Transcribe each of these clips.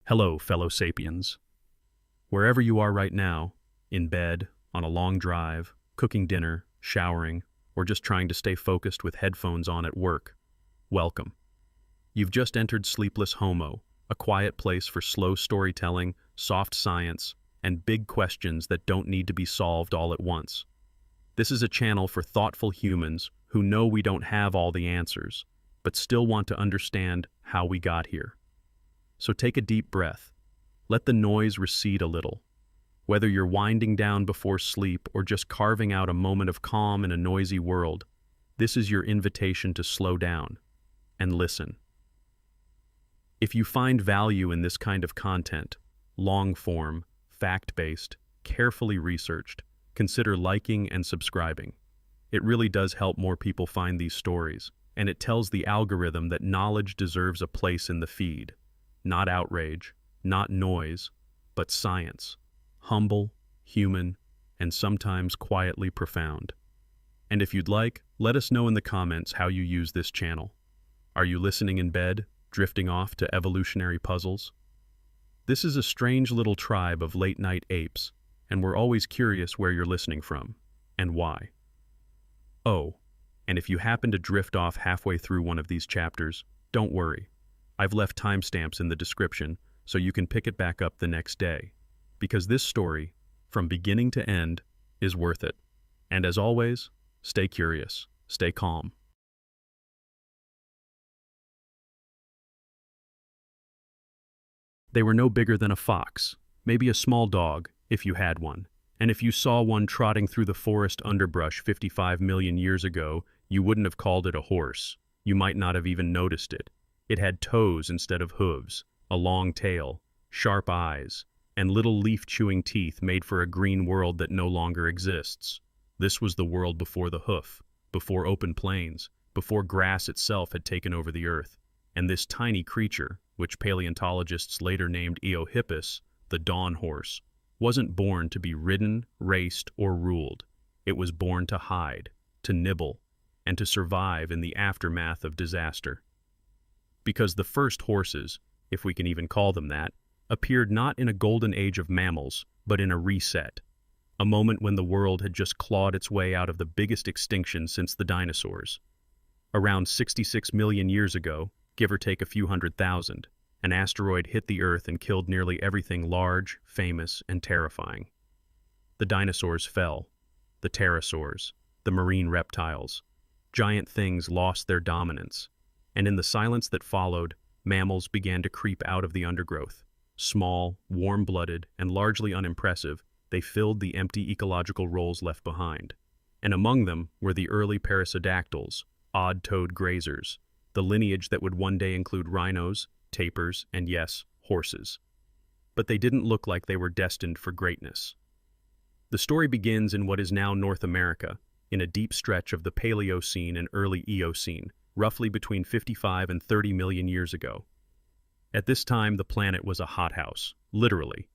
Hello, fellow sapiens. Wherever you are right now, in bed, on a long drive, cooking dinner, showering, or just trying to stay focused with headphones on at work, welcome. You've just entered Sleepless Homo, a quiet place for slow storytelling, soft science, and big questions that don't need to be solved all at once. This is a channel for thoughtful humans who know we don't have all the answers, but still want to understand how we got here. So take a deep breath. Let the noise recede a little. Whether you're winding down before sleep or just carving out a moment of calm in a noisy world, this is your invitation to slow down and listen. If you find value in this kind of content, long-form, fact-based, carefully researched, consider liking and subscribing. It really does help more people find these stories, and it tells the algorithm that knowledge deserves a place in the feed. Not outrage, not noise, but science. Humble, human, and sometimes quietly profound. And if you'd like, let us know in the comments how you use this channel. Are you listening in bed, drifting off to evolutionary puzzles? This is a strange little tribe of late-night apes, and we're always curious where you're listening from, and why. Oh, and if you happen to drift off halfway through one of these chapters, don't worry. I've left timestamps in the description so you can pick it back up the next day. Because this story, from beginning to end, is worth it. And as always, stay curious, stay calm. They were no bigger than a fox, maybe a small dog, if you had one. And if you saw one trotting through the forest underbrush 55 million years ago, you wouldn't have called it a horse. You might not have even noticed it. It had toes instead of hooves, a long tail, sharp eyes, and little leaf-chewing teeth made for a green world that no longer exists. This was the world before the hoof, before open plains, before grass itself had taken over the earth. And this tiny creature, which paleontologists later named Eohippus, the dawn horse, wasn't born to be ridden, raced, or ruled. It was born to hide, to nibble, and to survive in the aftermath of disaster. Because the first horses, if we can even call them that, appeared not in a golden age of mammals, but in a reset, a moment when the world had just clawed its way out of the biggest extinction since the dinosaurs. Around 66 million years ago, give or take a few 100,000, an asteroid hit the Earth and killed nearly everything large, famous, and terrifying. The dinosaurs fell, the pterosaurs, the marine reptiles. Giant things lost their dominance, and in the silence that followed, mammals began to creep out of the undergrowth. Small, warm-blooded, and largely unimpressive, they filled the empty ecological roles left behind. And among them were the early perissodactyls, odd-toed grazers, the lineage that would one day include rhinos, tapirs, and yes, horses. But they didn't look like they were destined for greatness. The story begins in what is now North America, in a deep stretch of the Paleocene and early Eocene, roughly between 55 and 30 million years ago. At this time, the planet was a hothouse, literally.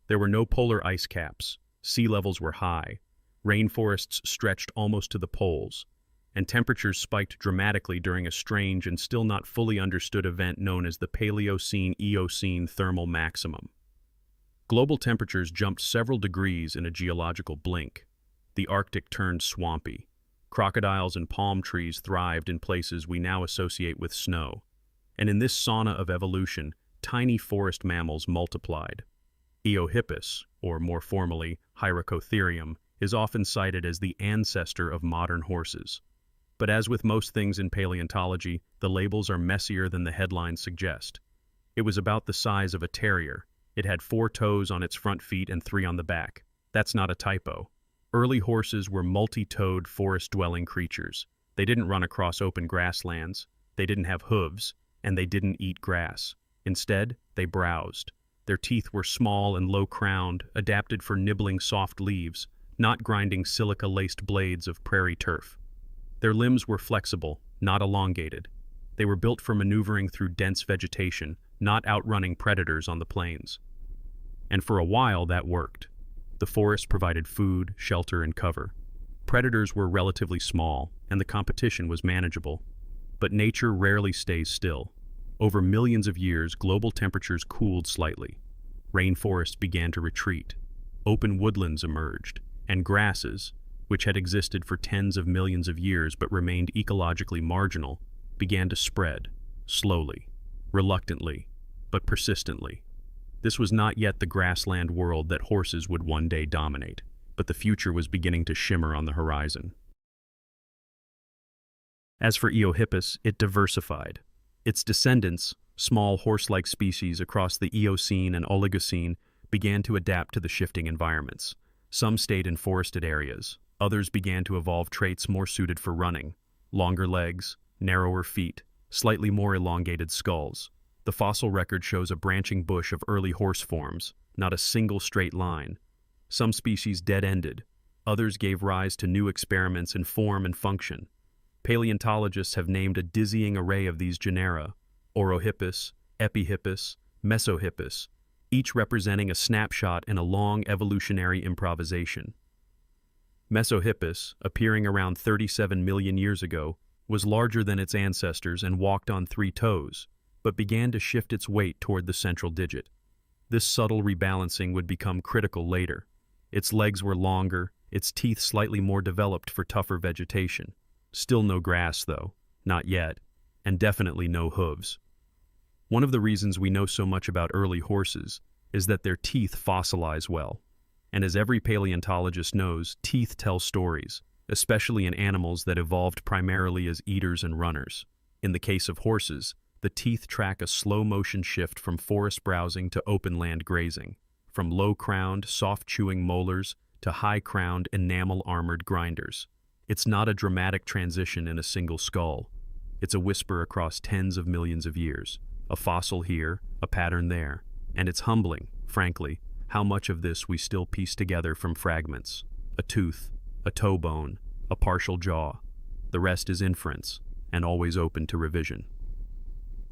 There were no polar ice caps, sea levels were high, rainforests stretched almost to the poles, and temperatures spiked dramatically during a strange and still not fully understood event known as the Paleocene-Eocene thermal maximum. Global temperatures jumped several degrees in a geological blink. The Arctic turned swampy. Crocodiles and palm trees thrived in places we now associate with snow. And in this sauna of evolution, tiny forest mammals multiplied. Eohippus, or more formally, Hyracotherium, is often cited as the ancestor of modern horses. But as with most things in paleontology, the labels are messier than the headlines suggest. It was about the size of a terrier. It had 4 toes on its front feet and 3 on the back. That's not a typo. Early horses were multi-toed, forest-dwelling creatures. They didn't run across open grasslands, they didn't have hooves, and they didn't eat grass. Instead, they browsed. Their teeth were small and low-crowned, adapted for nibbling soft leaves, not grinding silica-laced blades of prairie turf. Their limbs were flexible, not elongated. They were built for maneuvering through dense vegetation, not outrunning predators on the plains. And for a while, that worked. The forest provided food, shelter, and cover. Predators were relatively small, and the competition was manageable. But nature rarely stays still. Over millions of years, global temperatures cooled slightly. Rainforests began to retreat. Open woodlands emerged, and grasses, which had existed for tens of millions of years but remained ecologically marginal, began to spread, slowly, reluctantly, but persistently. This was not yet the grassland world that horses would one day dominate, but the future was beginning to shimmer on the horizon. As for Eohippus, it diversified. Its descendants, small horse-like species across the Eocene and Oligocene, began to adapt to the shifting environments. Some stayed in forested areas. Others began to evolve traits more suited for running: longer legs, narrower feet, slightly more elongated skulls. The fossil record shows a branching bush of early horse forms, not a single straight line. Some species dead-ended. Others gave rise to new experiments in form and function. Paleontologists have named a dizzying array of these genera: Orohippus, Epihippus, Mesohippus, each representing a snapshot in a long evolutionary improvisation. Mesohippus, appearing around 37 million years ago, was larger than its ancestors and walked on 3 toes, but began to shift its weight toward the central digit. This subtle rebalancing would become critical later. Its legs were longer, its teeth slightly more developed for tougher vegetation. Still no grass, though, not yet, and definitely no hooves. One of the reasons we know so much about early horses is that their teeth fossilize well. And as every paleontologist knows, teeth tell stories, especially in animals that evolved primarily as eaters and runners. In the case of horses, the teeth track a slow-motion shift from forest browsing to open-land grazing, from low-crowned, soft-chewing molars to high-crowned, enamel-armored grinders. It's not a dramatic transition in a single skull. It's a whisper across tens of millions of years. A fossil here, a pattern there. And it's humbling, frankly, how much of this we still piece together from fragments. A tooth, a toe bone, a partial jaw. The rest is inference, and always open to revision.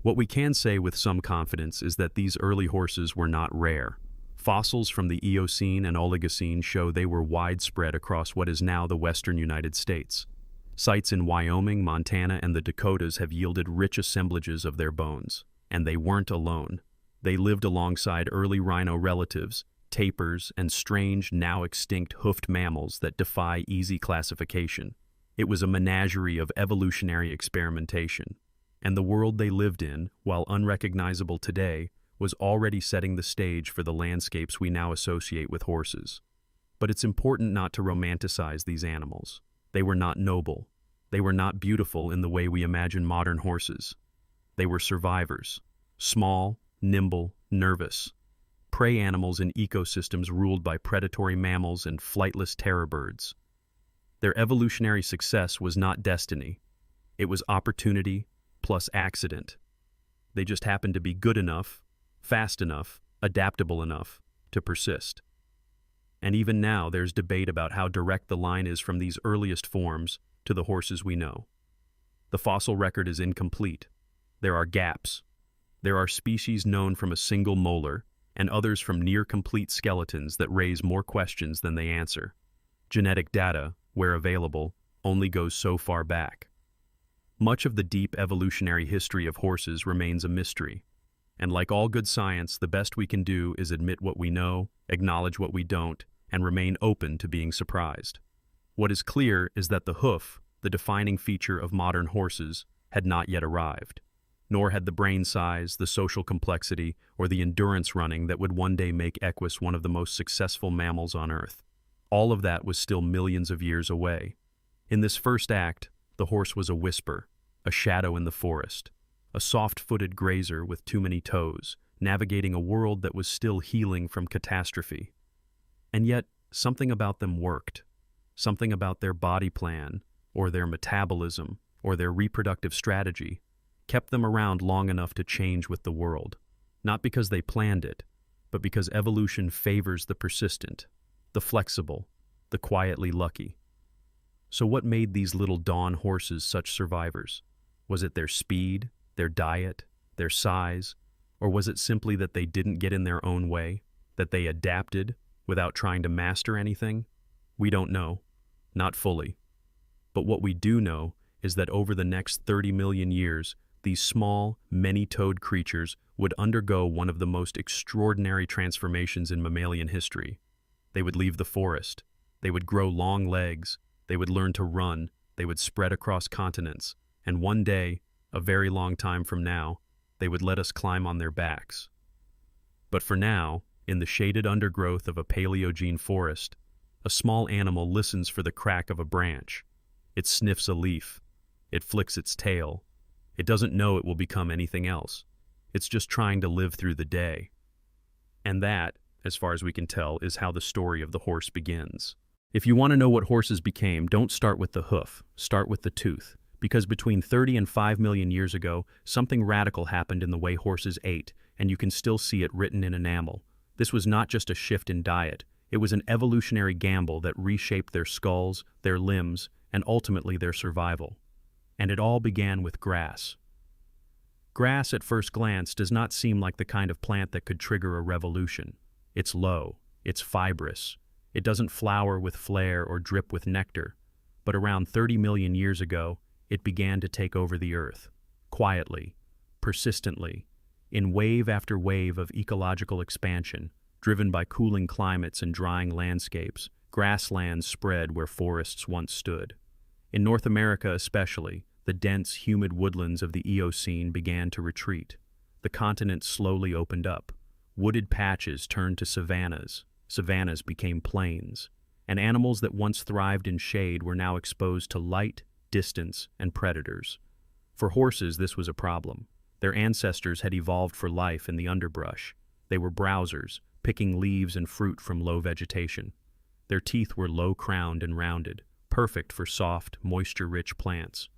What we can say with some confidence is that these early horses were not rare. Fossils from the Eocene and Oligocene show they were widespread across what is now the western United States. Sites in Wyoming, Montana, and the Dakotas have yielded rich assemblages of their bones. And they weren't alone. They lived alongside early rhino relatives, tapirs, and strange, now extinct hoofed mammals that defy easy classification. It was a menagerie of evolutionary experimentation. And the world they lived in, while unrecognizable today, was already setting the stage for the landscapes we now associate with horses. But it's important not to romanticize these animals. They were not noble. They were not beautiful in the way we imagine modern horses. They were survivors, small, nimble, nervous, prey animals in ecosystems ruled by predatory mammals and flightless terror birds. Their evolutionary success was not destiny. It was opportunity plus accident. They just happened to be good enough, fast enough, adaptable enough to persist. And even now, there's debate about how direct the line is from these earliest forms to the horses we know. The fossil record is incomplete. There are gaps. There are species known from a single molar, and others from near-complete skeletons that raise more questions than they answer. Genetic data, where available, only goes so far back. Much of the deep evolutionary history of horses remains a mystery. And like all good science, the best we can do is admit what we know, acknowledge what we don't, and remain open to being surprised. What is clear is that the hoof, the defining feature of modern horses, had not yet arrived. Nor had the brain size, the social complexity, or the endurance running that would one day make Equus one of the most successful mammals on Earth. All of that was still millions of years away. In this first act, the horse was a whisper, a shadow in the forest, a soft-footed grazer with too many toes, navigating a world that was still healing from catastrophe. And yet, something about them worked. Something about their body plan, or their metabolism, or their reproductive strategy, kept them around long enough to change with the world. Not because they planned it, but because evolution favors the persistent, the flexible, the quietly lucky. So what made these little dawn horses such survivors? Was it their speed, their diet, their size, or was it simply that they didn't get in their own way, that they adapted without trying to master anything? We don't know, not fully. But what we do know is that over the next 30 million years, these small, many-toed creatures would undergo one of the most extraordinary transformations in mammalian history. They would leave the forest. They would grow long legs. They would learn to run. They would spread across continents. And one day, a very long time from now, they would let us climb on their backs. But for now, in the shaded undergrowth of a Paleogene forest, a small animal listens for the crack of a branch. It sniffs a leaf. It flicks its tail. It doesn't know it will become anything else. It's just trying to live through the day. And that, as far as we can tell, is how the story of the horse begins. If you want to know what horses became, don't start with the hoof, start with the tooth. Because between 30 and 5 million years ago, something radical happened in the way horses ate, and you can still see it written in enamel. This was not just a shift in diet. It was an evolutionary gamble that reshaped their skulls, their limbs, and ultimately their survival. And it all began with grass. Grass, at first glance, does not seem like the kind of plant that could trigger a revolution. It's low, it's fibrous. It doesn't flower with flair or drip with nectar. But around 30 million years ago, it began to take over the earth, quietly, persistently, in wave after wave of ecological expansion, driven by cooling climates and drying landscapes. Grasslands spread where forests once stood. In North America especially, the dense, humid woodlands of the Eocene began to retreat. The continent slowly opened up. Wooded patches turned to savannas. Savannas became plains. And animals that once thrived in shade were now exposed to light, distance, and predators. For horses, this was a problem. Their ancestors had evolved for life in the underbrush. They were browsers, picking leaves and fruit from low vegetation. Their teeth were low-crowned and rounded, perfect for soft, moisture-rich plants.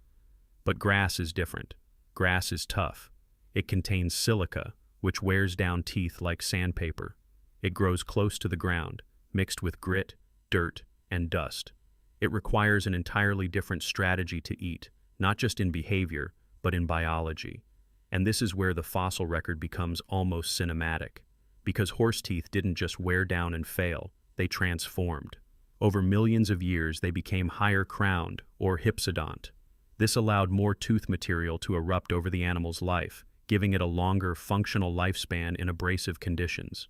But grass is different. Grass is tough. It contains silica, which wears down teeth like sandpaper. It grows close to the ground, mixed with grit, dirt, and dust. It requires an entirely different strategy to eat, not just in behavior, but in biology. And this is where the fossil record becomes almost cinematic. Because horse teeth didn't just wear down and fail, they transformed. Over millions of years, they became higher-crowned, or hypsodont. This allowed more tooth material to erupt over the animal's life, giving it a longer, functional lifespan in abrasive conditions.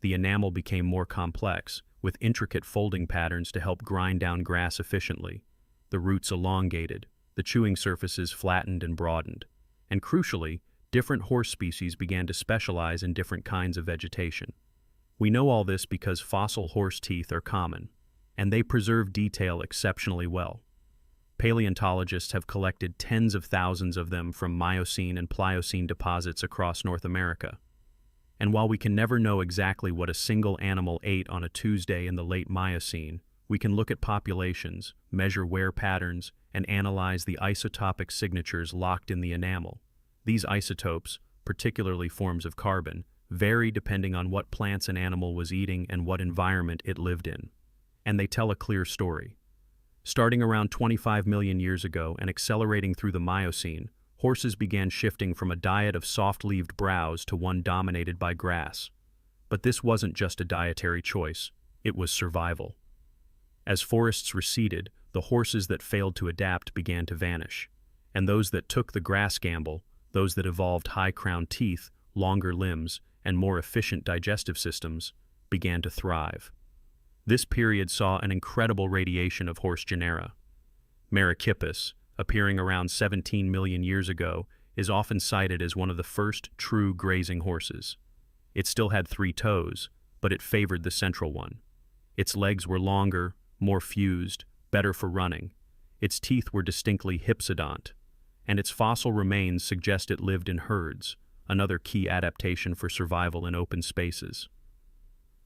The enamel became more complex, with intricate folding patterns to help grind down grass efficiently. The roots elongated, the chewing surfaces flattened and broadened. And crucially, different horse species began to specialize in different kinds of vegetation. We know all this because fossil horse teeth are common, and they preserve detail exceptionally well. Paleontologists have collected tens of thousands of them from Miocene and Pliocene deposits across North America. And while we can never know exactly what a single animal ate on a Tuesday in the late Miocene, we can look at populations, measure wear patterns, and analyze the isotopic signatures locked in the enamel. These isotopes, particularly forms of carbon, vary depending on what plants an animal was eating and what environment it lived in. And they tell a clear story. Starting around 25 million years ago and accelerating through the Miocene, horses began shifting from a diet of soft-leaved browse to one dominated by grass. But this wasn't just a dietary choice, it was survival. As forests receded, the horses that failed to adapt began to vanish. And those that took the grass gamble, those that evolved high-crowned teeth, longer limbs, and more efficient digestive systems, began to thrive. This period saw an incredible radiation of horse genera. Merychippus, appearing around 17 million years ago, is often cited as one of the first true grazing horses. It still had 3 toes, but it favored the central one. Its legs were longer, more fused, better for running. Its teeth were distinctly hypsodont, and its fossil remains suggest it lived in herds, another key adaptation for survival in open spaces.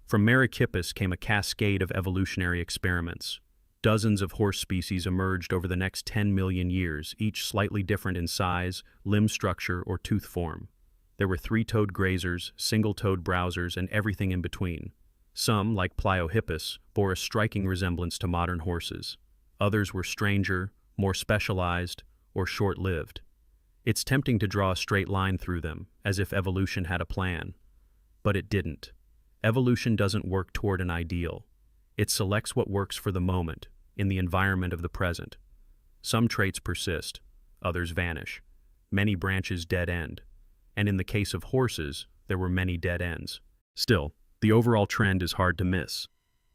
From Merychippus came a cascade of evolutionary experiments. Dozens of horse species emerged over the next 10 million years, each slightly different in size, limb structure, or tooth form. There were 3-toed grazers, single-toed browsers, and everything in between. Some, like Pliohippus, bore a striking resemblance to modern horses. Others were stranger, more specialized, or short-lived. It's tempting to draw a straight line through them, as if evolution had a plan. But it didn't. Evolution doesn't work toward an ideal. It selects what works for the moment, in the environment of the present. Some traits persist, others vanish. many branches dead end. And in the case of horses, there were many dead ends. Still, the overall trend is hard to miss.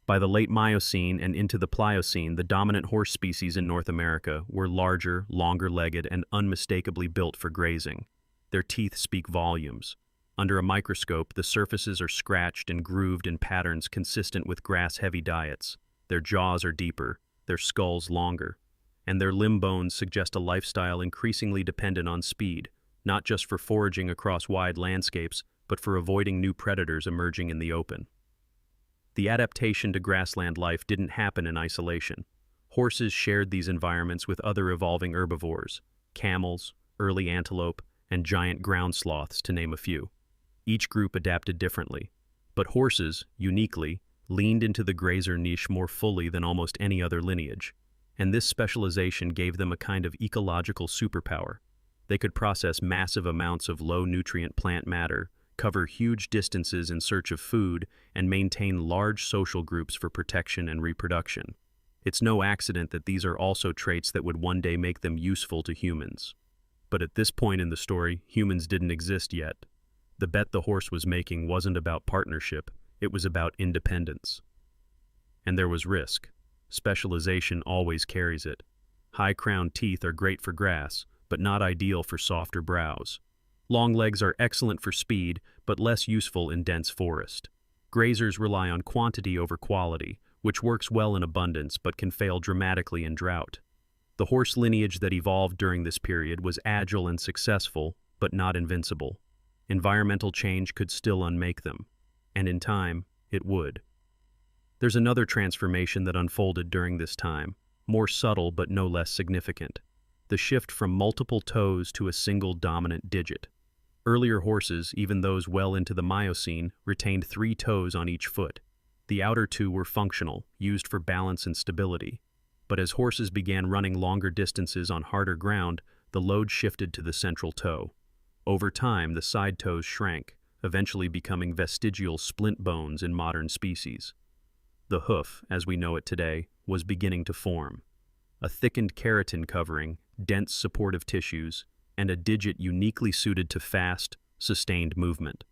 By the late Miocene and into the Pliocene, the dominant horse species in North America were larger, longer-legged, and unmistakably built for grazing. Their teeth speak volumes. Under a microscope, the surfaces are scratched and grooved in patterns consistent with grass-heavy diets. Their jaws are deeper, their skulls longer, and their limb bones suggest a lifestyle increasingly dependent on speed, not just for foraging across wide landscapes, but for avoiding new predators emerging in the open. The adaptation to grassland life didn't happen in isolation. Horses shared these environments with other evolving herbivores, camels, early antelope, and giant ground sloths, to name a few. Each group adapted differently, but horses, uniquely, leaned into the grazer niche more fully than almost any other lineage, and this specialization gave them a kind of ecological superpower. They could process massive amounts of low-nutrient plant matter, cover huge distances in search of food, and maintain large social groups for protection and reproduction. It's no accident that these are also traits that would one day make them useful to humans. But at this point in the story, humans didn't exist yet. The bet the horse was making wasn't about partnership, it was about independence. And there was risk. Specialization always carries it. High-crowned teeth are great for grass, but not ideal for softer browse. Long legs are excellent for speed, but less useful in dense forest. Grazers rely on quantity over quality, which works well in abundance but can fail dramatically in drought. The horse lineage that evolved during this period was agile and successful, but not invincible. Environmental change could still unmake them, and in time, it would. There's another transformation that unfolded during this time, more subtle but no less significant: the shift from multiple toes to a single dominant digit. Earlier horses, even those well into the Miocene, retained 3 toes on each foot. The outer 2 were functional, used for balance and stability. But as horses began running longer distances on harder ground, the load shifted to the central toe. Over time, the side toes shrank, eventually becoming vestigial splint bones in modern species. The hoof, as we know it today, was beginning to form. A thickened keratin covering, dense supportive tissues, and a digit uniquely suited to fast, sustained movement.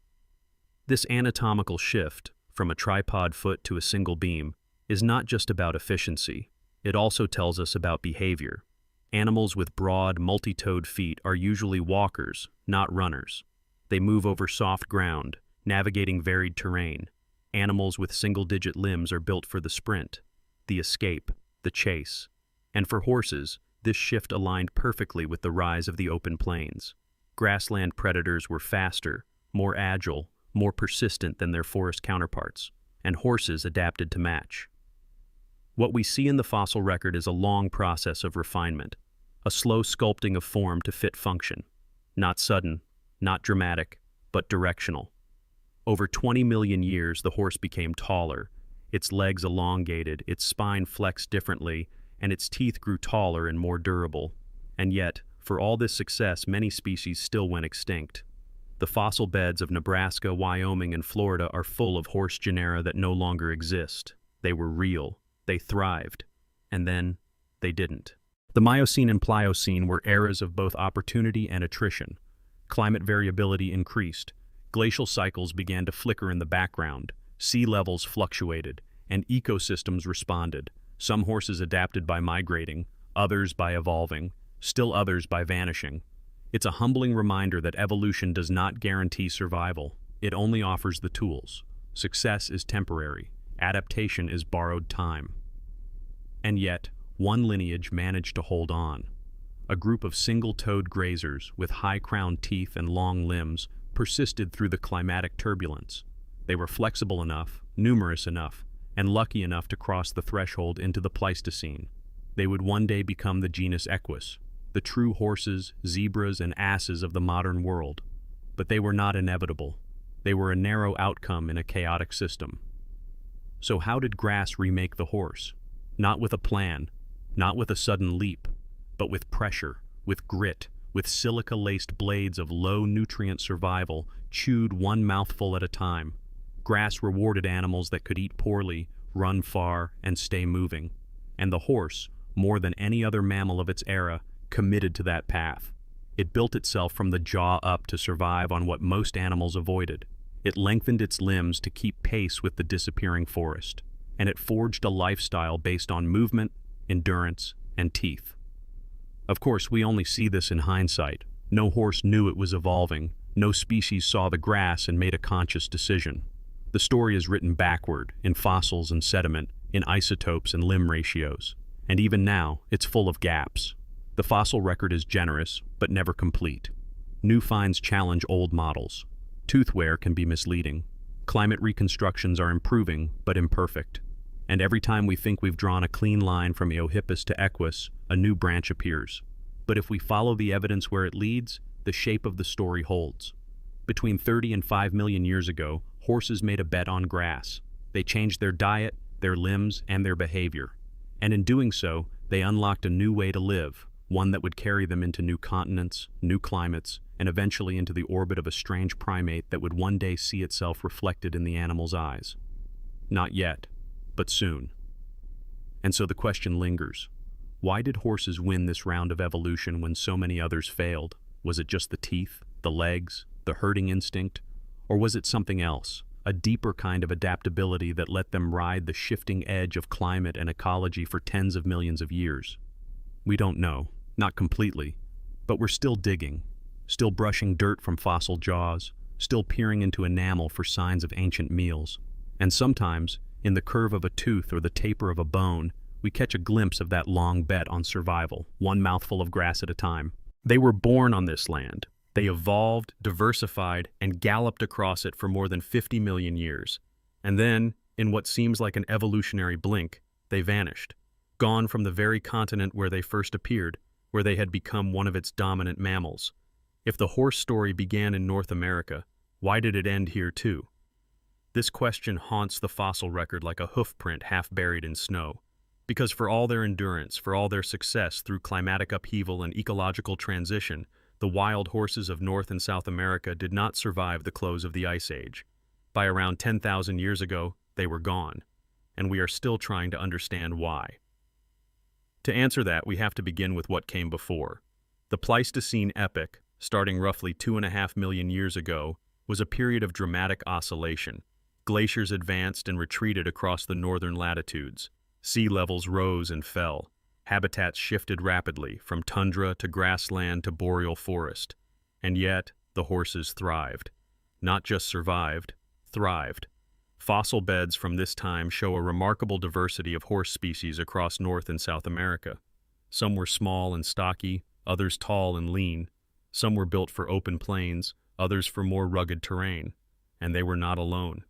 This anatomical shift, from a tripod foot to a single beam, is not just about efficiency. It also tells us about behavior. Animals with broad, multi-toed feet are usually walkers, not runners. They move over soft ground, navigating varied terrain. Animals with single-digit limbs are built for the sprint, the escape, the chase. And for horses, this shift aligned perfectly with the rise of the open plains. Grassland predators were faster, more agile, more persistent than their forest counterparts, and horses adapted to match. What we see in the fossil record is a long process of refinement, a slow sculpting of form to fit function. Not sudden, not dramatic, but directional. Over 20 million years, the horse became taller, its legs elongated, its spine flexed differently, and its teeth grew taller and more durable. And yet, for all this success, many species still went extinct. The fossil beds of Nebraska, Wyoming, and Florida are full of horse genera that no longer exist. They were real. They thrived. And then, they didn't. The Miocene and Pliocene were eras of both opportunity and attrition. Climate variability increased. Glacial cycles began to flicker in the background. Sea levels fluctuated, and ecosystems responded. Some horses adapted by migrating, others by evolving, still others by vanishing. It's a humbling reminder that evolution does not guarantee survival. It only offers the tools. Success is temporary. Adaptation is borrowed time. And yet, one lineage managed to hold on. A group of single-toed grazers with high-crowned teeth and long limbs persisted through the climatic turbulence. They were flexible enough, numerous enough, and lucky enough to cross the threshold into the Pleistocene. They would one day become the genus Equus, the true horses, zebras, and asses of the modern world. But they were not inevitable. They were a narrow outcome in a chaotic system. So how did grass remake the horse? Not with a plan, not with a sudden leap, but with pressure, with grit, with silica-laced blades of low-nutrient survival, chewed one mouthful at a time. Grass rewarded animals that could eat poorly, run far, and stay moving. And the horse, more than any other mammal of its era, committed to that path. It built itself from the jaw up to survive on what most animals avoided. It lengthened its limbs to keep pace with the disappearing forest, and it forged a lifestyle based on movement, endurance, and teeth. Of course, we only see this in hindsight. No horse knew it was evolving. No species saw the grass and made a conscious decision. The story is written backward, in fossils and sediment, in isotopes and limb ratios. And even now, it's full of gaps. The fossil record is generous, but never complete. New finds challenge old models. Tooth wear can be misleading. Climate reconstructions are improving, but imperfect. And every time we think we've drawn a clean line from Eohippus to Equus, a new branch appears. But if we follow the evidence where it leads, the shape of the story holds. Between 30 and 5 million years ago, horses made a bet on grass. They changed their diet, their limbs, and their behavior. And in doing so, they unlocked a new way to live, one that would carry them into new continents, new climates, and eventually into the orbit of a strange primate that would one day see itself reflected in the animal's eyes. Not yet, but soon. And so the question lingers. Why did horses win this round of evolution when so many others failed? Was it just the teeth, the legs, the herding instinct? Or was it something else, a deeper kind of adaptability that let them ride the shifting edge of climate and ecology for tens of millions of years? We don't know, not completely, but we're still digging, still brushing dirt from fossil jaws, still peering into enamel for signs of ancient meals. And sometimes, in the curve of a tooth or the taper of a bone, we catch a glimpse of that long bet on survival, one mouthful of grass at a time. They were born on this land. They evolved, diversified, and galloped across it for more than 50 million years. And then, in what seems like an evolutionary blink, they vanished, gone from the very continent where they first appeared, where they had become one of its dominant mammals. If the horse story began in North America, why did it end here too? This question haunts the fossil record like a hoofprint half buried in snow. Because for all their endurance, for all their success through climatic upheaval and ecological transition, the wild horses of North and South America did not survive the close of the Ice Age. By around 10,000 years ago, they were gone, and we are still trying to understand why. To answer that, we have to begin with what came before. The Pleistocene epoch, starting roughly 2.5 million years ago, was a period of dramatic oscillation. Glaciers advanced and retreated across the northern latitudes. Sea levels rose and fell. Habitats shifted rapidly, from tundra to grassland to boreal forest. And yet, the horses thrived. Not just survived, thrived. Fossil beds from this time show a remarkable diversity of horse species across North and South America. Some were small and stocky, others tall and lean. Some were built for open plains, others for more rugged terrain. And they were not alone.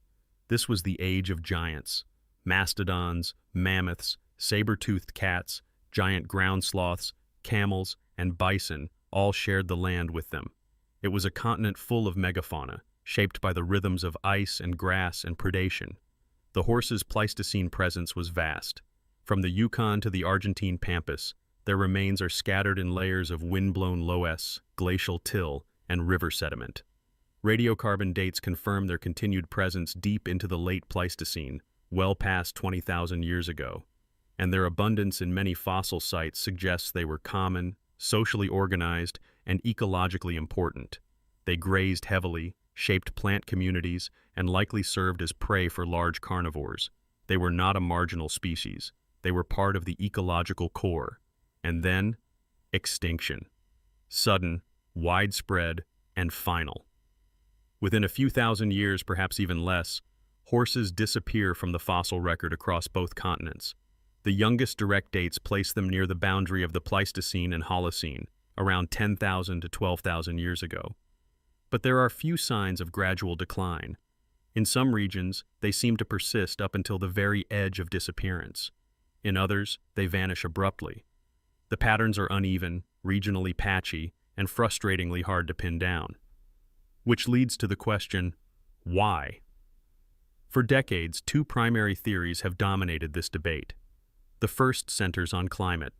This was the age of giants. Mastodons, mammoths, saber-toothed cats, giant ground sloths, camels, and bison all shared the land with them. It was a continent full of megafauna, shaped by the rhythms of ice and grass and predation. The horse's Pleistocene presence was vast. From the Yukon to the Argentine pampas, their remains are scattered in layers of wind-blown loess, glacial till, and river sediment. Radiocarbon dates confirm their continued presence deep into the late Pleistocene, well past 20,000 years ago, and their abundance in many fossil sites suggests they were common, socially organized, and ecologically important. They grazed heavily, shaped plant communities, and likely served as prey for large carnivores. They were not a marginal species. They were part of the ecological core. And then, extinction. Sudden, widespread, and final. Within a few thousand years, perhaps even less, horses disappear from the fossil record across both continents. The youngest direct dates place them near the boundary of the Pleistocene and Holocene, around 10,000 to 12,000 years ago. But there are few signs of gradual decline. In some regions, they seem to persist up until the very edge of disappearance. In others, they vanish abruptly. The patterns are uneven, regionally patchy, and frustratingly hard to pin down. Which leads to the question, why? For decades, two primary theories have dominated this debate. The first centers on climate.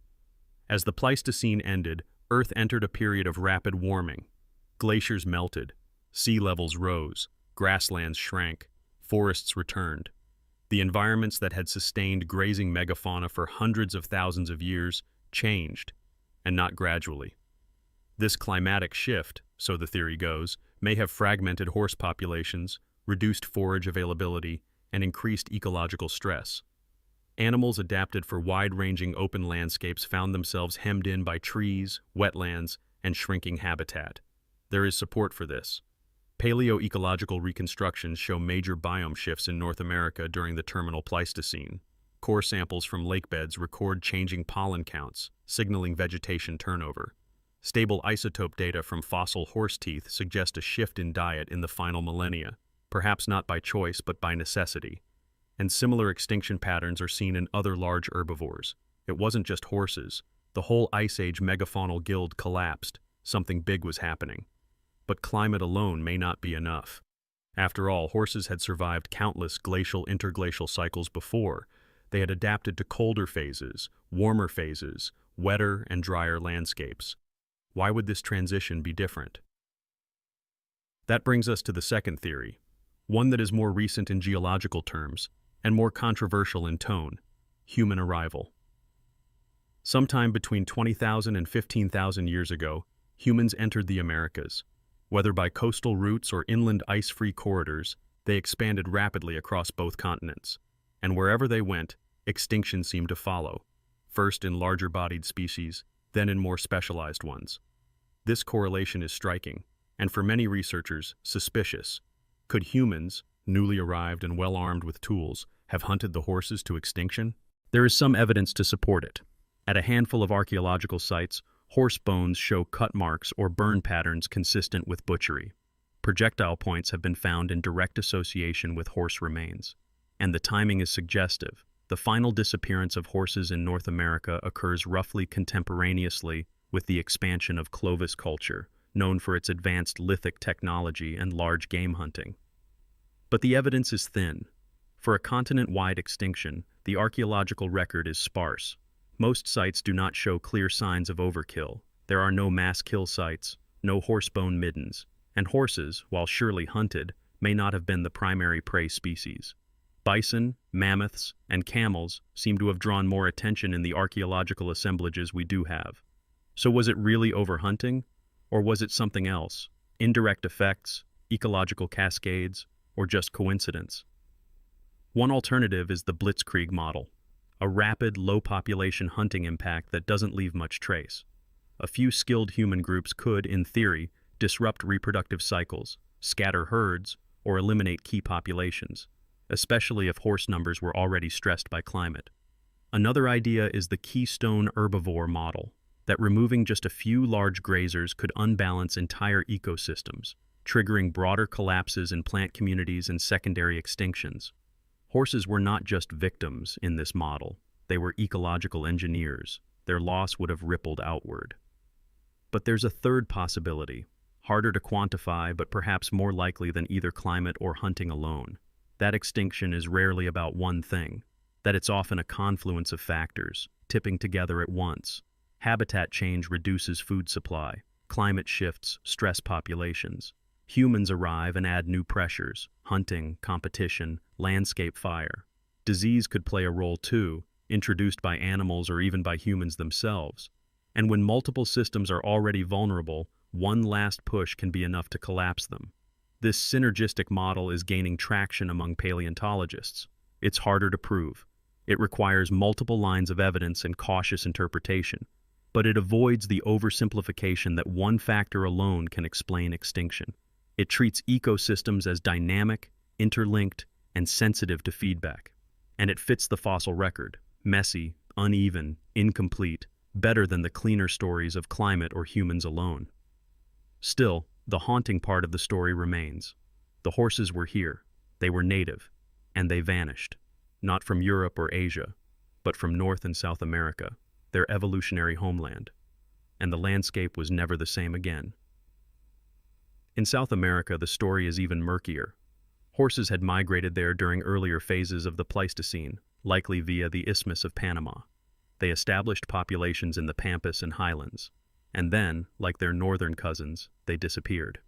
As the Pleistocene ended, Earth entered a period of rapid warming. Glaciers melted, sea levels rose, grasslands shrank, forests returned. The environments that had sustained grazing megafauna for hundreds of thousands of years changed, and not gradually. This climatic shift, so the theory goes, may have fragmented horse populations, reduced forage availability, and increased ecological stress. Animals adapted for wide-ranging open landscapes found themselves hemmed in by trees, wetlands, and shrinking habitat. There is support for this. Paleoecological reconstructions show major biome shifts in North America during the terminal Pleistocene. Core samples from lakebeds record changing pollen counts, signaling vegetation turnover. Stable isotope data from fossil horse teeth suggest a shift in diet in the final millennia, perhaps not by choice but by necessity. And similar extinction patterns are seen in other large herbivores. It wasn't just horses. The whole Ice Age megafaunal guild collapsed. Something big was happening. But climate alone may not be enough. After all, horses had survived countless glacial-interglacial cycles before. They had adapted to colder phases, warmer phases, wetter and drier landscapes. Why would this transition be different? That brings us to the second theory, one that is more recent in geological terms and more controversial in tone: human arrival. Sometime between 20,000 and 15,000 years ago, humans entered the Americas. Whether by coastal routes or inland ice-free corridors, they expanded rapidly across both continents. And wherever they went, extinction seemed to follow, first in larger-bodied species, then in more specialized ones. This correlation is striking, and for many researchers, suspicious. Could humans, newly arrived and well-armed with tools, have hunted the horses to extinction? There is some evidence to support it. At a handful of archaeological sites, horse bones show cut marks or burn patterns consistent with butchery. Projectile points have been found in direct association with horse remains. And the timing is suggestive. The final disappearance of horses in North America occurs roughly contemporaneously with the expansion of Clovis culture, known for its advanced lithic technology and large game hunting. But the evidence is thin. For a continent-wide extinction, the archaeological record is sparse. Most sites do not show clear signs of overkill. There are no mass kill sites, no horsebone middens, and horses, while surely hunted, may not have been the primary prey species. Bison, mammoths, and camels seem to have drawn more attention in the archaeological assemblages we do have. So was it really overhunting? Or was it something else? Indirect effects, ecological cascades, or just coincidence? One alternative is the blitzkrieg model, a rapid, low-population hunting impact that doesn't leave much trace. A few skilled human groups could, in theory, disrupt reproductive cycles, scatter herds, or eliminate key populations, especially if horse numbers were already stressed by climate. Another idea is the keystone herbivore model, that removing just a few large grazers could unbalance entire ecosystems, triggering broader collapses in plant communities and secondary extinctions. Horses were not just victims in this model, they were ecological engineers. Their loss would have rippled outward. But there's a third possibility, harder to quantify but perhaps more likely than either climate or hunting alone. That extinction is rarely about one thing, that it's often a confluence of factors, tipping together at once. Habitat change reduces food supply, climate shifts stress populations. Humans arrive and add new pressures, hunting, competition, landscape fire. Disease could play a role too, introduced by animals or even by humans themselves. And when multiple systems are already vulnerable, one last push can be enough to collapse them. This synergistic model is gaining traction among paleontologists. It's harder to prove. It requires multiple lines of evidence and cautious interpretation. But it avoids the oversimplification that one factor alone can explain extinction. It treats ecosystems as dynamic, interlinked, and sensitive to feedback. And it fits the fossil record, messy, uneven, incomplete, better than the cleaner stories of climate or humans alone. Still, the haunting part of the story remains. The horses were here, they were native, and they vanished. Not from Europe or Asia, but from North and South America, their evolutionary homeland. And the landscape was never the same again. In South America, the story is even murkier. Horses had migrated there during earlier phases of the Pleistocene, likely via the Isthmus of Panama. They established populations in the Pampas and highlands, and then, like their northern cousins, they disappeared.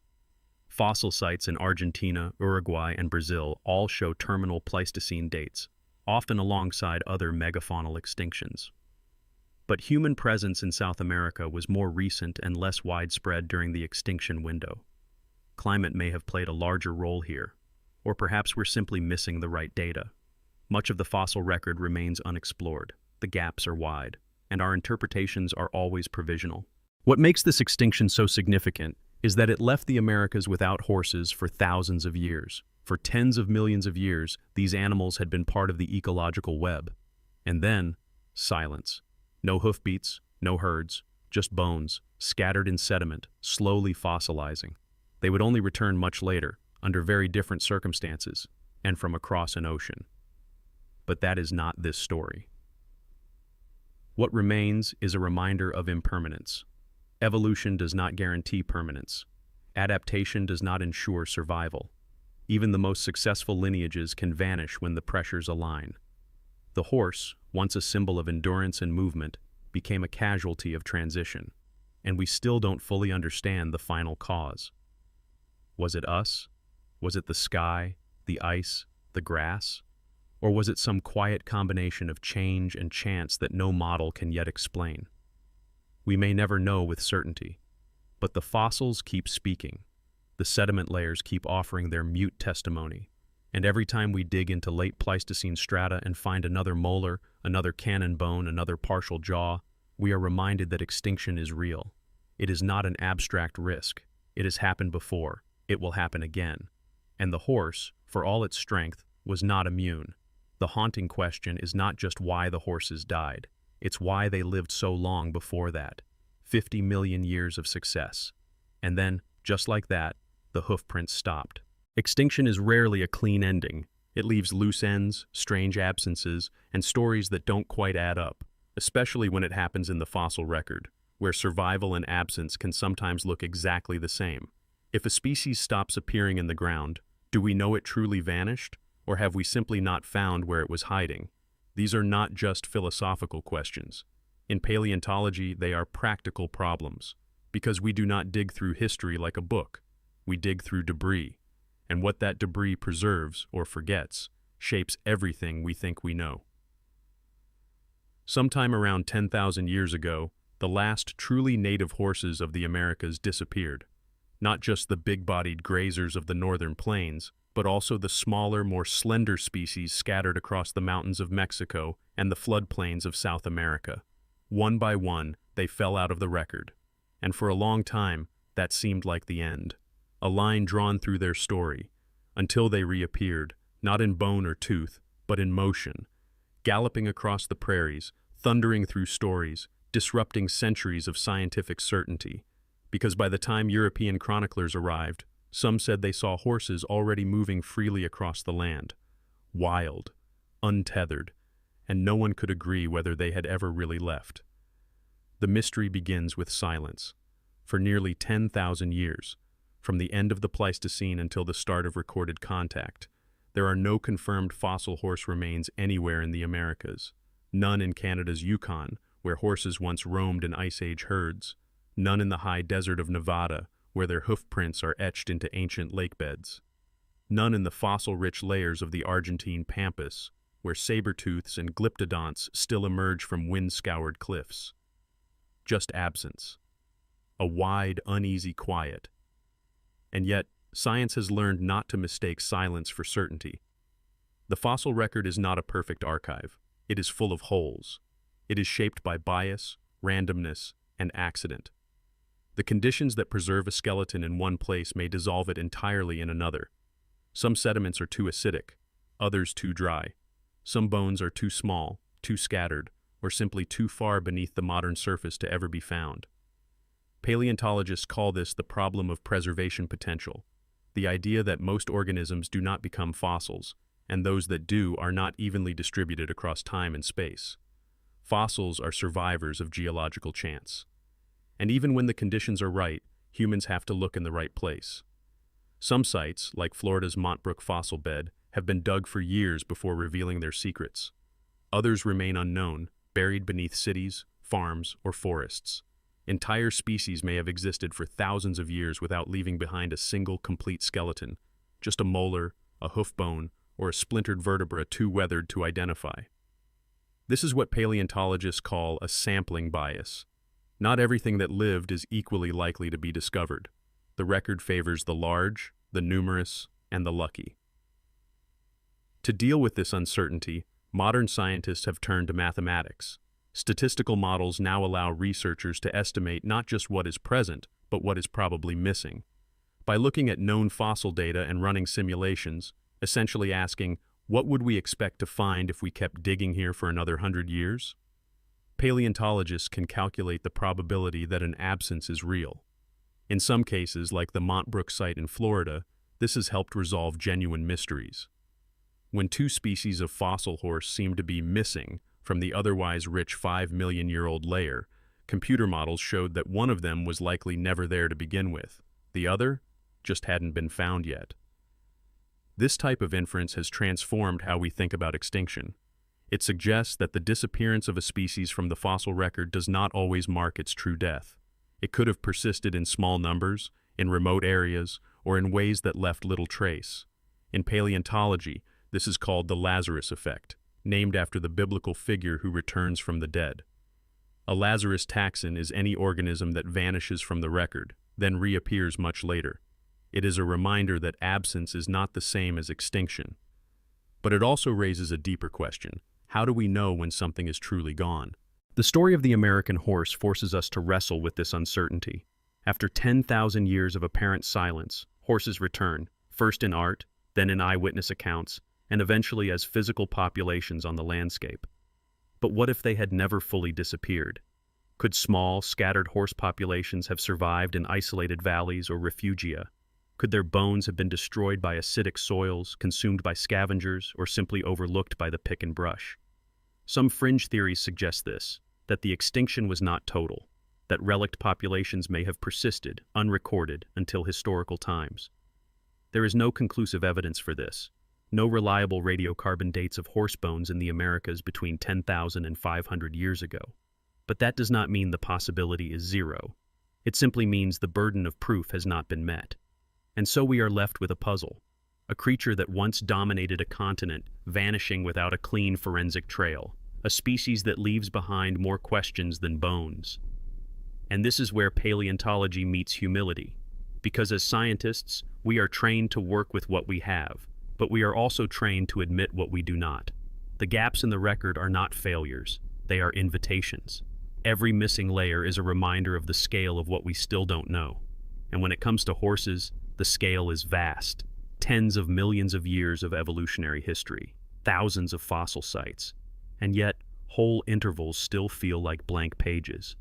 Fossil sites in Argentina, Uruguay, and Brazil all show terminal Pleistocene dates, often alongside other megafaunal extinctions. But human presence in South America was more recent and less widespread during the extinction window. Climate may have played a larger role here, or perhaps we're simply missing the right data. Much of the fossil record remains unexplored, the gaps are wide, and our interpretations are always provisional. What makes this extinction so significant is that it left the Americas without horses for thousands of years. For tens of millions of years, these animals had been part of the ecological web. And then, silence. No hoofbeats, no herds, just bones, scattered in sediment, slowly fossilizing. They would only return much later, under very different circumstances, and from across an ocean. But that is not this story. What remains is a reminder of impermanence. Evolution does not guarantee permanence. Adaptation does not ensure survival. Even the most successful lineages can vanish when the pressures align. The horse, once a symbol of endurance and movement, became a casualty of transition, and we still don't fully understand the final cause. Was it us? Was it the sky, the ice, the grass? Or was it some quiet combination of change and chance that no model can yet explain? We may never know with certainty, but the fossils keep speaking. The sediment layers keep offering their mute testimony, and every time we dig into late Pleistocene strata and find another molar, another cannon bone, another partial jaw, we are reminded that extinction is real. It is not an abstract risk. It has happened before. It will happen again. And the horse, for all its strength, was not immune. The haunting question is not just why the horses died. It's why they lived so long before that. 50 million years of success. And then, just like that, the hoofprints stopped. Extinction is rarely a clean ending. It leaves loose ends, strange absences, and stories that don't quite add up, especially when it happens in the fossil record, where survival and absence can sometimes look exactly the same. If a species stops appearing in the ground, do we know it truly vanished, or have we simply not found where it was hiding? These are not just philosophical questions. In paleontology, they are practical problems, because we do not dig through history like a book. We dig through debris, and what that debris preserves or forgets shapes everything we think we know. Sometime around 10,000 years ago, the last truly native horses of the Americas disappeared. Not just the big-bodied grazers of the northern plains, but also the smaller, more slender species scattered across the mountains of Mexico and the floodplains of South America. One by one, they fell out of the record, and for a long time, that seemed like the end. A line drawn through their story, until they reappeared, not in bone or tooth, but in motion, galloping across the prairies, thundering through stories, disrupting centuries of scientific certainty. Because by the time European chroniclers arrived, some said they saw horses already moving freely across the land, wild, untethered, and no one could agree whether they had ever really left. The mystery begins with silence. For nearly 10,000 years, from the end of the Pleistocene until the start of recorded contact, there are no confirmed fossil horse remains anywhere in the Americas. None in Canada's Yukon, where horses once roamed in Ice Age herds. None in the high desert of Nevada, where their hoofprints are etched into ancient lakebeds. None in the fossil-rich layers of the Argentine pampas, where saber-tooths and glyptodonts still emerge from wind-scoured cliffs. Just absence. A wide, uneasy quiet. And yet, science has learned not to mistake silence for certainty. The fossil record is not a perfect archive. It is full of holes. It is shaped by bias, randomness, and accident. The conditions that preserve a skeleton in one place may dissolve it entirely in another. Some sediments are too acidic, others too dry. Some bones are too small, too scattered, or simply too far beneath the modern surface to ever be found. Paleontologists call this the problem of preservation potential, the idea that most organisms do not become fossils, and those that do are not evenly distributed across time and space. Fossils are survivors of geological chance. And even when the conditions are right, humans have to look in the right place. Some sites, like Florida's Montbrook fossil bed, have been dug for years before revealing their secrets. Others remain unknown, buried beneath cities, farms, or forests. Entire species may have existed for thousands of years without leaving behind a single complete skeleton, just a molar, a hoof bone, or a splintered vertebra too weathered to identify. This is what paleontologists call a sampling bias. Not everything that lived is equally likely to be discovered. The record favors the large, the numerous, and the lucky. To deal with this uncertainty, modern scientists have turned to mathematics. Statistical models now allow researchers to estimate not just what is present, but what is probably missing. By looking at known fossil data and running simulations, essentially asking, what would we expect to find if we kept digging here for another 100 years? Paleontologists can calculate the probability that an absence is real. In some cases, like the Montbrook site in Florida, this has helped resolve genuine mysteries. When two species of fossil horse seem to be missing from the otherwise rich 5 million-year-old layer, computer models showed that one of them was likely never there to begin with. The other just hadn't been found yet. This type of inference has transformed how we think about extinction. It suggests that the disappearance of a species from the fossil record does not always mark its true death. It could have persisted in small numbers, in remote areas, or in ways that left little trace. In paleontology, this is called the Lazarus effect, named after the biblical figure who returns from the dead. A Lazarus taxon is any organism that vanishes from the record, then reappears much later. It is a reminder that absence is not the same as extinction. But it also raises a deeper question. How do we know when something is truly gone? The story of the American horse forces us to wrestle with this uncertainty. After 10,000 years of apparent silence, horses return, first in art, then in eyewitness accounts, and eventually as physical populations on the landscape. But what if they had never fully disappeared? Could small, scattered horse populations have survived in isolated valleys or refugia? Could their bones have been destroyed by acidic soils, consumed by scavengers, or simply overlooked by the pick and brush? Some fringe theories suggest this, that the extinction was not total, that relict populations may have persisted, unrecorded, until historical times. There is no conclusive evidence for this. No reliable radiocarbon dates of horse bones in the Americas between 10,000 and 500 years ago. But that does not mean the possibility is zero. It simply means the burden of proof has not been met. And so we are left with a puzzle. A creature that once dominated a continent, vanishing without a clean forensic trail. A species that leaves behind more questions than bones. And this is where paleontology meets humility. Because as scientists, we are trained to work with what we have, but we are also trained to admit what we do not. The gaps in the record are not failures, they are invitations. Every missing layer is a reminder of the scale of what we still don't know. And when it comes to horses, the scale is vast. Tens of millions of years of evolutionary history, thousands of fossil sites, and yet whole intervals still feel like blank pages.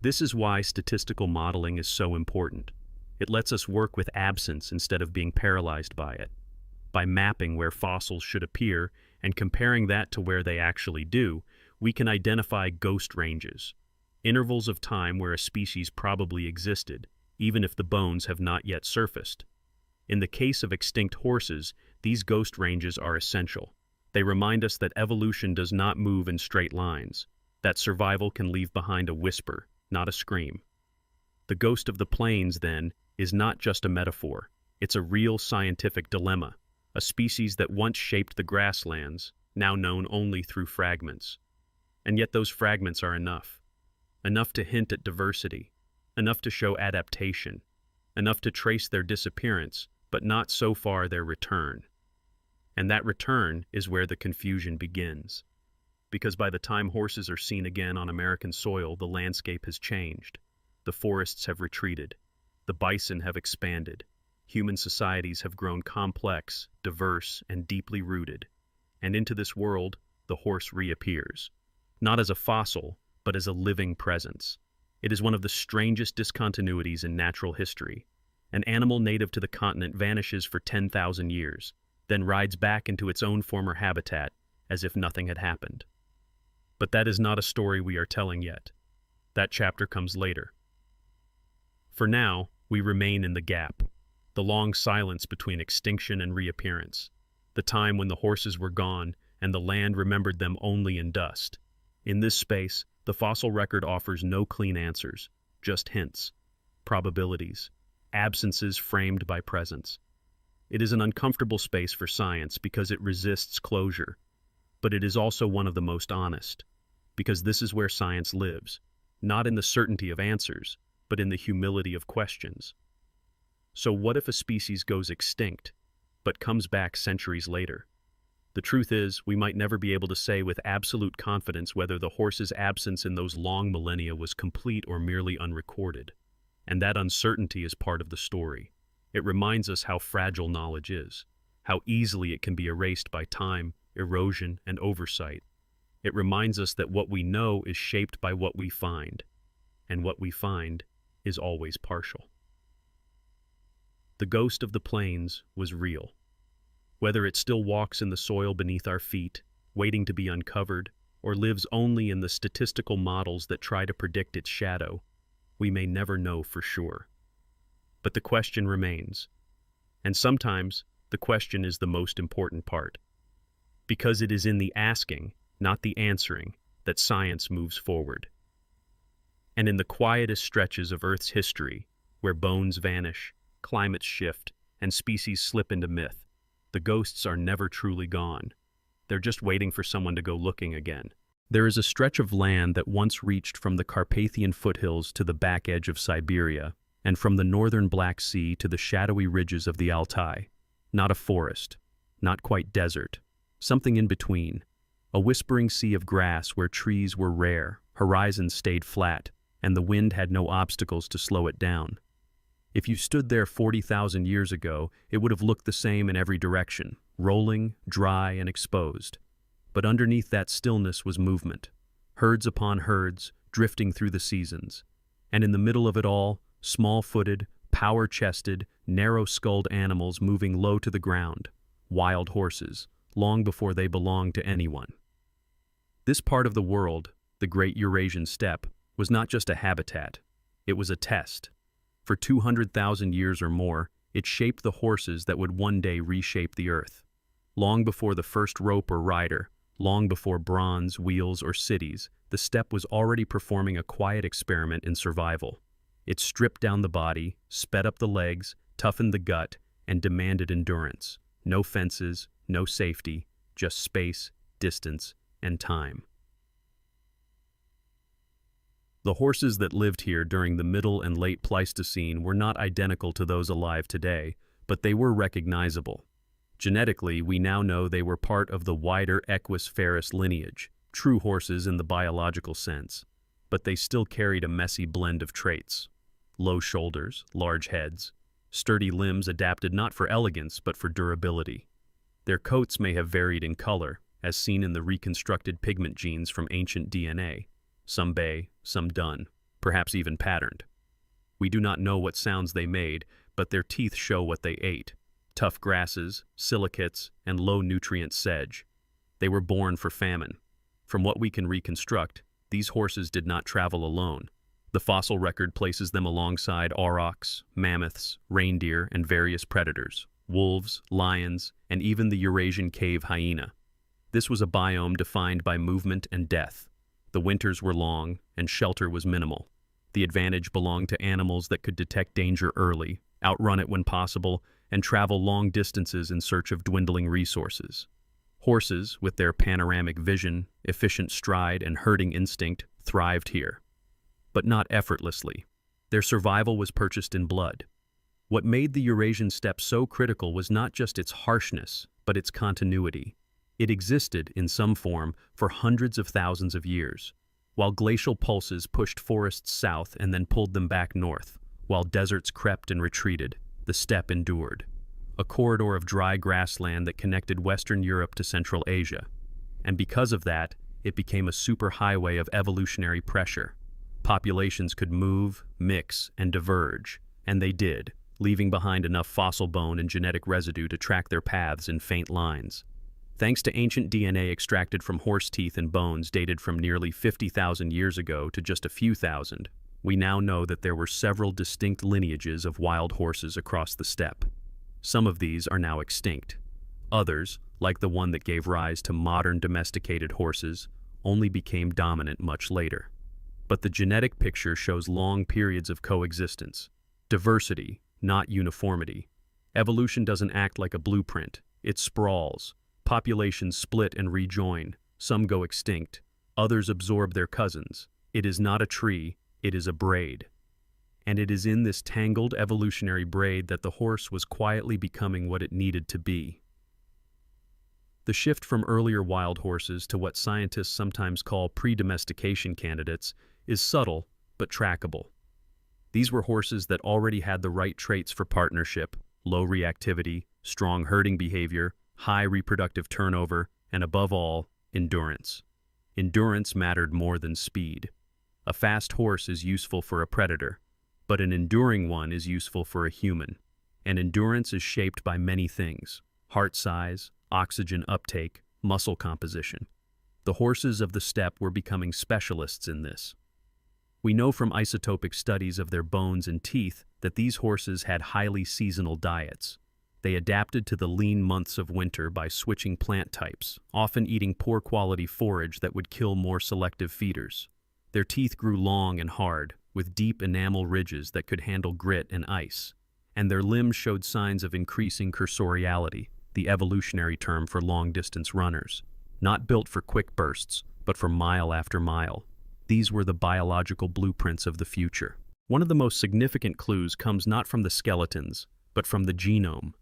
This is why statistical modeling is so important. It lets us work with absence instead of being paralyzed by it. By mapping where fossils should appear and comparing that to where they actually do, we can identify ghost ranges, intervals of time where a species probably existed, even if the bones have not yet surfaced. In the case of extinct horses, these ghost ranges are essential. They remind us that evolution does not move in straight lines, that survival can leave behind a whisper, not a scream. The ghost of the plains, then, is not just a metaphor. It's a real scientific dilemma, a species that once shaped the grasslands, now known only through fragments. And yet those fragments are enough. Enough to hint at diversity, enough to show adaptation, enough to trace their disappearance, but not so far their return. And that return is where the confusion begins. Because by the time horses are seen again on American soil, the landscape has changed. The forests have retreated. The bison have expanded. Human societies have grown complex, diverse, and deeply rooted. And into this world, the horse reappears. Not as a fossil, but as a living presence. It is one of the strangest discontinuities in natural history. An animal native to the continent vanishes for 10,000 years, then rides back into its own former habitat as if nothing had happened. But that is not a story we are telling yet. That chapter comes later. For now, we remain in the gap, the long silence between extinction and reappearance, the time when the horses were gone and the land remembered them only in dust. In this space, the fossil record offers no clean answers, just hints, probabilities, absences framed by presence. It is an uncomfortable space for science because it resists closure. But it is also one of the most honest, because this is where science lives, not in the certainty of answers, but in the humility of questions. So what if a species goes extinct, but comes back centuries later? The truth is, we might never be able to say with absolute confidence whether the horse's absence in those long millennia was complete or merely unrecorded. And that uncertainty is part of the story. It reminds us how fragile knowledge is, how easily it can be erased by time, erosion, and oversight. It reminds us that what we know is shaped by what we find, and what we find is always partial. The ghost of the plains was real. Whether it still walks in the soil beneath our feet, waiting to be uncovered, or lives only in the statistical models that try to predict its shadow, we may never know for sure. But the question remains. And sometimes, the question is the most important part. Because it is in the asking, not the answering, that science moves forward. And in the quietest stretches of Earth's history, where bones vanish, climates shift, and species slip into myth, the ghosts are never truly gone. They're just waiting for someone to go looking again. There is a stretch of land that once reached from the Carpathian foothills to the back edge of Siberia, and from the northern Black Sea to the shadowy ridges of the Altai. Not a forest, not quite desert, something in between. A whispering sea of grass where trees were rare, horizons stayed flat, and the wind had no obstacles to slow it down. If you stood there 40,000 years ago, it would have looked the same in every direction, rolling, dry, and exposed. But underneath that stillness was movement, herds upon herds, drifting through the seasons. And in the middle of it all, small-footed, power-chested, narrow-skulled animals moving low to the ground, wild horses, long before they belonged to anyone. This part of the world, the Great Eurasian Steppe, was not just a habitat, it was a test. For 200,000 years or more, it shaped the horses that would one day reshape the earth. Long before the first rope or rider, long before bronze, wheels, or cities, the steppe was already performing a quiet experiment in survival. It stripped down the body, sped up the legs, toughened the gut, and demanded endurance. No fences, no safety, just space, distance, and time. The horses that lived here during the Middle and Late Pleistocene were not identical to those alive today, but they were recognizable. Genetically, we now know they were part of the wider Equus ferus lineage, true horses in the biological sense, but they still carried a messy blend of traits. Low shoulders, large heads, sturdy limbs adapted not for elegance but for durability. Their coats may have varied in color, as seen in the reconstructed pigment genes from ancient DNA, some bay, some dun, perhaps even patterned. We do not know what sounds they made, but their teeth show what they ate: tough grasses, silicates, and low-nutrient sedge. They were born for famine. From what we can reconstruct, these horses did not travel alone. The fossil record places them alongside aurochs, mammoths, reindeer, and various predators, wolves, lions, and even the Eurasian cave hyena. This was a biome defined by movement and death. The winters were long, and shelter was minimal. The advantage belonged to animals that could detect danger early, outrun it when possible, and travel long distances in search of dwindling resources. Horses, with their panoramic vision, efficient stride, and herding instinct, thrived here. But not effortlessly. Their survival was purchased in blood. What made the Eurasian steppe so critical was not just its harshness, but its continuity. It existed, in some form, for hundreds of thousands of years. While glacial pulses pushed forests south and then pulled them back north, while deserts crept and retreated, the steppe endured. A corridor of dry grassland that connected Western Europe to Central Asia. And because of that, it became a superhighway of evolutionary pressure. Populations could move, mix, and diverge, and they did, leaving behind enough fossil bone and genetic residue to track their paths in faint lines. Thanks to ancient DNA extracted from horse teeth and bones dated from nearly 50,000 years ago to just a few thousand, we now know that there were several distinct lineages of wild horses across the steppe. Some of these are now extinct. Others, like the one that gave rise to modern domesticated horses, only became dominant much later. But the genetic picture shows long periods of coexistence. Diversity, not uniformity. Evolution doesn't act like a blueprint. It sprawls. Populations split and rejoin. Some go extinct. Others absorb their cousins. It is not a tree, it is a braid. And it is in this tangled evolutionary braid that the horse was quietly becoming what it needed to be. The shift from earlier wild horses to what scientists sometimes call pre-domestication candidates is subtle but trackable. These were horses that already had the right traits for partnership: low reactivity, strong herding behavior, high reproductive turnover, and above all, endurance. Endurance mattered more than speed. A fast horse is useful for a predator, but an enduring one is useful for a human. And endurance is shaped by many things: heart size, oxygen uptake, muscle composition. The horses of the steppe were becoming specialists in this. We know from isotopic studies of their bones and teeth that these horses had highly seasonal diets. They adapted to the lean months of winter by switching plant types, often eating poor quality forage that would kill more selective feeders. Their teeth grew long and hard, with deep enamel ridges that could handle grit and ice, and their limbs showed signs of increasing cursoriality, the evolutionary term for long-distance runners, not built for quick bursts, but for mile after mile. These were the biological blueprints of the future. One of the most significant clues comes not from the skeletons, but from the genome.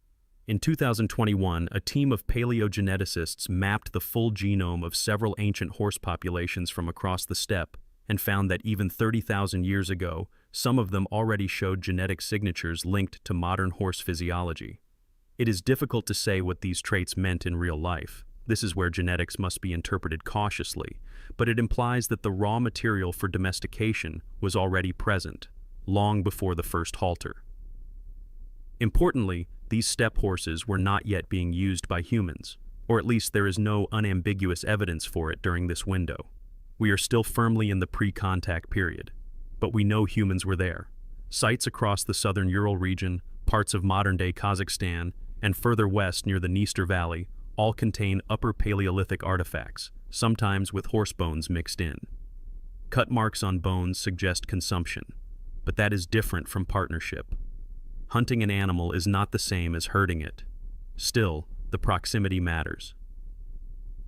In 2021, a team of paleogeneticists mapped the full genome of several ancient horse populations from across the steppe and found that even 30,000 years ago, some of them already showed genetic signatures linked to modern horse physiology. It is difficult to say what these traits meant in real life. This is where genetics must be interpreted cautiously, but it implies that the raw material for domestication was already present, long before the first halter. Importantly, these steppe horses were not yet being used by humans, or at least there is no unambiguous evidence for it during this window. We are still firmly in the pre-contact period, but we know humans were there. Sites across the southern Ural region, parts of modern-day Kazakhstan, and further west near the Dniester Valley all contain Upper Paleolithic artifacts, sometimes with horse bones mixed in. Cut marks on bones suggest consumption, but that is different from partnership. Hunting an animal is not the same as herding it. Still, the proximity matters,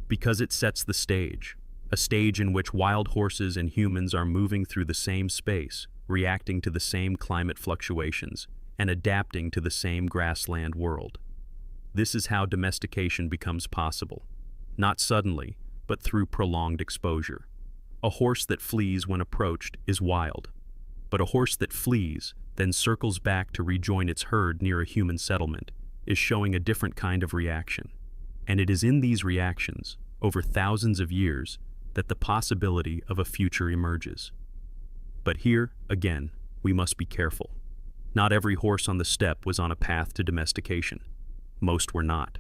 because it sets the stage, a stage in which wild horses and humans are moving through the same space, reacting to the same climate fluctuations, and adapting to the same grassland world. This is how domestication becomes possible, not suddenly, but through prolonged exposure. A horse that flees when approached is wild, but a horse that flees, then circles back to rejoin its herd near a human settlement, is showing a different kind of reaction. And it is in these reactions, over thousands of years, that the possibility of a future emerges. But here, again, we must be careful. Not every horse on the steppe was on a path to domestication. Most were not.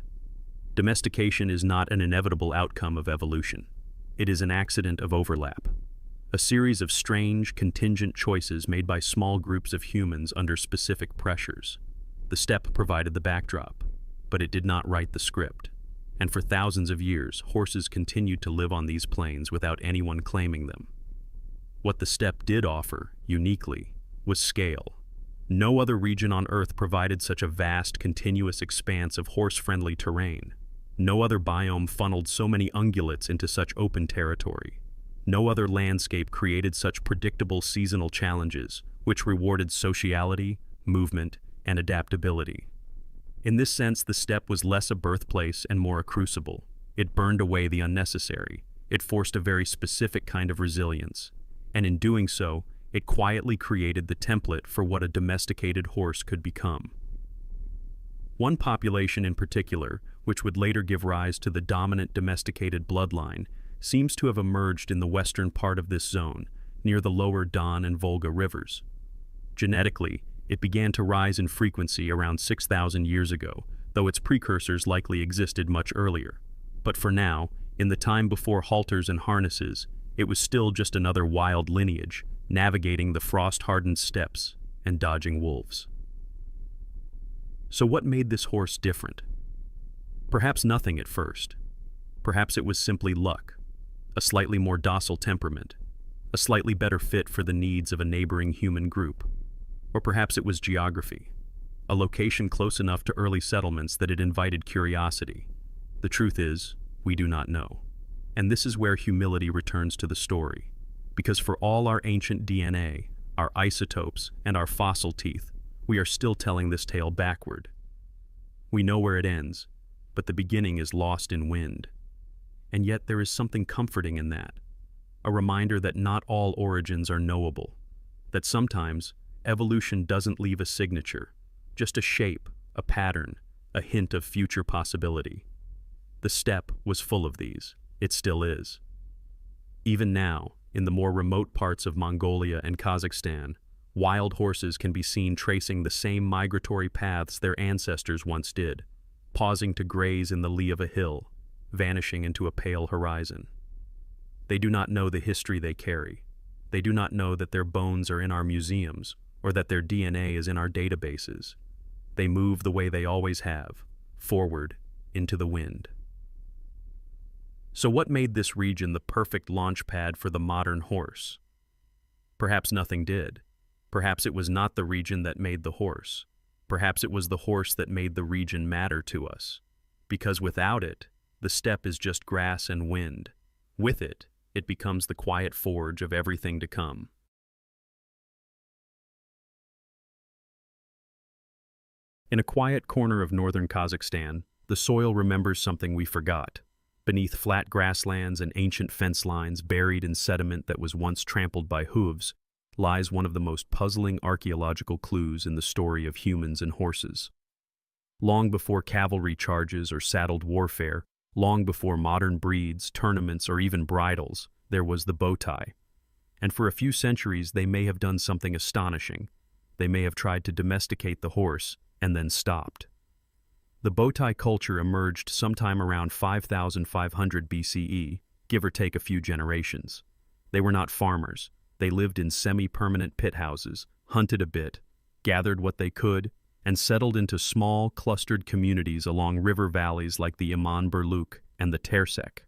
Domestication is not an inevitable outcome of evolution. It is an accident of overlap. A series of strange, contingent choices made by small groups of humans under specific pressures. The steppe provided the backdrop, but it did not write the script. And for thousands of years, horses continued to live on these plains without anyone claiming them. What the steppe did offer, uniquely, was scale. No other region on Earth provided such a vast, continuous expanse of horse-friendly terrain. No other biome funneled so many ungulates into such open territory. No other landscape created such predictable seasonal challenges, which rewarded sociality, movement, and adaptability. In this sense, the steppe was less a birthplace and more a crucible. It burned away the unnecessary. It forced a very specific kind of resilience. And in doing so, it quietly created the template for what a domesticated horse could become. One population in particular, which would later give rise to the dominant domesticated bloodline, seems to have emerged in the western part of this zone, near the lower Don and Volga rivers. Genetically, it began to rise in frequency around 6,000 years ago, though its precursors likely existed much earlier. But for now, in the time before halters and harnesses, it was still just another wild lineage, navigating the frost-hardened steppes and dodging wolves. So what made this horse different? Perhaps nothing at first. Perhaps it was simply luck, a slightly more docile temperament, a slightly better fit for the needs of a neighboring human group. Or perhaps it was geography, a location close enough to early settlements that it invited curiosity. The truth is, we do not know. And this is where humility returns to the story. Because for all our ancient DNA, our isotopes, and our fossil teeth, we are still telling this tale backward. We know where it ends, but the beginning is lost in wind. And yet there is something comforting in that. A reminder that not all origins are knowable. That sometimes, evolution doesn't leave a signature, just a shape, a pattern, a hint of future possibility. The steppe was full of these. It still is. Even now, in the more remote parts of Mongolia and Kazakhstan, wild horses can be seen tracing the same migratory paths their ancestors once did, pausing to graze in the lee of a hill, vanishing into a pale horizon. They do not know the history they carry. They do not know that their bones are in our museums, or that their DNA is in our databases. They move the way they always have, forward, into the wind. So what made this region the perfect launch pad for the modern horse? Perhaps nothing did. Perhaps it was not the region that made the horse. Perhaps it was the horse that made the region matter to us. Because without it, the steppe is just grass and wind. With it, it becomes the quiet forge of everything to come. In a quiet corner of northern Kazakhstan, the soil remembers something we forgot. Beneath flat grasslands and ancient fence lines buried in sediment that was once trampled by hooves, lies one of the most puzzling archaeological clues in the story of humans and horses. Long before cavalry charges or saddled warfare, long before modern breeds, tournaments, or even bridles, there was the bow tie. And for a few centuries they may have done something astonishing. They may have tried to domesticate the horse and then stopped. The bow tie culture emerged sometime around 5500 BCE, give or take a few generations. They were not farmers. They lived in semi-permanent pit houses, hunted a bit, gathered what they could, and settled into small, clustered communities along river valleys like the Iman Burluk and the Tersek.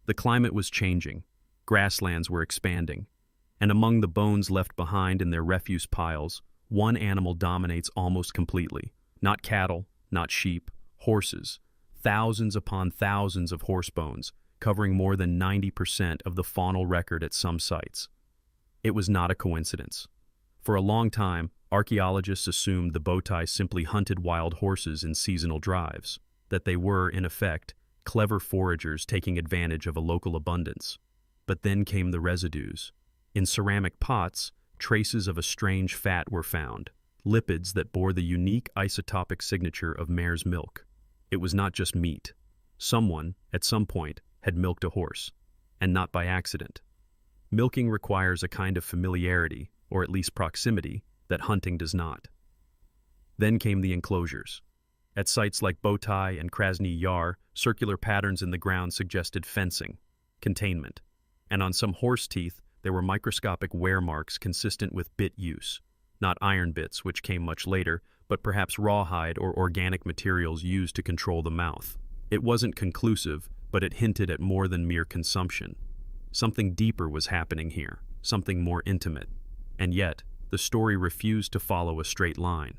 The climate was changing. Grasslands were expanding. And among the bones left behind in their refuse piles, one animal dominates almost completely. Not cattle, not sheep, horses. Thousands upon thousands of horse bones, covering more than 90% of the faunal record at some sites. It was not a coincidence. For a long time, archaeologists assumed the bow tie simply hunted wild horses in seasonal drives, that they were, in effect, clever foragers taking advantage of a local abundance. But then came the residues. In ceramic pots, traces of a strange fat were found, lipids that bore the unique isotopic signature of mare's milk. It was not just meat. Someone, at some point, had milked a horse, and not by accident. Milking requires a kind of familiarity, or at least proximity, that hunting does not. Then came the enclosures. At sites like Botai and Krasny Yar, circular patterns in the ground suggested fencing, containment, and on some horse teeth there were microscopic wear marks consistent with bit use, not iron bits, which came much later, but perhaps rawhide or organic materials used to control the mouth. It wasn't conclusive, but it hinted at more than mere consumption. Something deeper was happening here, something more intimate. And yet, the story refused to follow a straight line.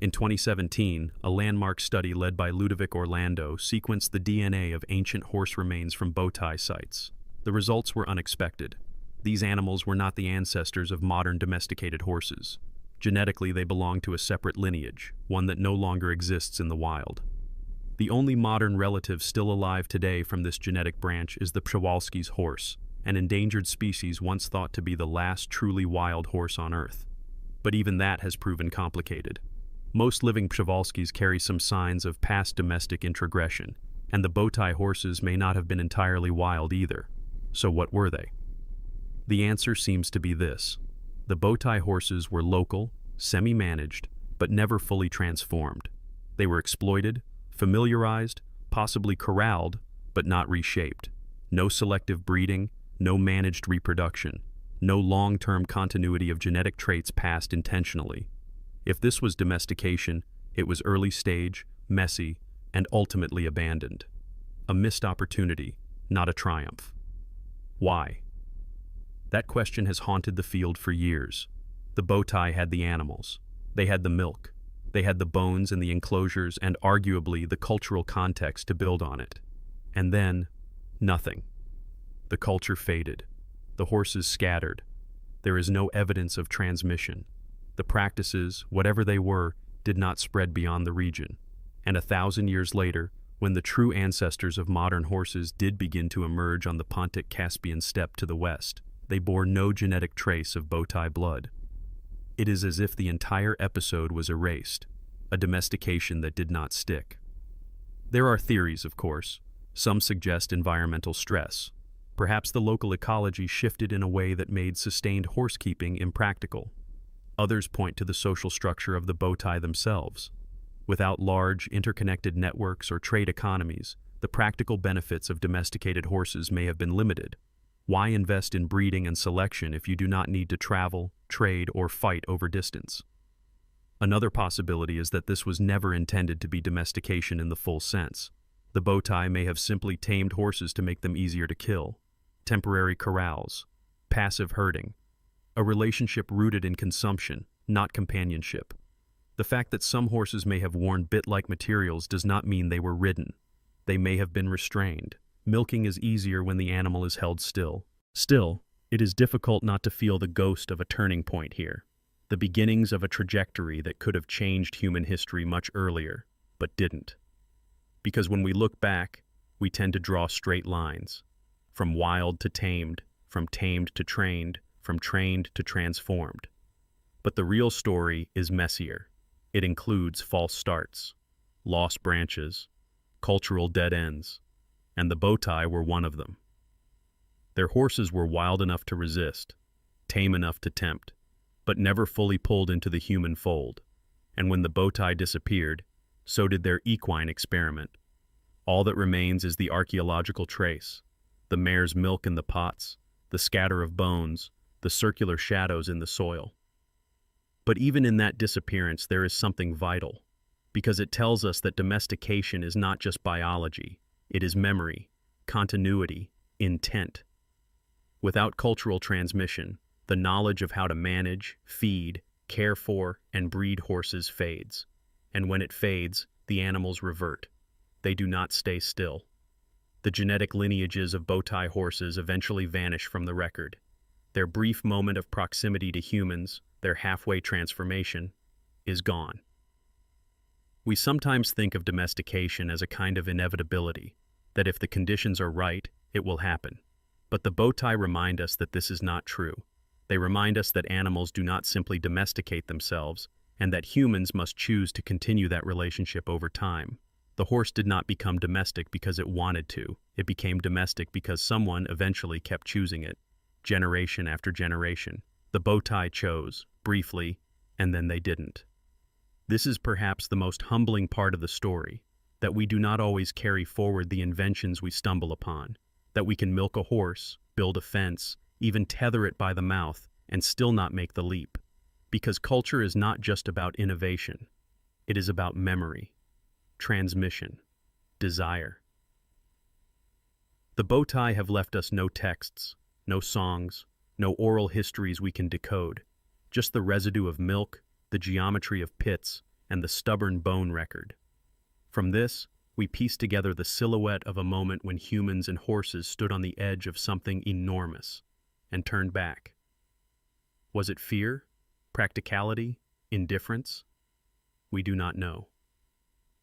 In 2017, a landmark study led by Ludovic Orlando sequenced the DNA of ancient horse remains from bow tie sites. The results were unexpected. These animals were not the ancestors of modern domesticated horses. Genetically, they belonged to a separate lineage, one that no longer exists in the wild. The only modern relative still alive today from this genetic branch is the Przewalski's horse, an endangered species once thought to be the last truly wild horse on Earth. But even that has proven complicated. Most living Przewalskis carry some signs of past domestic introgression, and the bow tie horses may not have been entirely wild either. So what were they? The answer seems to be this. The bow tie horses were local, semi-managed, but never fully transformed. They were exploited, familiarized, possibly corralled, but not reshaped. No selective breeding, no managed reproduction, no long-term continuity of genetic traits passed intentionally. If this was domestication, it was early stage, messy, and ultimately abandoned. A missed opportunity, not a triumph. Why? That question has haunted the field for years. The bow tie had the animals. They had the milk. They had the bones and the enclosures and arguably the cultural context to build on it. And then, nothing. The culture faded. The horses scattered. There is no evidence of transmission. The practices, whatever they were, did not spread beyond the region. And 1,000 years later, when the true ancestors of modern horses did begin to emerge on the Pontic-Caspian steppe to the west, they bore no genetic trace of bowtie blood. It is as if the entire episode was erased, a domestication that did not stick. There are theories, of course. Some suggest environmental stress. Perhaps the local ecology shifted in a way that made sustained horsekeeping impractical. Others point to the social structure of the bowtie themselves. Without large, interconnected networks or trade economies, the practical benefits of domesticated horses may have been limited. Why invest in breeding and selection if you do not need to travel, trade, or fight over distance? Another possibility is that this was never intended to be domestication in the full sense. The bowtie may have simply tamed horses to make them easier to kill. Temporary corrals, passive herding, a relationship rooted in consumption, not companionship. The fact that some horses may have worn bit-like materials does not mean they were ridden. They may have been restrained. Milking is easier when the animal is held still. Still, it is difficult not to feel the ghost of a turning point here, the beginnings of a trajectory that could have changed human history much earlier, but didn't. Because when we look back, we tend to draw straight lines, from wild to tamed, from tamed to trained, from trained to transformed. But the real story is messier. It includes false starts, lost branches, cultural dead ends, and the bowtie were one of them. Their horses were wild enough to resist, tame enough to tempt, but never fully pulled into the human fold. And when the bowtie disappeared, so did their equine experiment. All that remains is the archaeological trace, the mare's milk in the pots, the scatter of bones, the circular shadows in the soil. But even in that disappearance, there is something vital, because it tells us that domestication is not just biology, it is memory, continuity, intent. Without cultural transmission, the knowledge of how to manage, feed, care for, and breed horses fades. And when it fades, the animals revert. They do not stay still. The genetic lineages of bowtie horses eventually vanish from the record. Their brief moment of proximity to humans, their halfway transformation, is gone. We sometimes think of domestication as a kind of inevitability, that if the conditions are right, it will happen. But the bowtie remind us that this is not true. They remind us that animals do not simply domesticate themselves, and that humans must choose to continue that relationship over time. The horse did not become domestic because it wanted to. It became domestic because someone eventually kept choosing it, generation after generation. The bowtie chose, briefly, and then they didn't. This is perhaps the most humbling part of the story, that we do not always carry forward the inventions we stumble upon, that we can milk a horse, build a fence, even tether it by the mouth, and still not make the leap. Because culture is not just about innovation. It is about memory, transmission, desire. The bowtie have left us no texts, no songs, no oral histories we can decode, just the residue of milk, the geometry of pits, and the stubborn bone record. From this, we piece together the silhouette of a moment when humans and horses stood on the edge of something enormous and turned back. Was it fear, practicality, indifference? We do not know.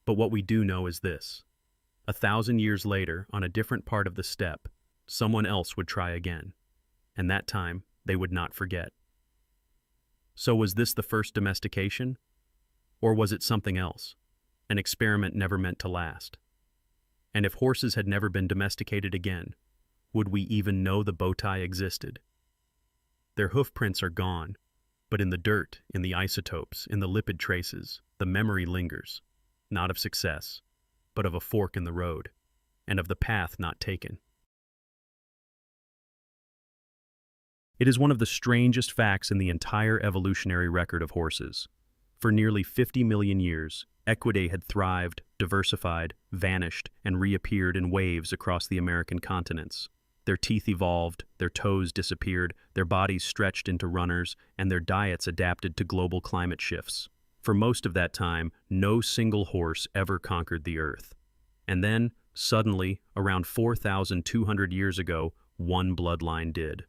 But what we do know is this. 1,000 years later, on a different part of the steppe, someone else would try again, and that time they would not forget. So was this the first domestication? Or was it something else? An experiment never meant to last. And if horses had never been domesticated again, would we even know the bowtie existed? Their hoof prints are gone, but in the dirt, in the isotopes, in the lipid traces, the memory lingers, not of success, but of a fork in the road, and of the path not taken. It is one of the strangest facts in the entire evolutionary record of horses. For nearly 50 million years, Equidae had thrived, diversified, vanished, and reappeared in waves across the American continents. Their teeth evolved, their toes disappeared, their bodies stretched into runners, and their diets adapted to global climate shifts. For most of that time, no single horse ever conquered the earth. And then, suddenly, around 4,200 years ago, one bloodline did.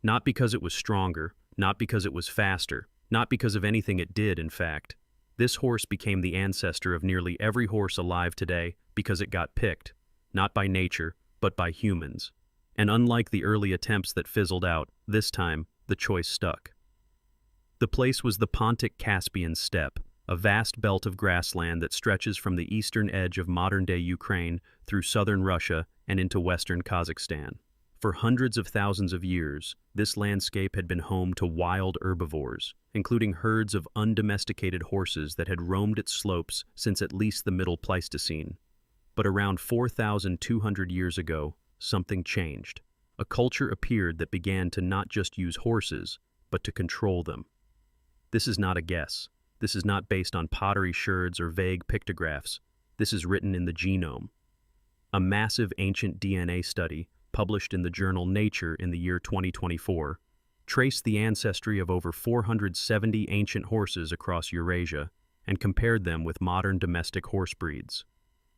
Not because it was stronger, not because it was faster, not because of anything it did, in fact. This horse became the ancestor of nearly every horse alive today because it got picked, not by nature, but by humans. And unlike the early attempts that fizzled out, this time, the choice stuck. The place was the Pontic-Caspian steppe, a vast belt of grassland that stretches from the eastern edge of modern-day Ukraine through southern Russia and into western Kazakhstan. For hundreds of thousands of years, this landscape had been home to wild herbivores, including herds of undomesticated horses that had roamed its slopes since at least the Middle Pleistocene. But around 4,200 years ago, something changed. A culture appeared that began to not just use horses, but to control them. This is not a guess. This is not based on pottery sherds or vague pictographs. This is written in the genome. A massive ancient DNA study, published in the journal Nature in the year 2024, traced the ancestry of over 470 ancient horses across Eurasia and compared them with modern domestic horse breeds.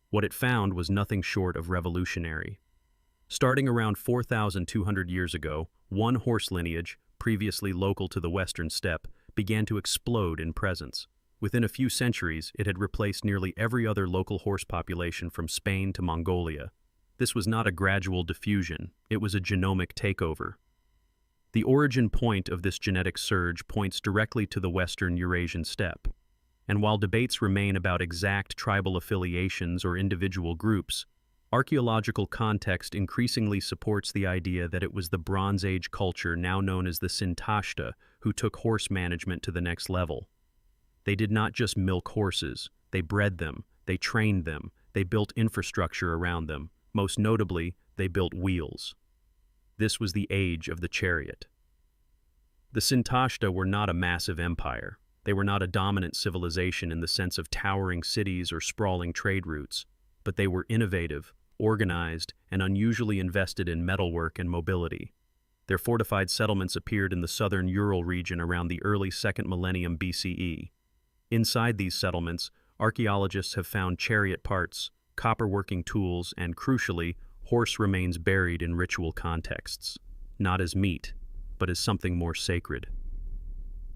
What it found was nothing short of revolutionary. Starting around 4,200 years ago, one horse lineage, previously local to the western steppe, began to explode in presence. Within a few centuries, it had replaced nearly every other local horse population from Spain to Mongolia. This was not a gradual diffusion, it was a genomic takeover. The origin point of this genetic surge points directly to the western Eurasian steppe. And while debates remain about exact tribal affiliations or individual groups, archaeological context increasingly supports the idea that it was the Bronze Age culture now known as the Sintashta who took horse management to the next level. They did not just milk horses, they bred them, they trained them, they built infrastructure around them. Most notably, they built wheels. This was the age of the chariot. The Sintashta were not a massive empire. They were not a dominant civilization in the sense of towering cities or sprawling trade routes, but they were innovative, organized, and unusually invested in metalwork and mobility. Their fortified settlements appeared in the southern Ural region around the early 2nd millennium BCE. Inside these settlements, archaeologists have found chariot parts, copper-working tools, and, crucially, horse remains buried in ritual contexts, not as meat, but as something more sacred.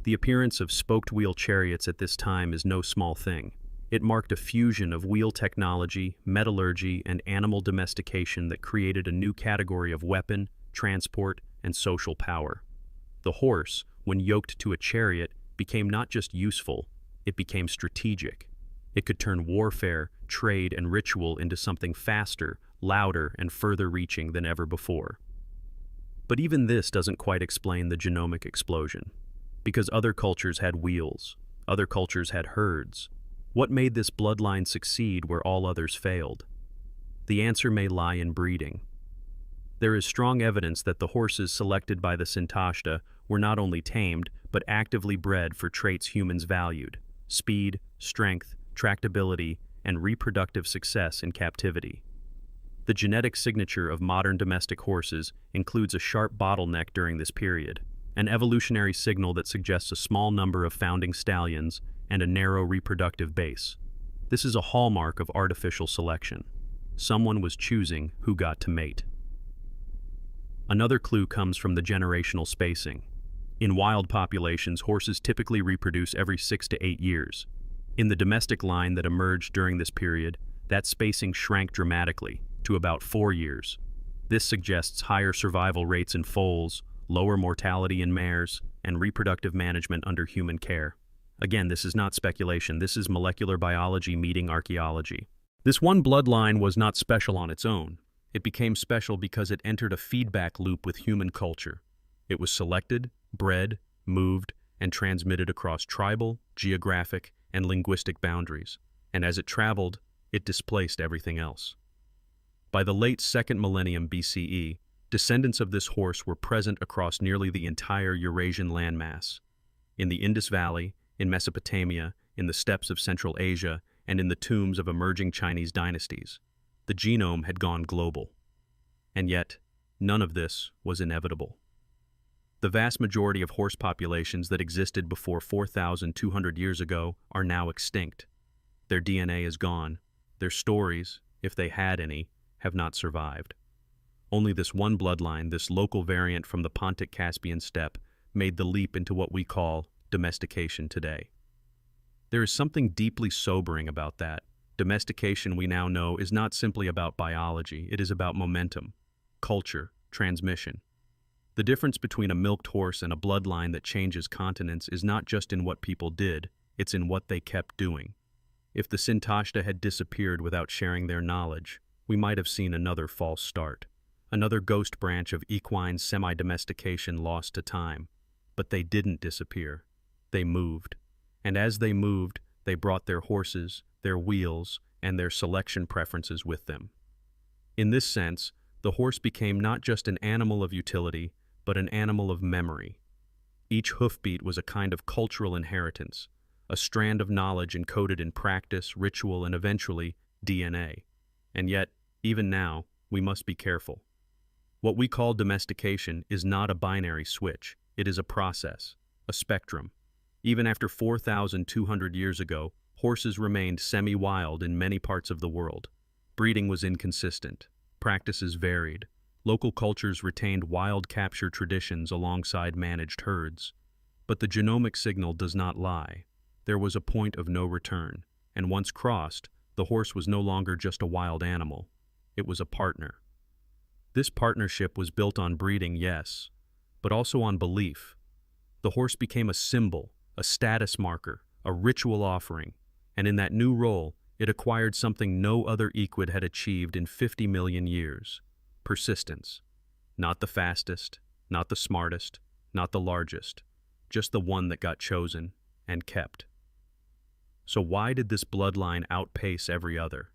The appearance of spoked-wheel chariots at this time is no small thing. It marked a fusion of wheel technology, metallurgy, and animal domestication that created a new category of weapon, transport, and social power. The horse, when yoked to a chariot, became not just useful, it became strategic. It could turn warfare, trade, and ritual into something faster, louder, and further reaching than ever before. But even this doesn't quite explain the genomic explosion. Because other cultures had wheels, other cultures had herds. What made this bloodline succeed where all others failed? The answer may lie in breeding. There is strong evidence that the horses selected by the Sintashta were not only tamed, but actively bred for traits humans valued: speed, strength, tractability, and reproductive success in captivity. The genetic signature of modern domestic horses includes a sharp bottleneck during this period, an evolutionary signal that suggests a small number of founding stallions and a narrow reproductive base. This is a hallmark of artificial selection. Someone was choosing who got to mate. Another clue comes from the generational spacing. In wild populations, horses typically reproduce every 6 to 8 years. In the domestic line that emerged during this period, that spacing shrank dramatically to about 4 years. This suggests higher survival rates in foals, lower mortality in mares, and reproductive management under human care. Again, this is not speculation, this is molecular biology meeting archaeology. This one bloodline was not special on its own. It became special because it entered a feedback loop with human culture. It was selected, bred, moved, and transmitted across tribal, geographic, and linguistic boundaries. And as it traveled, it displaced everything else. By the late 2nd millennium BCE, descendants of this horse were present across nearly the entire Eurasian landmass. In the Indus Valley, in Mesopotamia, in the steppes of Central Asia, and in the tombs of emerging Chinese dynasties. The genome had gone global. And yet, none of this was inevitable. The vast majority of horse populations that existed before 4,200 years ago are now extinct. Their DNA is gone. Their stories, if they had any, have not survived. Only this one bloodline, this local variant from the Pontic-Caspian steppe, made the leap into what we call domestication today. There is something deeply sobering about that. Domestication, we now know, is not simply about biology. It is about momentum, culture, transmission. The difference between a milked horse and a bloodline that changes continents is not just in what people did, it's in what they kept doing. If the Sintashta had disappeared without sharing their knowledge, we might have seen another false start, another ghost branch of equine semi-domestication lost to time. But they didn't disappear. They moved. And as they moved, they brought their horses, their wheels, and their selection preferences with them. In this sense, the horse became not just an animal of utility, but an animal of memory. Each hoofbeat was a kind of cultural inheritance, a strand of knowledge encoded in practice, ritual, and eventually DNA. And yet, even now, we must be careful. What we call domestication is not a binary switch. It is a process, a spectrum. Even after 4,200 years ago, horses remained semi-wild in many parts of the world. Breeding was inconsistent. Practices varied. Local cultures retained wild capture traditions alongside managed herds. But the genomic signal does not lie. There was a point of no return, and once crossed, the horse was no longer just a wild animal. It was a partner. This partnership was built on breeding, yes, but also on belief. The horse became a symbol, a status marker, a ritual offering, and in that new role, it acquired something no other equid had achieved in 50 million years: persistence. Not the fastest, not the smartest, not the largest, just the one that got chosen and kept. So why did this bloodline outpace every other?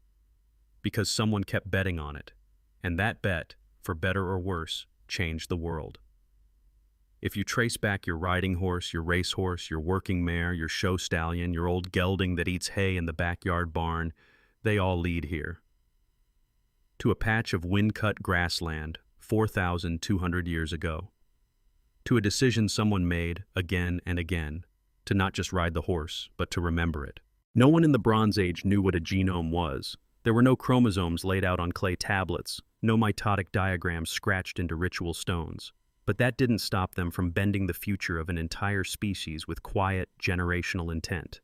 Because someone kept betting on it, and that bet, for better or worse, changed the world. If you trace back your riding horse, your racehorse, your working mare, your show stallion, your old gelding that eats hay in the backyard barn, they all lead here. To a patch of wind-cut grassland 4,200 years ago. To a decision someone made again and again, to not just ride the horse, but to remember it. No one in the Bronze Age knew what a genome was. There were no chromosomes laid out on clay tablets, no mitotic diagrams scratched into ritual stones. But that didn't stop them from bending the future of an entire species with quiet, generational intent.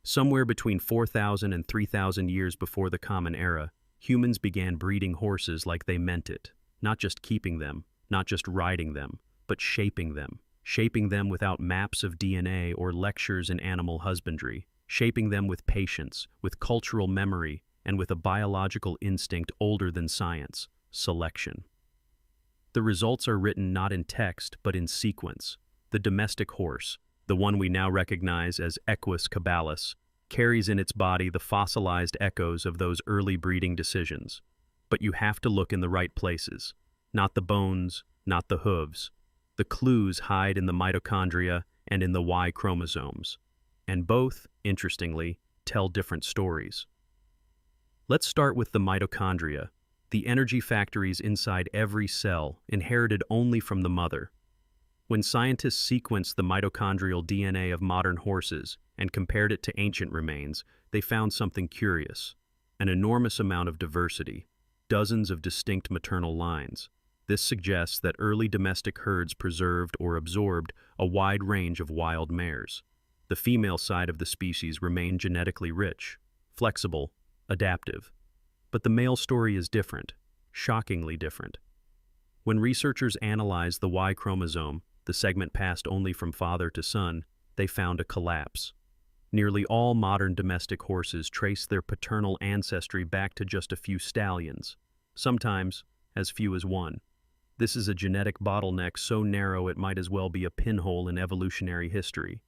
Somewhere between 4,000 and 3,000 years before the Common Era, humans began breeding horses like they meant it, not just keeping them, not just riding them, but shaping them without maps of DNA or lectures in animal husbandry, shaping them with patience, with cultural memory, and with a biological instinct older than science: selection. The results are written not in text, but in sequence. The domestic horse, the one we now recognize as Equus caballus, carries in its body the fossilized echoes of those early breeding decisions. But you have to look in the right places. Not the bones, not the hooves. The clues hide in the mitochondria and in the Y chromosomes. And both, interestingly, tell different stories. Let's start with the mitochondria, the energy factories inside every cell, inherited only from the mother. When scientists sequenced the mitochondrial DNA of modern horses and compared it to ancient remains, they found something curious: an enormous amount of diversity, dozens of distinct maternal lines. This suggests that early domestic herds preserved or absorbed a wide range of wild mares. The female side of the species remained genetically rich, flexible, adaptive. But the male story is different, shockingly different. When researchers analyzed the Y chromosome, the segment passed only from father to son, they found a collapse. Nearly all modern domestic horses trace their paternal ancestry back to just a few stallions, sometimes as few as one. This is a genetic bottleneck so narrow it might as well be a pinhole in evolutionary history.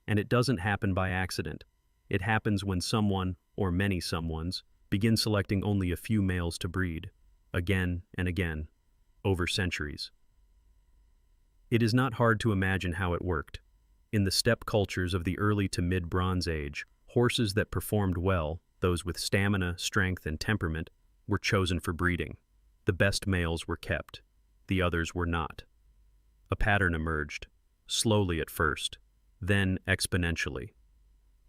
And it doesn't happen by accident. It happens when someone, or many someones, begin selecting only a few males to breed, again and again, over centuries. It is not hard to imagine how it worked. In the steppe cultures of the early to mid-Bronze Age, horses that performed well, those with stamina, strength, and temperament, were chosen for breeding. The best males were kept. The others were not. A pattern emerged, slowly at first, then exponentially.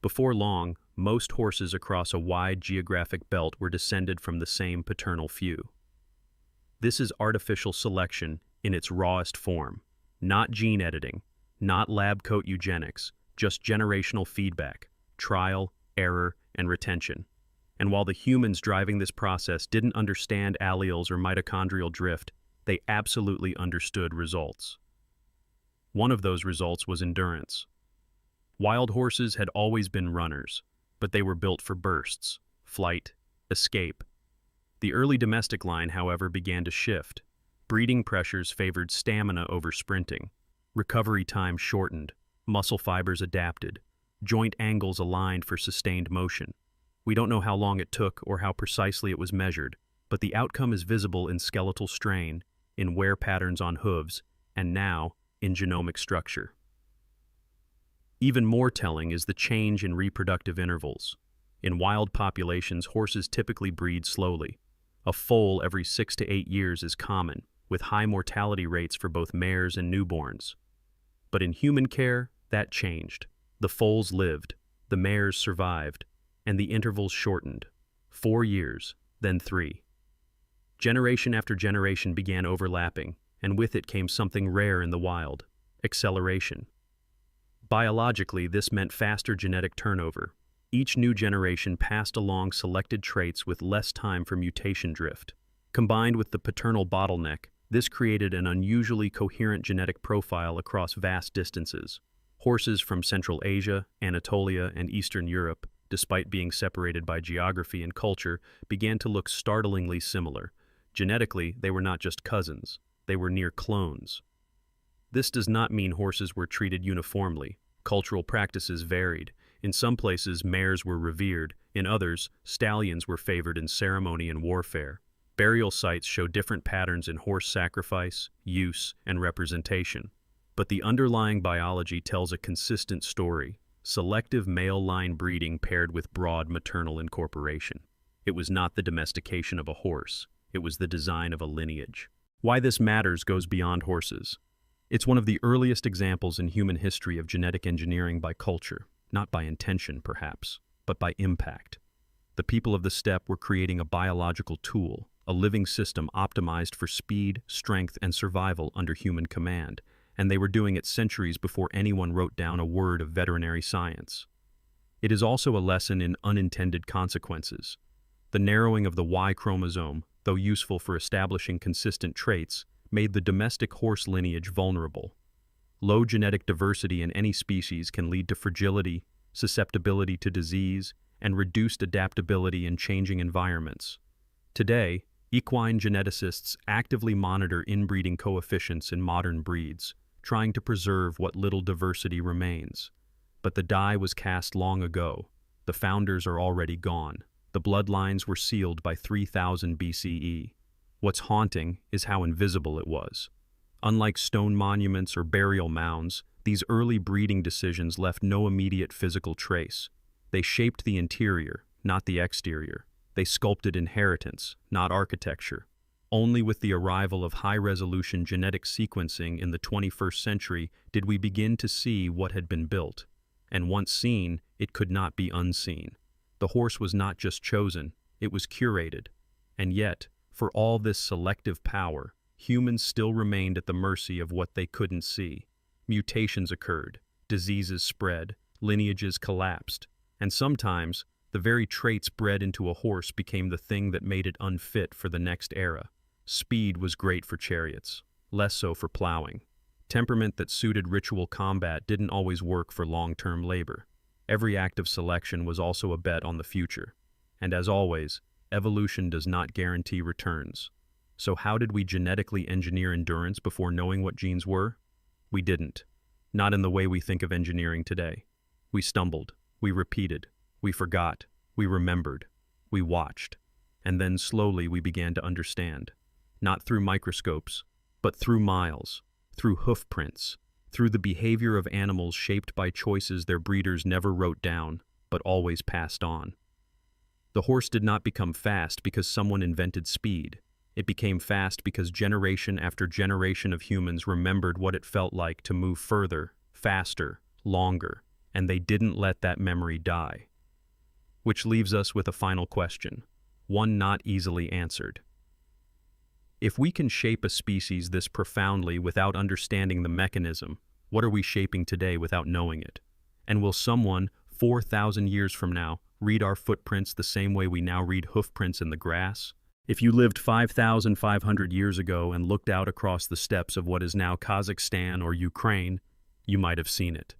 Before long, most horses across a wide geographic belt were descended from the same paternal few. This is artificial selection in its rawest form, not gene editing, not lab-coat eugenics, just generational feedback, trial, error, and retention. And while the humans driving this process didn't understand alleles or mitochondrial drift, they absolutely understood results. One of those results was endurance. Wild horses had always been runners, but they were built for bursts, flight, escape. The early domestic line, however, began to shift. Breeding pressures favored stamina over sprinting. Recovery time shortened, muscle fibers adapted, joint angles aligned for sustained motion. We don't know how long it took or how precisely it was measured, but the outcome is visible in skeletal strain, in wear patterns on hooves, and now in genomic structure. Even more telling is the change in reproductive intervals. In wild populations, horses typically breed slowly. A foal every 6 to 8 years is common, with high mortality rates for both mares and newborns. But in human care, that changed. The foals lived, the mares survived, and the intervals shortened. 4 years, then 3. Generation after generation began overlapping, and with it came something rare in the wild: acceleration. Biologically, this meant faster genetic turnover. Each new generation passed along selected traits with less time for mutation drift. Combined with the paternal bottleneck, this created an unusually coherent genetic profile across vast distances. Horses from Central Asia, Anatolia, and Eastern Europe, despite being separated by geography and culture, began to look startlingly similar. Genetically, they were not just cousins, they were near clones. This does not mean horses were treated uniformly. Cultural practices varied. In some places, mares were revered. In others, stallions were favored in ceremony and warfare. Burial sites show different patterns in horse sacrifice, use, and representation. But the underlying biology tells a consistent story: selective male line breeding paired with broad maternal incorporation. It was not the domestication of a horse, it was the design of a lineage. Why this matters goes beyond horses. It's one of the earliest examples in human history of genetic engineering by culture, not by intention perhaps, but by impact. The people of the steppe were creating a biological tool, a living system optimized for speed, strength, and survival under human command, and they were doing it centuries before anyone wrote down a word of veterinary science. It is also a lesson in unintended consequences. The narrowing of the Y chromosome, though useful for establishing consistent traits, made the domestic horse lineage vulnerable. Low genetic diversity in any species can lead to fragility, susceptibility to disease, and reduced adaptability in changing environments. Today, equine geneticists actively monitor inbreeding coefficients in modern breeds, trying to preserve what little diversity remains. But the die was cast long ago. The founders are already gone. The bloodlines were sealed by 3000 BCE. What's haunting is how invisible it was. Unlike stone monuments or burial mounds, these early breeding decisions left no immediate physical trace. They shaped the interior, not the exterior. They sculpted inheritance, not architecture. Only with the arrival of high-resolution genetic sequencing in the 21st century did we begin to see what had been built. And once seen, it could not be unseen. The horse was not just chosen, it was curated. And yet, for all this selective power, humans still remained at the mercy of what they couldn't see. Mutations occurred, diseases spread, lineages collapsed, and sometimes the very traits bred into a horse became the thing that made it unfit for the next era. Speed was great for chariots, less so for plowing. Temperament that suited ritual combat didn't always work for long-term labor. Every act of selection was also a bet on the future. And as always, evolution does not guarantee returns. So how did we genetically engineer endurance before knowing what genes were? We didn't. Not in the way we think of engineering today. We stumbled. We repeated. We forgot. We remembered. We watched. And then slowly we began to understand. Not through microscopes, but through miles, through hoof prints, through the behavior of animals shaped by choices their breeders never wrote down, but always passed on. The horse did not become fast because someone invented speed. It became fast because generation after generation of humans remembered what it felt like to move further, faster, longer, and they didn't let that memory die. Which leaves us with a final question, one not easily answered. If we can shape a species this profoundly without understanding the mechanism, what are we shaping today without knowing it? And will someone, 4,000 years from now, read our footprints the same way we now read hoofprints in the grass? If you lived 5,500 years ago and looked out across the steppes of what is now Kazakhstan or Ukraine, you might have seen it.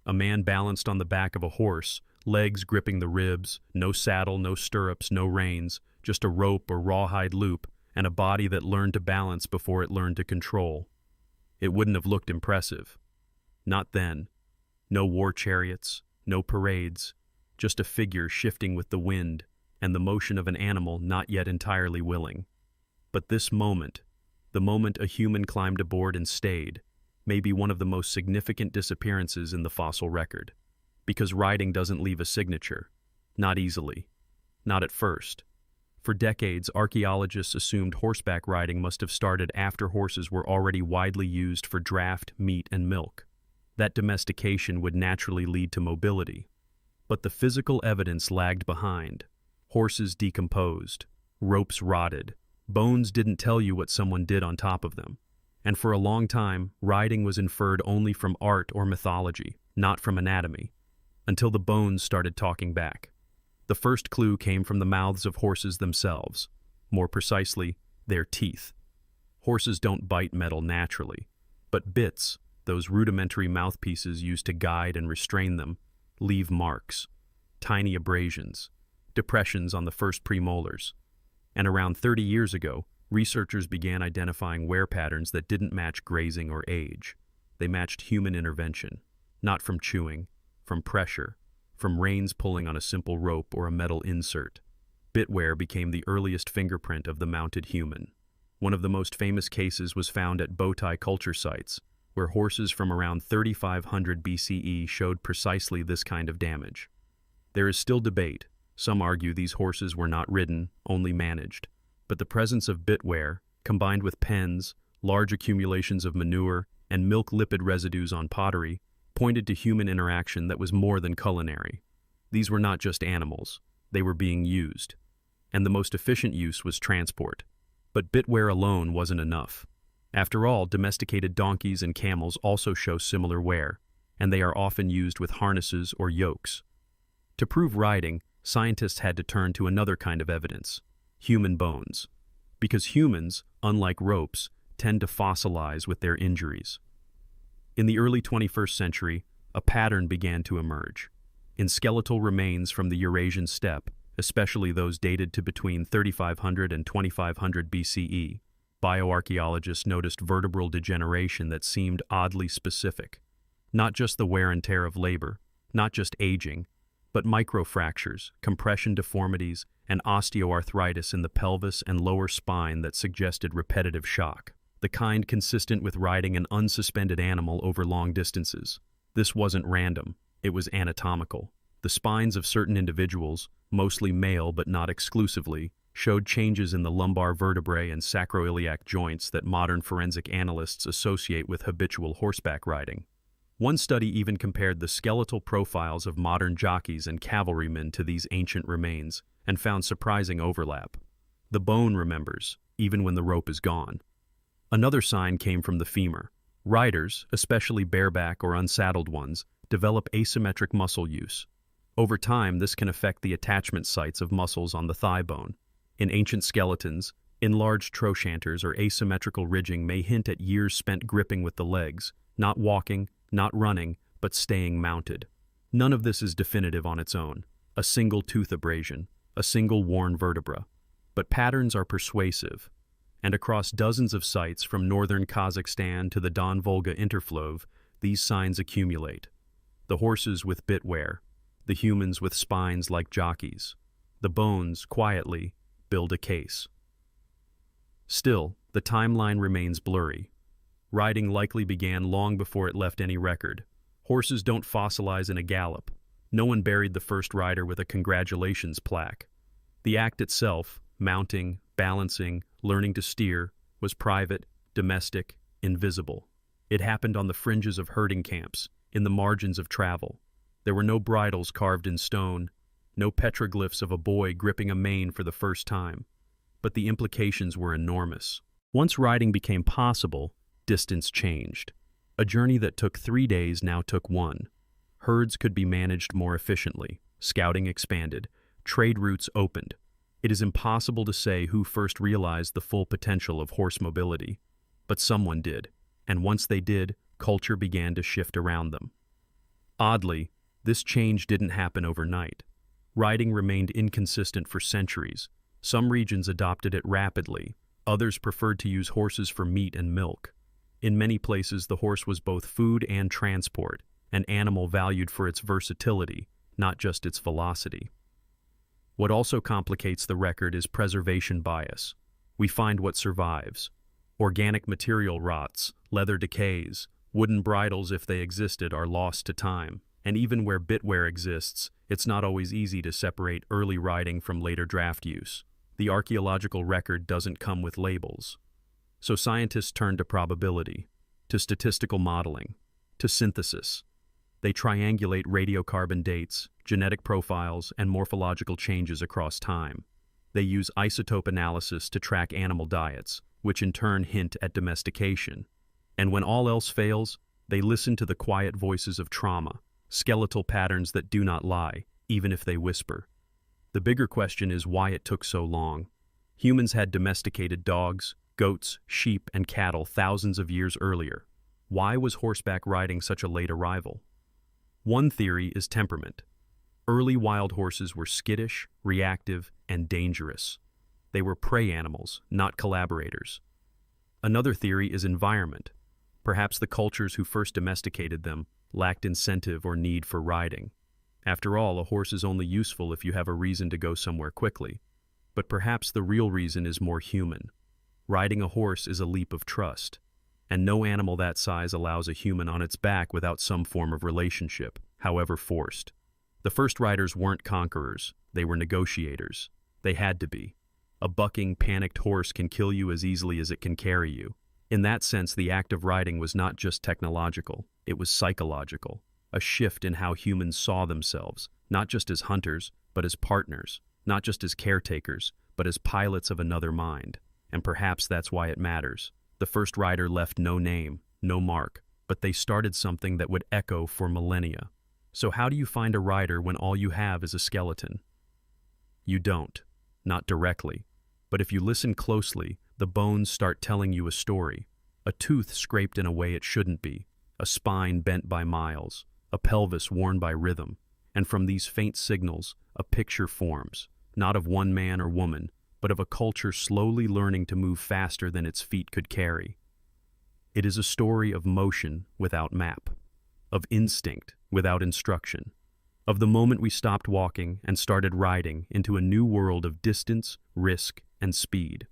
A man balanced on the back of a horse, legs gripping the ribs, no saddle, no stirrups, no reins, just a rope or rawhide loop, and a body that learned to balance before it learned to control. It wouldn't have looked impressive. Not then. No war chariots, no parades, just a figure shifting with the wind and the motion of an animal not yet entirely willing. But this moment, the moment a human climbed aboard and stayed, may be one of the most significant disappearances in the fossil record. Because riding doesn't leave a signature. Not easily. Not at first. For decades, archaeologists assumed horseback riding must have started after horses were already widely used for draft, meat, and milk. That domestication would naturally lead to mobility. But the physical evidence lagged behind. Horses decomposed, ropes rotted, bones didn't tell you what someone did on top of them. And for a long time, riding was inferred only from art or mythology, not from anatomy, until the bones started talking back. The first clue came from the mouths of horses themselves, more precisely, their teeth. Horses don't bite metal naturally, but bits, those rudimentary mouthpieces used to guide and restrain them, leave marks, tiny abrasions, depressions on the first premolars. And around 30 years ago, researchers began identifying wear patterns that didn't match grazing or age. They matched human intervention, not from chewing, from pressure, from reins pulling on a simple rope or a metal insert. Bit wear became the earliest fingerprint of the mounted human. One of the most famous cases was found at bowtie culture sites, where horses from around 3500 BCE showed precisely this kind of damage. There is still debate. Some argue these horses were not ridden, only managed. But the presence of bit wear, combined with pens, large accumulations of manure, and milk lipid residues on pottery, pointed to human interaction that was more than culinary. These were not just animals. They were being used. And the most efficient use was transport. But bit wear alone wasn't enough. After all, domesticated donkeys and camels also show similar wear, and they are often used with harnesses or yokes. To prove riding, scientists had to turn to another kind of evidence, human bones. Because humans, unlike ropes, tend to fossilize with their injuries. In the early 21st century, a pattern began to emerge. In skeletal remains from the Eurasian steppe, especially those dated to between 3500 and 2500 BCE, bioarchaeologists noticed vertebral degeneration that seemed oddly specific. Not just the wear and tear of labor, not just aging, but microfractures, compression deformities, and osteoarthritis in the pelvis and lower spine that suggested repetitive shock, the kind consistent with riding an unsuspended animal over long distances. This wasn't random, it was anatomical. The spines of certain individuals, mostly male but not exclusively, showed changes in the lumbar vertebrae and sacroiliac joints that modern forensic analysts associate with habitual horseback riding. One study even compared the skeletal profiles of modern jockeys and cavalrymen to these ancient remains and found surprising overlap. The bone remembers, even when the rope is gone. Another sign came from the femur. Riders, especially bareback or unsaddled ones, develop asymmetric muscle use. Over time, this can affect the attachment sites of muscles on the thigh bone. In ancient skeletons, enlarged trochanters or asymmetrical ridging may hint at years spent gripping with the legs, not walking, not running, but staying mounted. None of this is definitive on its own, a single tooth abrasion, a single worn vertebra. But patterns are persuasive, and across dozens of sites from northern Kazakhstan to the Don-Volga interfleuve, these signs accumulate. The horses with bit wear, the humans with spines like jockeys. The bones, quietly, build a case. Still, the timeline remains blurry. Riding likely began long before it left any record. Horses don't fossilize in a gallop. No one buried the first rider with a congratulations plaque. The act itself, mounting, balancing, learning to steer, was private, domestic, invisible. It happened on the fringes of herding camps, in the margins of travel. There were no bridles carved in stone, no petroglyphs of a boy gripping a mane for the first time. But the implications were enormous. Once riding became possible, distance changed. A journey that took 3 days now took 1. Herds could be managed more efficiently, scouting expanded, trade routes opened. It is impossible to say who first realized the full potential of horse mobility, but someone did, and once they did, culture began to shift around them. Oddly, this change didn't happen overnight. Riding remained inconsistent for centuries. Some regions adopted it rapidly, others preferred to use horses for meat and milk. In many places, the horse was both food and transport, an animal valued for its versatility, not just its velocity. What also complicates the record is preservation bias. We find what survives. Organic material rots, leather decays, wooden bridles, if they existed, are lost to time. And even where bitwear exists, it's not always easy to separate early riding from later draft use. The archaeological record doesn't come with labels. So scientists turn to probability, to statistical modeling, to synthesis. They triangulate radiocarbon dates, genetic profiles, and morphological changes across time. They use isotope analysis to track animal diets, which in turn hint at domestication. And when all else fails, they listen to the quiet voices of trauma, skeletal patterns that do not lie, even if they whisper. The bigger question is why it took so long. Humans had domesticated dogs, goats, sheep, and cattle thousands of years earlier. Why was horseback riding such a late arrival? One theory is temperament. Early wild horses were skittish, reactive, and dangerous. They were prey animals, not collaborators. Another theory is environment. Perhaps the cultures who first domesticated them lacked incentive or need for riding. After all, a horse is only useful if you have a reason to go somewhere quickly. But perhaps the real reason is more human. Riding a horse is a leap of trust, and no animal that size allows a human on its back without some form of relationship, however forced. The first riders weren't conquerors, they were negotiators. They had to be. A bucking, panicked horse can kill you as easily as it can carry you. In that sense, the act of riding was not just technological, it was psychological. A shift in how humans saw themselves, not just as hunters, but as partners, not just as caretakers, but as pilots of another mind. And perhaps that's why it matters. The first rider left no name, no mark, but they started something that would echo for millennia. So how do you find a rider when all you have is a skeleton? You don't, not directly. But if you listen closely, the bones start telling you a story. A tooth scraped in a way it shouldn't be, a spine bent by miles, a pelvis worn by rhythm. And from these faint signals, a picture forms, not of one man or woman, but of a culture slowly learning to move faster than its feet could carry. It is a story of motion without map, of instinct without instruction, of the moment we stopped walking and started riding into a new world of distance, risk, and speed.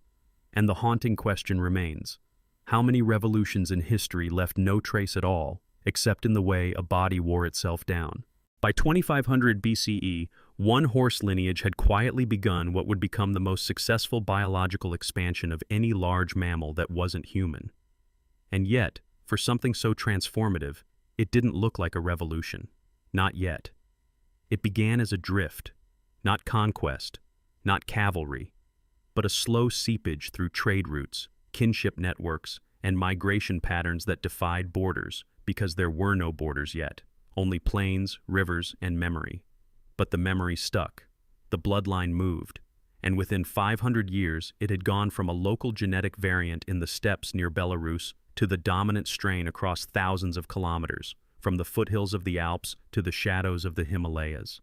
And the haunting question remains: how many revolutions in history left no trace at all, except in the way a body wore itself down? By 2500 BCE, one horse lineage had quietly begun what would become the most successful biological expansion of any large mammal that wasn't human. And yet, for something so transformative, it didn't look like a revolution. Not yet. It began as a drift, not conquest, not cavalry, but a slow seepage through trade routes, kinship networks, and migration patterns that defied borders, because there were no borders yet, only plains, rivers, and memory. But the memory stuck. The bloodline moved, and within 500 years it had gone from a local genetic variant in the steppes near Belarus to the dominant strain across thousands of kilometers, from the foothills of the Alps to the shadows of the Himalayas.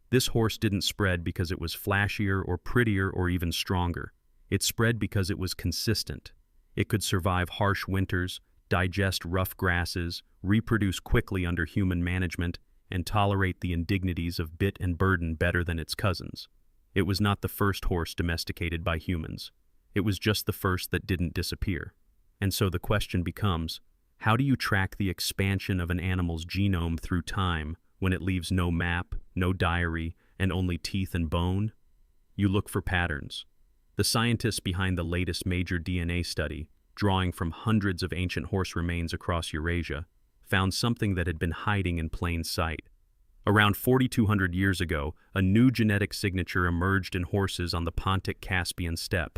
This horse didn't spread because it was flashier or prettier or even stronger. It spread because it was consistent. It could survive harsh winters, digest rough grasses, reproduce quickly under human management, and tolerate the indignities of bit and burden better than its cousins. It was not the first horse domesticated by humans. It was just the first that didn't disappear. And so the question becomes, how do you track the expansion of an animal's genome through time when it leaves no map, no diary, and only teeth and bone? You look for patterns. The scientists behind the latest major DNA study, drawing from hundreds of ancient horse remains across Eurasia, found something that had been hiding in plain sight. Around 4,200 years ago, a new genetic signature emerged in horses on the Pontic-Caspian steppe.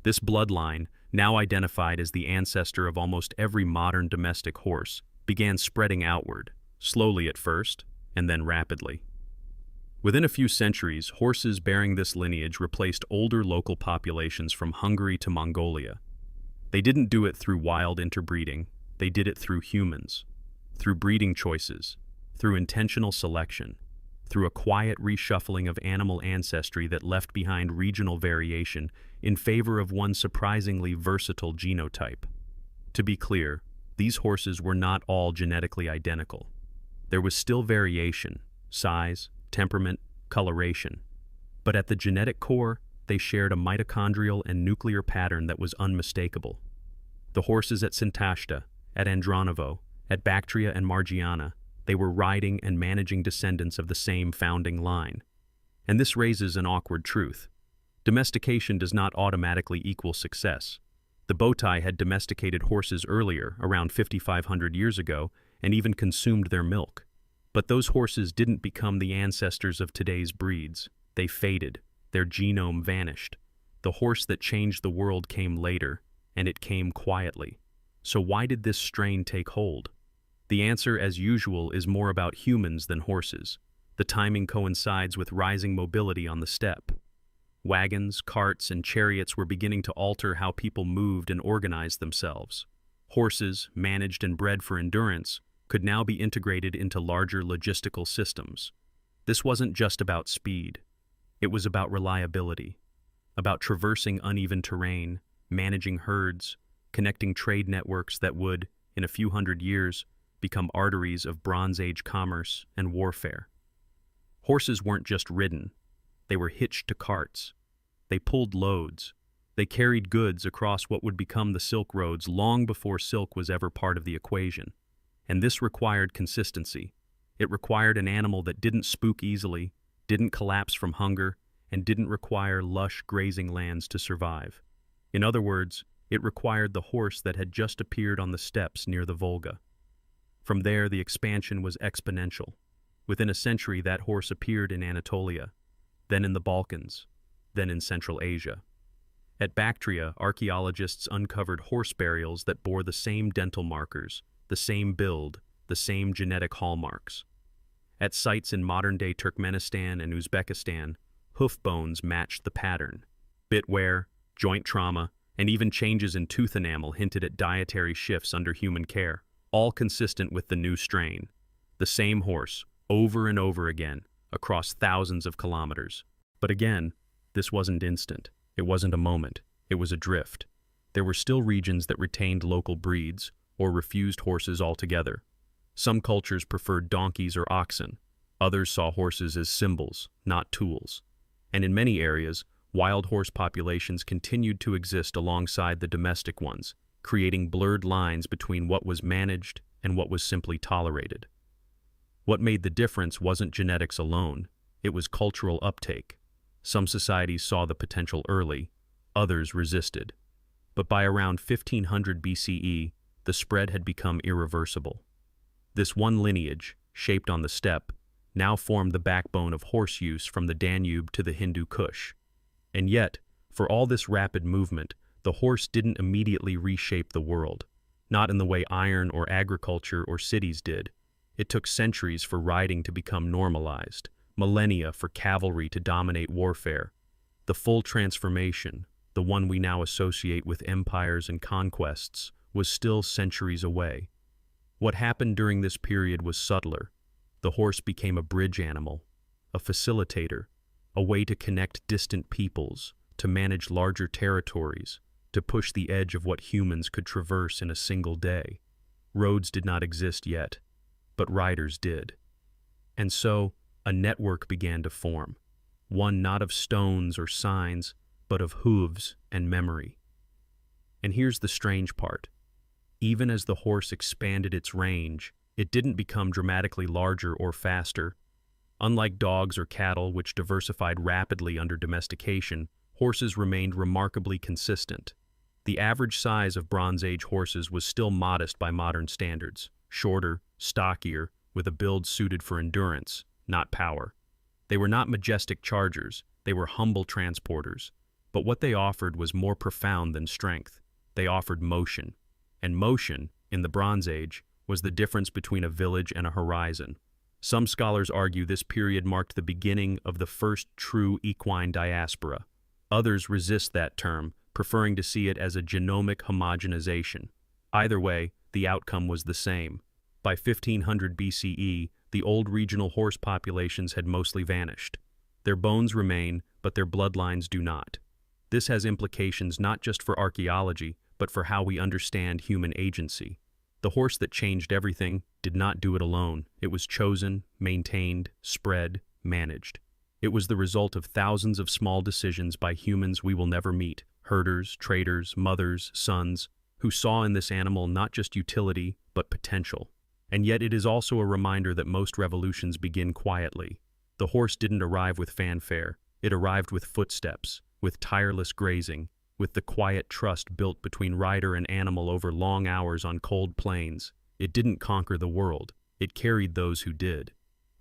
This bloodline, now identified as the ancestor of almost every modern domestic horse, began spreading outward, slowly at first, and then rapidly. Within a few centuries, horses bearing this lineage replaced older local populations from Hungary to Mongolia. They didn't do it through wild interbreeding, they did it through humans, through breeding choices, through intentional selection, through a quiet reshuffling of animal ancestry that left behind regional variation in favor of one surprisingly versatile genotype. To be clear, these horses were not all genetically identical. There was still variation, size, temperament, coloration. But at the genetic core, they shared a mitochondrial and nuclear pattern that was unmistakable. The horses at Sintashta, at Andronovo, at Bactria and Margiana, they were riding and managing descendants of the same founding line. And this raises an awkward truth. Domestication does not automatically equal success. The Botai had domesticated horses earlier, around 5,500 years ago, and even consumed their milk. But those horses didn't become the ancestors of today's breeds. They faded. Their genome vanished. The horse that changed the world came later, and it came quietly. So why did this strain take hold? The answer, as usual, is more about humans than horses. The timing coincides with rising mobility on the steppe. Wagons, carts, and chariots were beginning to alter how people moved and organized themselves. Horses, managed and bred for endurance, could now be integrated into larger logistical systems. This wasn't just about speed. It was about reliability, about traversing uneven terrain, managing herds, connecting trade networks that would, in a few hundred years, become arteries of Bronze Age commerce and warfare. Horses weren't just ridden. They were hitched to carts. They pulled loads. They carried goods across what would become the Silk Roads long before silk was ever part of the equation. And this required consistency. It required an animal that didn't spook easily, didn't collapse from hunger, and didn't require lush grazing lands to survive. In other words, it required the horse that had just appeared on the steppes near the Volga. From there, the expansion was exponential. Within a century, that horse appeared in Anatolia, then in the Balkans, then in Central Asia. At Bactria, archaeologists uncovered horse burials that bore the same dental markers, the same build, the same genetic hallmarks. At sites in modern-day Turkmenistan and Uzbekistan, hoof bones matched the pattern. Bit wear, joint trauma, and even changes in tooth enamel hinted at dietary shifts under human care, all consistent with the new strain. The same horse, over and over again, across thousands of kilometers. But again, this wasn't instant. It wasn't a moment. It was a drift. There were still regions that retained local breeds, or refused horses altogether. Some cultures preferred donkeys or oxen. Others saw horses as symbols, not tools. And in many areas, wild horse populations continued to exist alongside the domestic ones, creating blurred lines between what was managed and what was simply tolerated. What made the difference wasn't genetics alone, it was cultural uptake. Some societies saw the potential early, others resisted. But by around 1500 BCE, the spread had become irreversible. This one lineage, shaped on the steppe, now formed the backbone of horse use from the Danube to the Hindu Kush. And yet, for all this rapid movement, the horse didn't immediately reshape the world, not in the way iron or agriculture or cities did. It took centuries for riding to become normalized, millennia for cavalry to dominate warfare. The full transformation, the one we now associate with empires and conquests, was still centuries away. What happened during this period was subtler. The horse became a bridge animal, a facilitator, a way to connect distant peoples, to manage larger territories, to push the edge of what humans could traverse in a single day. Roads did not exist yet, but riders did. And so, a network began to form, one not of stones or signs, but of hooves and memory. And here's the strange part. Even as the horse expanded its range, it didn't become dramatically larger or faster. Unlike dogs or cattle, which diversified rapidly under domestication, horses remained remarkably consistent. The average size of Bronze Age horses was still modest by modern standards, shorter, stockier, with a build suited for endurance, not power. They were not majestic chargers, they were humble transporters. But what they offered was more profound than strength. They offered motion. And motion, in the Bronze Age, was the difference between a village and a horizon. Some scholars argue this period marked the beginning of the first true equine diaspora. Others resist that term, preferring to see it as a genomic homogenization. Either way, the outcome was the same. By 1500 BCE, the old regional horse populations had mostly vanished. Their bones remain, but their bloodlines do not. This has implications not just for archaeology, but for how we understand human agency. The horse that changed everything did not do it alone. It was chosen, maintained, spread, managed. It was the result of thousands of small decisions by humans we will never meet, herders, traders, mothers, sons, who saw in this animal not just utility, but potential. And yet it is also a reminder that most revolutions begin quietly. The horse didn't arrive with fanfare. It arrived with footsteps, with tireless grazing, with the quiet trust built between rider and animal over long hours on cold plains. It didn't conquer the world. It carried those who did.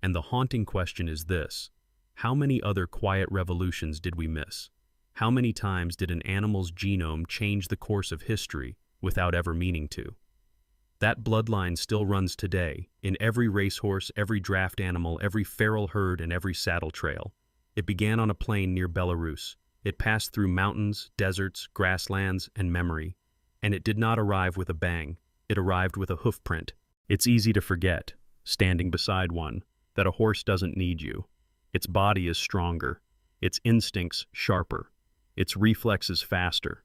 And the haunting question is this: how many other quiet revolutions did we miss? How many times did an animal's genome change the course of history without ever meaning to? That bloodline still runs today, in every racehorse, every draft animal, every feral herd, and every saddle trail. It began on a plain near Belarus. It passed through mountains, deserts, grasslands, and memory. And it did not arrive with a bang. It arrived with a hoofprint. It's easy to forget, standing beside one, that a horse doesn't need you. Its body is stronger. Its instincts sharper. Its reflexes faster.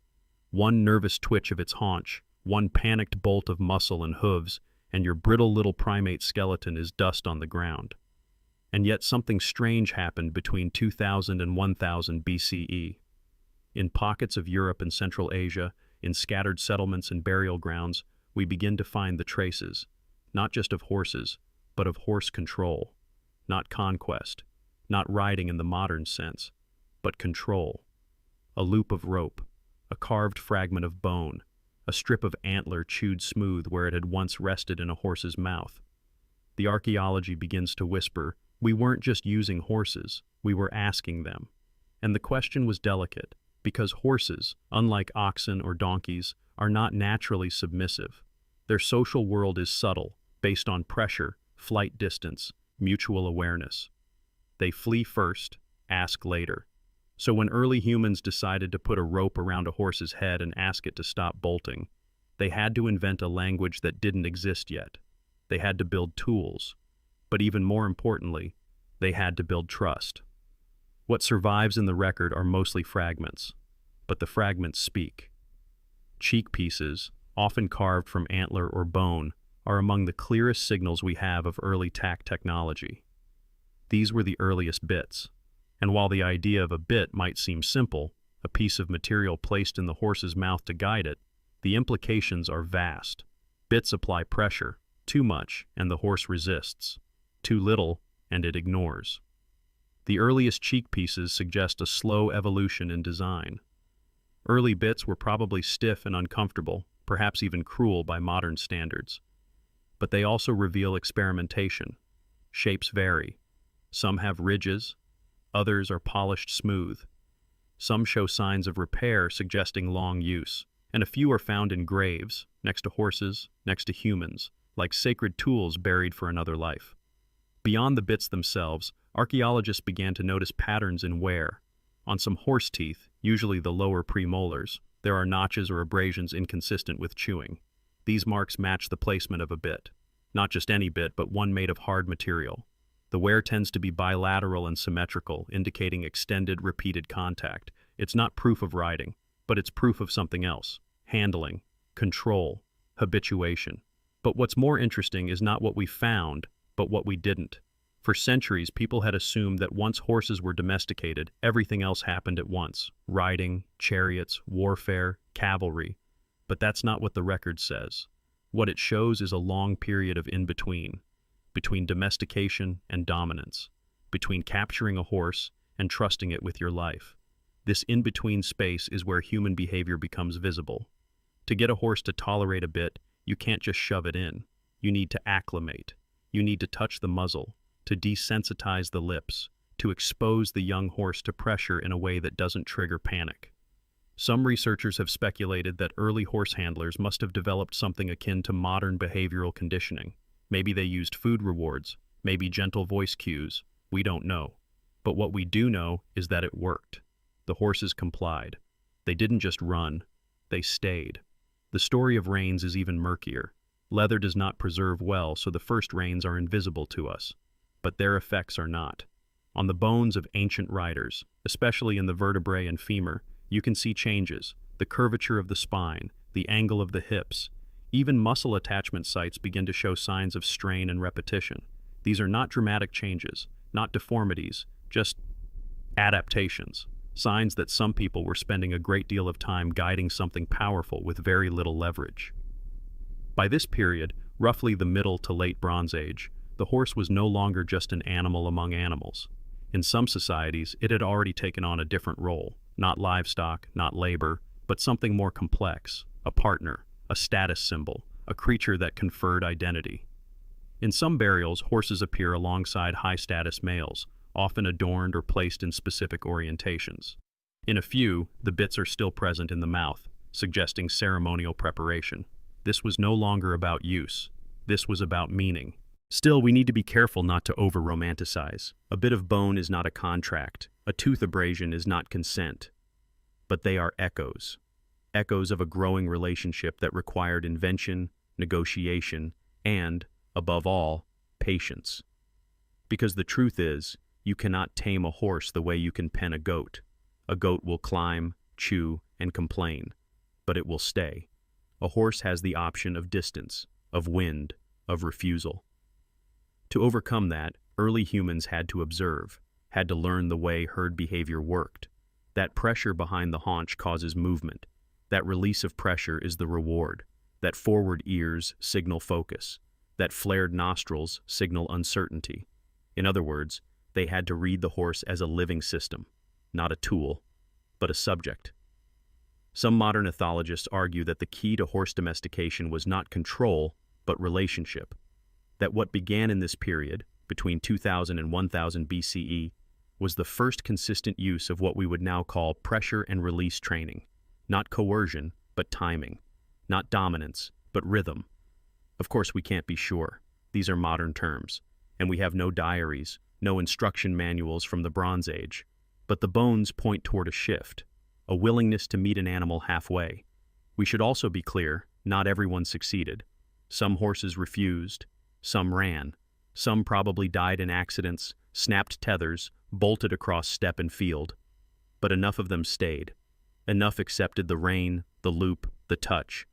One nervous twitch of its haunch, one panicked bolt of muscle and hooves, and your brittle little primate skeleton is dust on the ground. And yet something strange happened between 2000 and 1000 BCE. In pockets of Europe and Central Asia, in scattered settlements and burial grounds, we begin to find the traces, not just of horses, but of horse control. Not conquest, not riding in the modern sense, but control. A loop of rope, a carved fragment of bone, a strip of antler chewed smooth where it had once rested in a horse's mouth. The archaeology begins to whisper, we weren't just using horses, we were asking them. And the question was delicate, because horses, unlike oxen or donkeys, are not naturally submissive. Their social world is subtle, based on pressure, flight distance, mutual awareness. They flee first, ask later. So when early humans decided to put a rope around a horse's head and ask it to stop bolting, they had to invent a language that didn't exist yet. They had to build tools. But even more importantly, they had to build trust. What survives in the record are mostly fragments, but the fragments speak. Cheek pieces, often carved from antler or bone, are among the clearest signals we have of early tack technology. These were the earliest bits. And while the idea of a bit might seem simple, a piece of material placed in the horse's mouth to guide it, the implications are vast. Bits apply pressure, too much, and the horse resists. Too little, and it ignores. The earliest cheek pieces suggest a slow evolution in design. Early bits were probably stiff and uncomfortable, perhaps even cruel by modern standards. But they also reveal experimentation. Shapes vary. Some have ridges, others are polished smooth. Some show signs of repair suggesting long use, and a few are found in graves, next to horses, next to humans, like sacred tools buried for another life. Beyond the bits themselves, archaeologists began to notice patterns in wear. On some horse teeth, usually the lower premolars, there are notches or abrasions inconsistent with chewing. These marks match the placement of a bit. Not just any bit, but one made of hard material. The wear tends to be bilateral and symmetrical, indicating extended, repeated contact. It's not proof of riding, but it's proof of something else: handling, control, habituation. But what's more interesting is not what we found, but what we didn't. For centuries, people had assumed that once horses were domesticated, everything else happened at once: riding, chariots, warfare, cavalry. But that's not what the record says. What it shows is a long period of in-between. Between domestication and dominance, between capturing a horse and trusting it with your life. This in-between space is where human behavior becomes visible. To get a horse to tolerate a bit, you can't just shove it in. You need to acclimate. You need to touch the muzzle, to desensitize the lips, to expose the young horse to pressure in a way that doesn't trigger panic. Some researchers have speculated that early horse handlers must have developed something akin to modern behavioral conditioning. Maybe they used food rewards, maybe gentle voice cues. We don't know. But what we do know is that it worked. The horses complied. They didn't just run, they stayed. The story of reins is even murkier. Leather does not preserve well, so the first reins are invisible to us. But their effects are not. On the bones of ancient riders, especially in the vertebrae and femur, you can see changes, the curvature of the spine, the angle of the hips. Even muscle attachment sites begin to show signs of strain and repetition. These are not dramatic changes, not deformities, just adaptations, signs that some people were spending a great deal of time guiding something powerful with very little leverage. By this period, roughly the Middle to Late Bronze Age, the horse was no longer just an animal among animals. In some societies, it had already taken on a different role, not livestock, not labor, but something more complex, a partner, a status symbol, a creature that conferred identity. In some burials, horses appear alongside high-status males, often adorned or placed in specific orientations. In a few, the bits are still present in the mouth, suggesting ceremonial preparation. This was no longer about use. This was about meaning. Still, we need to be careful not to over-romanticize. A bit of bone is not a contract. A tooth abrasion is not consent. But they are echoes. Echoes of a growing relationship that required invention, negotiation, and, above all, patience. Because the truth is, you cannot tame a horse the way you can pen a goat. A goat will climb, chew, and complain, but it will stay. A horse has the option of distance, of wind, of refusal. To overcome that, early humans had to observe, had to learn the way herd behavior worked. That pressure behind the haunch causes movement. That release of pressure is the reward. That forward ears signal focus. That flared nostrils signal uncertainty. In other words, they had to read the horse as a living system, not a tool, but a subject. Some modern ethologists argue that the key to horse domestication was not control, but relationship. That what began in this period, between 2000 and 1000 BCE, was the first consistent use of what we would now call pressure and release training. Not coercion, but timing. Not dominance, but rhythm. Of course, we can't be sure. These are modern terms, and we have no diaries, no instruction manuals from the Bronze Age. But the bones point toward a shift, a willingness to meet an animal halfway. We should also be clear, not everyone succeeded. Some horses refused, some ran, some probably died in accidents, snapped tethers, bolted across steppe and field. But enough of them stayed. Enough accepted the rein, the loop, the touch.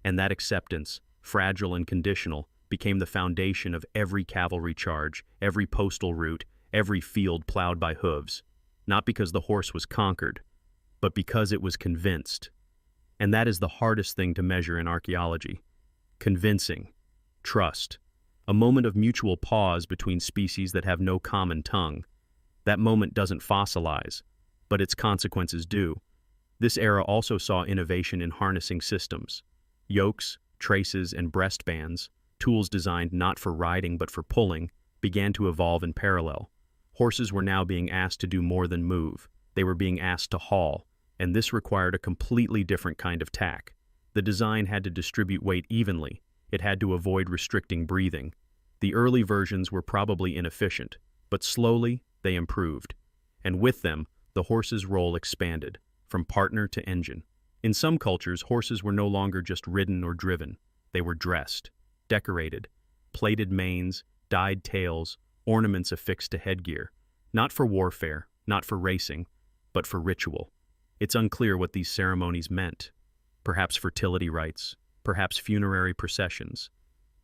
And that acceptance, fragile and conditional, became the foundation of every cavalry charge, every postal route, every field plowed by hooves. Not because the horse was conquered, but because it was convinced. And that is the hardest thing to measure in archaeology. Convincing. Trust. A moment of mutual pause between species that have no common tongue. That moment doesn't fossilize, but its consequences do. This era also saw innovation in harnessing systems. Yokes, traces, and breastbands, tools designed not for riding but for pulling, began to evolve in parallel. Horses were now being asked to do more than move. They were being asked to haul, and this required a completely different kind of tack. The design had to distribute weight evenly. It had to avoid restricting breathing. The early versions were probably inefficient, but slowly they improved. And with them, the horse's role expanded, from partner to engine. In some cultures, horses were no longer just ridden or driven. They were dressed, decorated, plaited manes, dyed tails, ornaments affixed to headgear. Not for warfare, not for racing, but for ritual. It's unclear what these ceremonies meant. Perhaps fertility rites, perhaps funerary processions.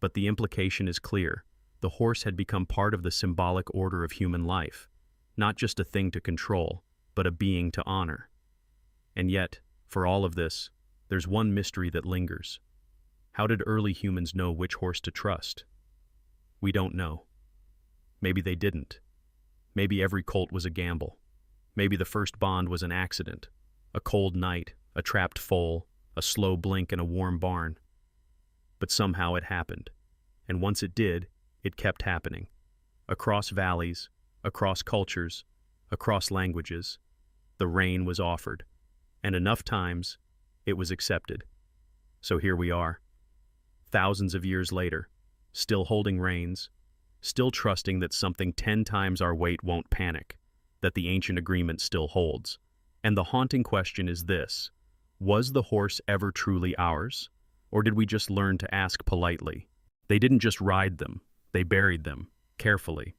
But the implication is clear. The horse had become part of the symbolic order of human life. Not just a thing to control, but a being to honor. And yet, for all of this, there's one mystery that lingers. How did early humans know which horse to trust? We don't know. Maybe they didn't. Maybe every colt was a gamble. Maybe the first bond was an accident, a cold night, a trapped foal, a slow blink in a warm barn. But somehow it happened. And once it did, it kept happening. Across valleys, across cultures, across languages, the rain was offered. And enough times, it was accepted. So here we are, thousands of years later, still holding reins, still trusting that something 10 times our weight won't panic, that the ancient agreement still holds. And the haunting question is this: was the horse ever truly ours? Or did we just learn to ask politely? They didn't just ride them, they buried them, carefully.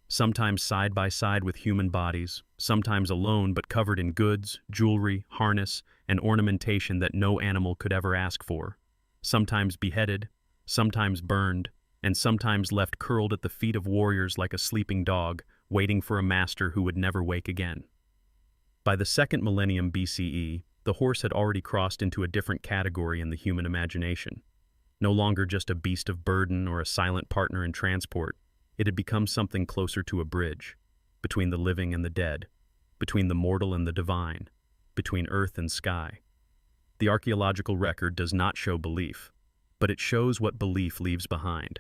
Sometimes side by side with human bodies, sometimes alone but covered in goods, jewelry, harness, and ornamentation that no animal could ever ask for. Sometimes beheaded, sometimes burned, and sometimes left curled at the feet of warriors like a sleeping dog, waiting for a master who would never wake again. By the 2nd millennium BCE, the horse had already crossed into a different category in the human imagination. No longer just a beast of burden or a silent partner in transport, it had become something closer to a bridge, between the living and the dead, between the mortal and the divine, between earth and sky. The archaeological record does not show belief, but it shows what belief leaves behind.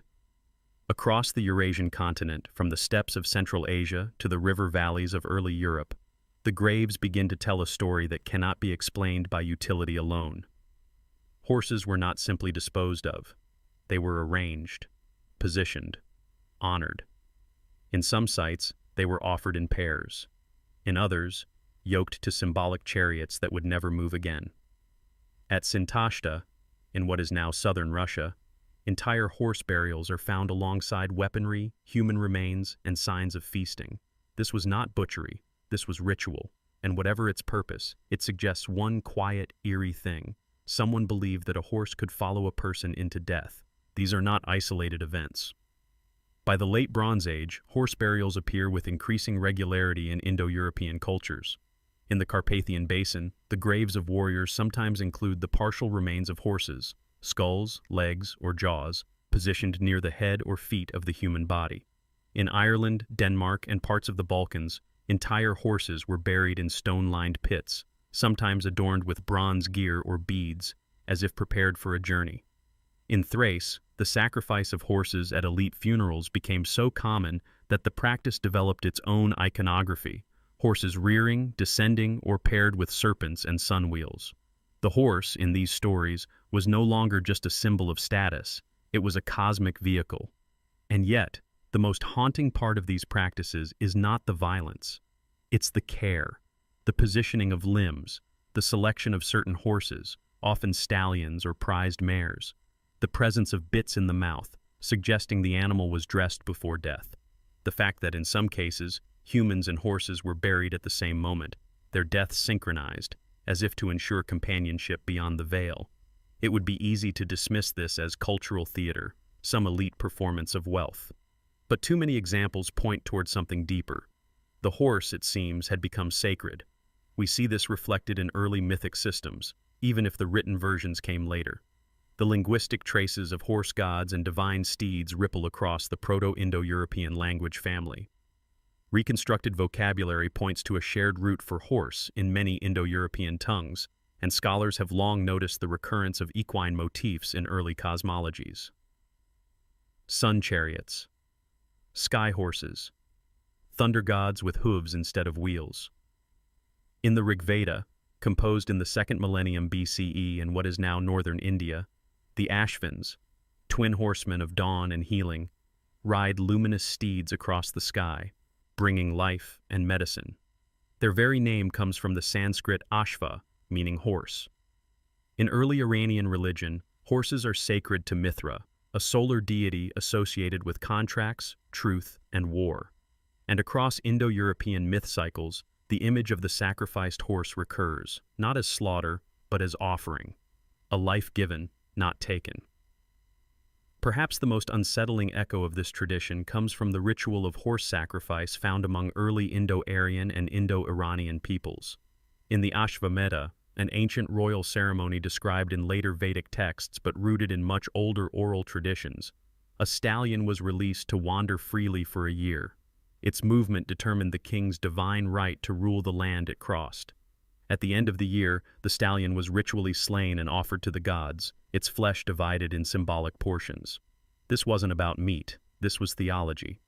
Across the Eurasian continent, from the steppes of Central Asia to the river valleys of early Europe, the graves begin to tell a story that cannot be explained by utility alone. Horses were not simply disposed of. They were arranged, positioned, honored. In some sites, they were offered in pairs. In others, yoked to symbolic chariots that would never move again. At Sintashta, in what is now southern Russia, entire horse burials are found alongside weaponry, human remains, and signs of feasting. This was not butchery. This was ritual, and whatever its purpose, it suggests one quiet, eerie thing. Someone believed that a horse could follow a person into death. These are not isolated events. By the late Bronze Age, horse burials appear with increasing regularity in Indo-European cultures. In the Carpathian Basin, the graves of warriors sometimes include the partial remains of horses, skulls, legs, or jaws, positioned near the head or feet of the human body. In Ireland, Denmark, and parts of the Balkans, entire horses were buried in stone-lined pits, sometimes adorned with bronze gear or beads, as if prepared for a journey. In Thrace, the sacrifice of horses at elite funerals became so common that the practice developed its own iconography, horses rearing, descending, or paired with serpents and sun wheels. The horse, in these stories, was no longer just a symbol of status, it was a cosmic vehicle. And yet, the most haunting part of these practices is not the violence. It's the care, the positioning of limbs, the selection of certain horses, often stallions or prized mares, the presence of bits in the mouth, suggesting the animal was dressed before death. The fact that in some cases, humans and horses were buried at the same moment, their deaths synchronized, as if to ensure companionship beyond the veil. It would be easy to dismiss this as cultural theater, some elite performance of wealth. But too many examples point toward something deeper. The horse, it seems, had become sacred. We see this reflected in early mythic systems, even if the written versions came later. The linguistic traces of horse gods and divine steeds ripple across the Proto-Indo-European language family. Reconstructed vocabulary points to a shared root for horse in many Indo-European tongues, and scholars have long noticed the recurrence of equine motifs in early cosmologies. Sun chariots, sky horses, thunder gods with hooves instead of wheels. In the Rig Veda, composed in the 2nd millennium BCE in what is now northern India, the Ashvins, twin horsemen of dawn and healing, ride luminous steeds across the sky, bringing life and medicine. Their very name comes from the Sanskrit ashva, meaning horse. In early Iranian religion, horses are sacred to Mithra, a solar deity associated with contracts, truth, and war. And across Indo-European myth cycles, the image of the sacrificed horse recurs, not as slaughter, but as offering, a life given, not taken. Perhaps the most unsettling echo of this tradition comes from the ritual of horse sacrifice found among early Indo-Aryan and Indo-Iranian peoples. In the Ashvamedha, an ancient royal ceremony described in later Vedic texts but rooted in much older oral traditions, a stallion was released to wander freely for a year. Its movement determined the king's divine right to rule the land it crossed. At the end of the year, the stallion was ritually slain and offered to the gods, its flesh divided in symbolic portions. This wasn't about meat, this was theology.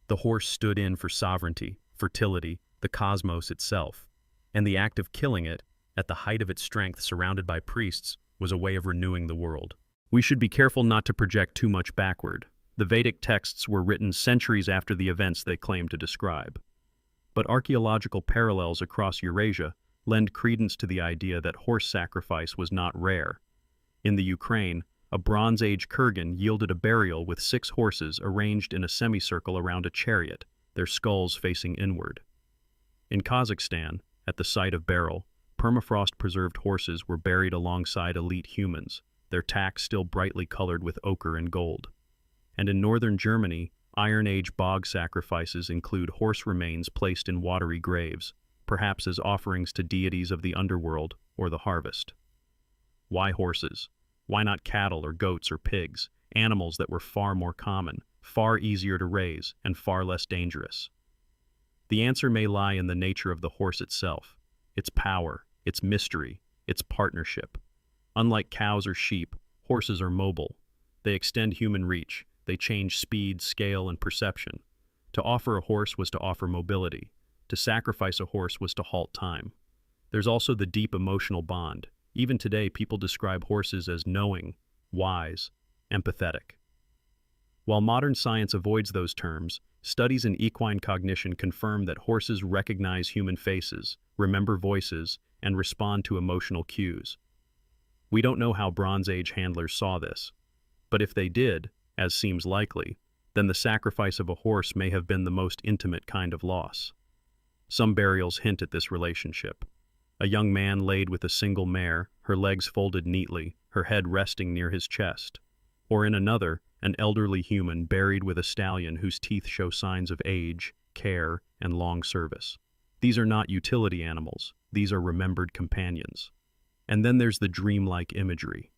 The horse stood in for sovereignty, fertility, the cosmos itself. And the act of killing it, at the height of its strength surrounded by priests, was a way of renewing the world. We should be careful not to project too much backward. The Vedic texts were written centuries after the events they claim to describe. But archaeological parallels across Eurasia lend credence to the idea that horse sacrifice was not rare. In the Ukraine, a Bronze Age kurgan yielded a burial with 6 horses arranged in a semicircle around a chariot, their skulls facing inward. In Kazakhstan, at the site of Beryl, permafrost-preserved horses were buried alongside elite humans, their tacks still brightly colored with ochre and gold. And in northern Germany, Iron Age bog sacrifices include horse remains placed in watery graves, perhaps as offerings to deities of the underworld or the harvest. Why horses? Why not cattle or goats or pigs, animals that were far more common, far easier to raise, and far less dangerous? The answer may lie in the nature of the horse itself, its power, its mystery, its partnership. Unlike cows or sheep, horses are mobile. They extend human reach. They change speed, scale, and perception. To offer a horse was to offer mobility. To sacrifice a horse was to halt time. There's also the deep emotional bond. Even today, people describe horses as knowing, wise, empathetic. While modern science avoids those terms, studies in equine cognition confirm that horses recognize human faces, remember voices, and respond to emotional cues. We don't know how Bronze Age handlers saw this, but if they did, as seems likely, then the sacrifice of a horse may have been the most intimate kind of loss. Some burials hint at this relationship. A young man laid with a single mare, her legs folded neatly, her head resting near his chest. Or in another, an elderly human buried with a stallion whose teeth show signs of age, care, and long service. These are not utility animals, these are remembered companions. And then there's the dreamlike imagery.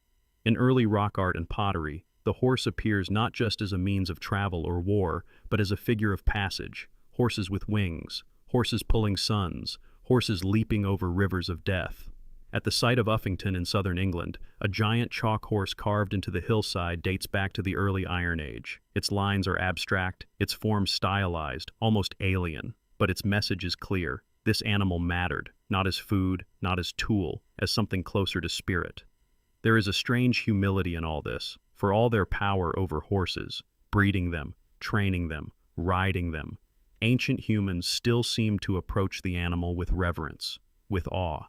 In early rock art and pottery, the horse appears not just as a means of travel or war, but as a figure of passage, horses with wings, horses pulling suns, horses leaping over rivers of death. At the site of Uffington in southern England, a giant chalk horse carved into the hillside dates back to the early Iron Age. Its lines are abstract, its form stylized, almost alien, but its message is clear. This animal mattered, not as food, not as tool, as something closer to spirit. There is a strange humility in all this. For all their power over horses, breeding them, training them, riding them, ancient humans still seemed to approach the animal with reverence, with awe.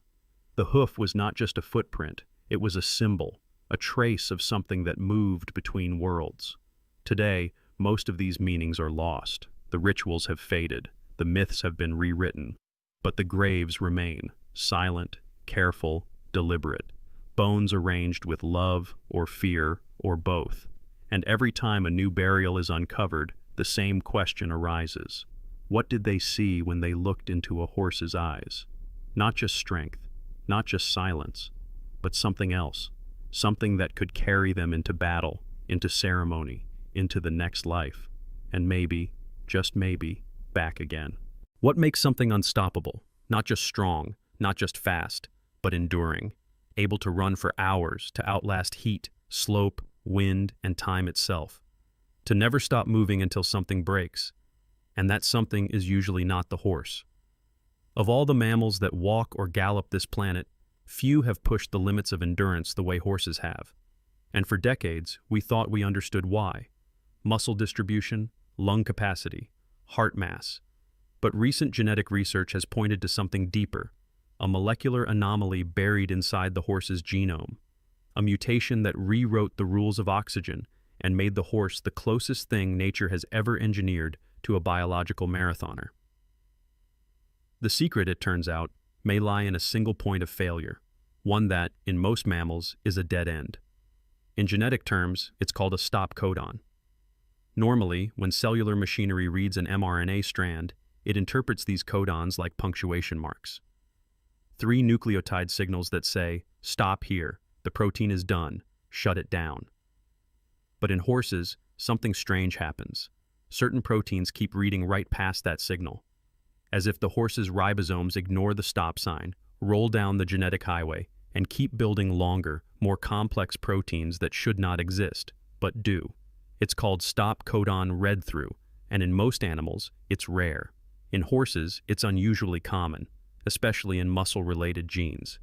The hoof was not just a footprint, it was a symbol, a trace of something that moved between worlds. Today, most of these meanings are lost. The rituals have faded, the myths have been rewritten, but the graves remain, silent, careful, deliberate, bones arranged with love or fear or both. And every time a new burial is uncovered, the same question arises. What did they see when they looked into a horse's eyes? Not just strength, not just silence, but something else, something that could carry them into battle, into ceremony, into the next life, and maybe, just maybe, back again. What makes something unstoppable? Not just strong, not just fast, but enduring, able to run for hours, to outlast heat, slope, wind, and time itself, to never stop moving until something breaks, and that something is usually not the horse. Of all the mammals that walk or gallop this planet, few have pushed the limits of endurance the way horses have. And for decades, we thought we understood why. Muscle distribution, lung capacity, heart mass. But recent genetic research has pointed to something deeper, a molecular anomaly buried inside the horse's genome. A mutation that rewrote the rules of oxygen and made the horse the closest thing nature has ever engineered to a biological marathoner. The secret, it turns out, may lie in a single point of failure, one that, in most mammals, is a dead end. In genetic terms, it's called a stop codon. Normally, when cellular machinery reads an mRNA strand, it interprets these codons like punctuation marks. 3 nucleotide signals that say, "Stop here. The protein is done. Shut it down." But in horses, something strange happens. certain proteins keep reading right past that signal, as if the horse's ribosomes ignore the stop sign, roll down the genetic highway, and keep building longer, more complex proteins that should not exist, but do. It's called stop codon read-through, and in most animals, it's rare. In horses, it's unusually common, especially in muscle-related genes.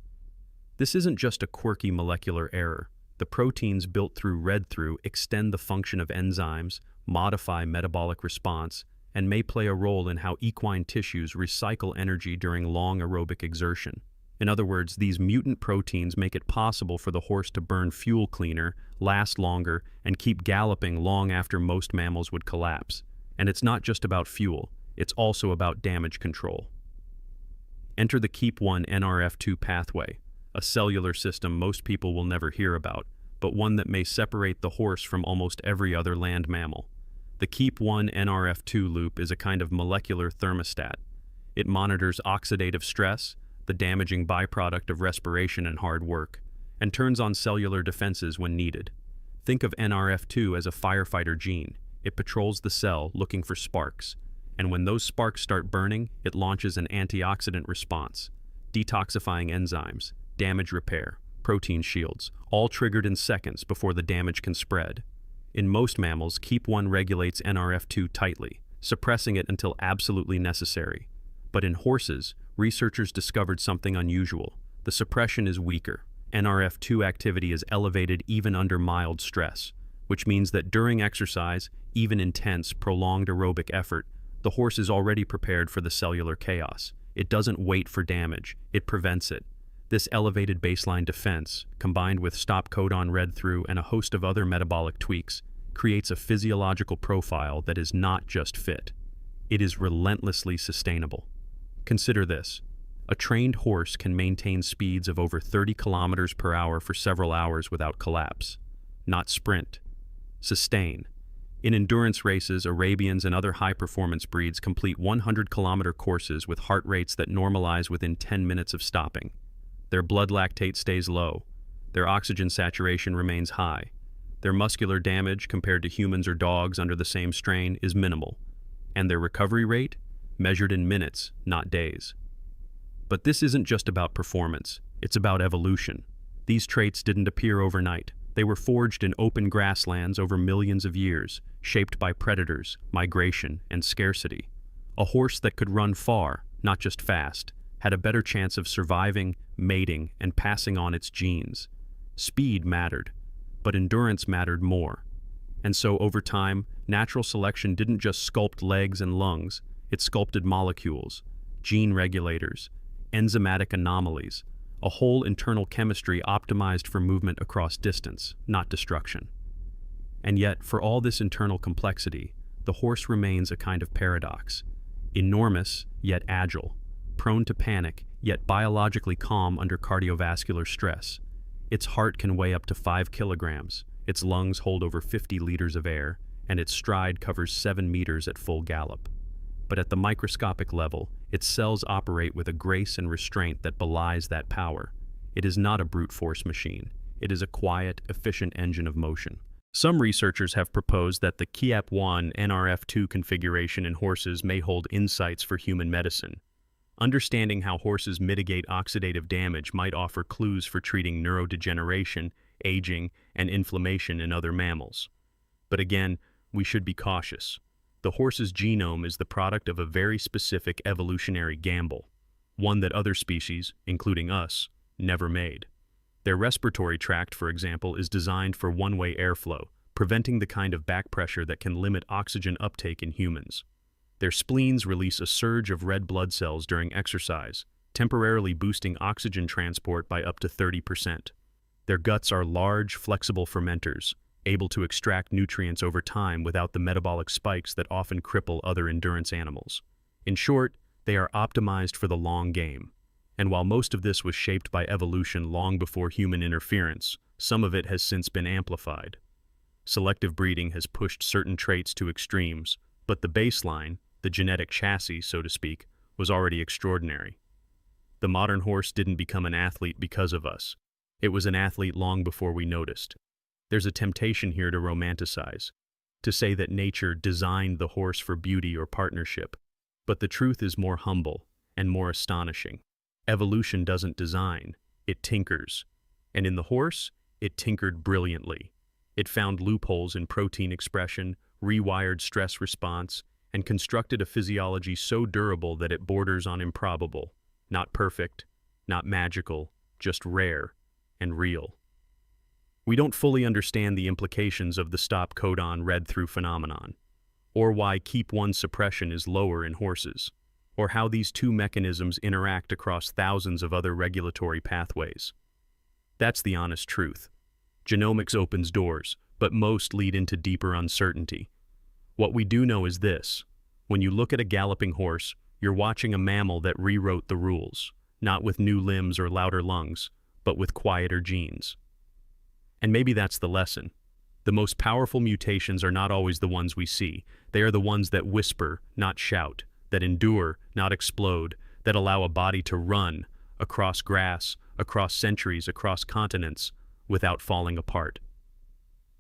This isn't just a quirky molecular error. The proteins built through read-through extend the function of enzymes, modify metabolic response, and may play a role in how equine tissues recycle energy during long aerobic exertion. In other words, these mutant proteins make it possible for the horse to burn fuel cleaner, last longer, and keep galloping long after most mammals would collapse. And it's not just about fuel, it's also about damage control. Enter the KEEP1 NRF2 pathway, a cellular system most people will never hear about, but one that may separate the horse from almost every other land mammal. The KEEP1 NRF2 loop is a kind of molecular thermostat. It monitors oxidative stress, the damaging byproduct of respiration and hard work, and turns on cellular defenses when needed. Think of NRF2 as a firefighter gene. It patrols the cell looking for sparks, and when those sparks start burning, it launches an antioxidant response, detoxifying enzymes, damage repair, protein shields, all triggered in seconds before the damage can spread. In most mammals, KEEP1 regulates NRF2 tightly, suppressing it until absolutely necessary. But in horses, researchers discovered something unusual. The suppression is weaker. NRF2 activity is elevated even under mild stress, which means that during exercise, even intense, prolonged aerobic effort, the horse is already prepared for the cellular chaos. It doesn't wait for damage, it prevents it. This elevated baseline defense, combined with stop codon read-through and a host of other metabolic tweaks, creates a physiological profile that is not just fit. It is relentlessly sustainable. Consider this. A trained horse can maintain speeds of over 30 kilometers per hour for several hours without collapse. Not sprint. Sustain. In endurance races, Arabians and other high-performance breeds complete 100-kilometer courses with heart rates that normalize within 10 minutes of stopping. Their blood lactate stays low. Their oxygen saturation remains high. Their muscular damage compared to humans or dogs under the same strain is minimal. And their recovery rate? Measured in minutes, not days. But this isn't just about performance, it's about evolution. These traits didn't appear overnight. They were forged in open grasslands over millions of years, shaped by predators, migration, and scarcity. A horse that could run far, not just fast, had a better chance of surviving, mating, and passing on its genes. Speed mattered, but endurance mattered more. And so, over time, natural selection didn't just sculpt legs and lungs, it sculpted molecules, gene regulators, enzymatic anomalies, a whole internal chemistry optimized for movement across distance, not destruction. And yet, for all this internal complexity, the horse remains a kind of paradox. Enormous, yet agile. Prone to panic, yet biologically calm under cardiovascular stress. Its heart can weigh up to 5 kilograms, its lungs hold over 50 liters of air, and its stride covers 7 meters at full gallop. But at the microscopic level, its cells operate with a grace and restraint that belies that power. It is not a brute force machine. It is a quiet, efficient engine of motion. Some researchers have proposed that the KEEP1 NRF2 configuration in horses may hold insights for human medicine. Understanding how horses mitigate oxidative damage might offer clues for treating neurodegeneration, aging, and inflammation in other mammals. But again, we should be cautious. The horse's genome is the product of a very specific evolutionary gamble, one that other species, including us, never made. Their respiratory tract, for example, is designed for one-way airflow, preventing the kind of back pressure that can limit oxygen uptake in humans. Their spleens release a surge of red blood cells during exercise, temporarily boosting oxygen transport by up to 30%. Their guts are large, flexible fermenters, able to extract nutrients over time without the metabolic spikes that often cripple other endurance animals. In short, they are optimized for the long game. And while most of this was shaped by evolution long before human interference, some of it has since been amplified. Selective breeding has pushed certain traits to extremes, but the baseline, the genetic chassis, so to speak, was already extraordinary. The modern horse didn't become an athlete because of us. It was an athlete long before we noticed. There's a temptation here to romanticize. to say that nature designed the horse for beauty or partnership, but the truth is more humble and more astonishing. Evolution doesn't design, it tinkers. And in the horse, it tinkered brilliantly. It found loopholes in protein expression, rewired stress response, and constructed a physiology so durable that it borders on improbable. Not perfect, not magical, just rare and real. We don't fully understand the implications of the stop codon read-through phenomenon, or why keep one suppression is lower in horses, or how these two mechanisms interact across thousands of other regulatory pathways. That's the honest truth. Genomics opens doors, but most lead into deeper uncertainty. What we do know is this: when you look at a galloping horse, you're watching a mammal that rewrote the rules, not with new limbs or louder lungs, but with quieter genes. And maybe that's the lesson. The most powerful mutations are not always the ones we see. They are the ones that whisper, not shout, that endure, not explode, that allow a body to run across grass, across centuries, across continents, without falling apart.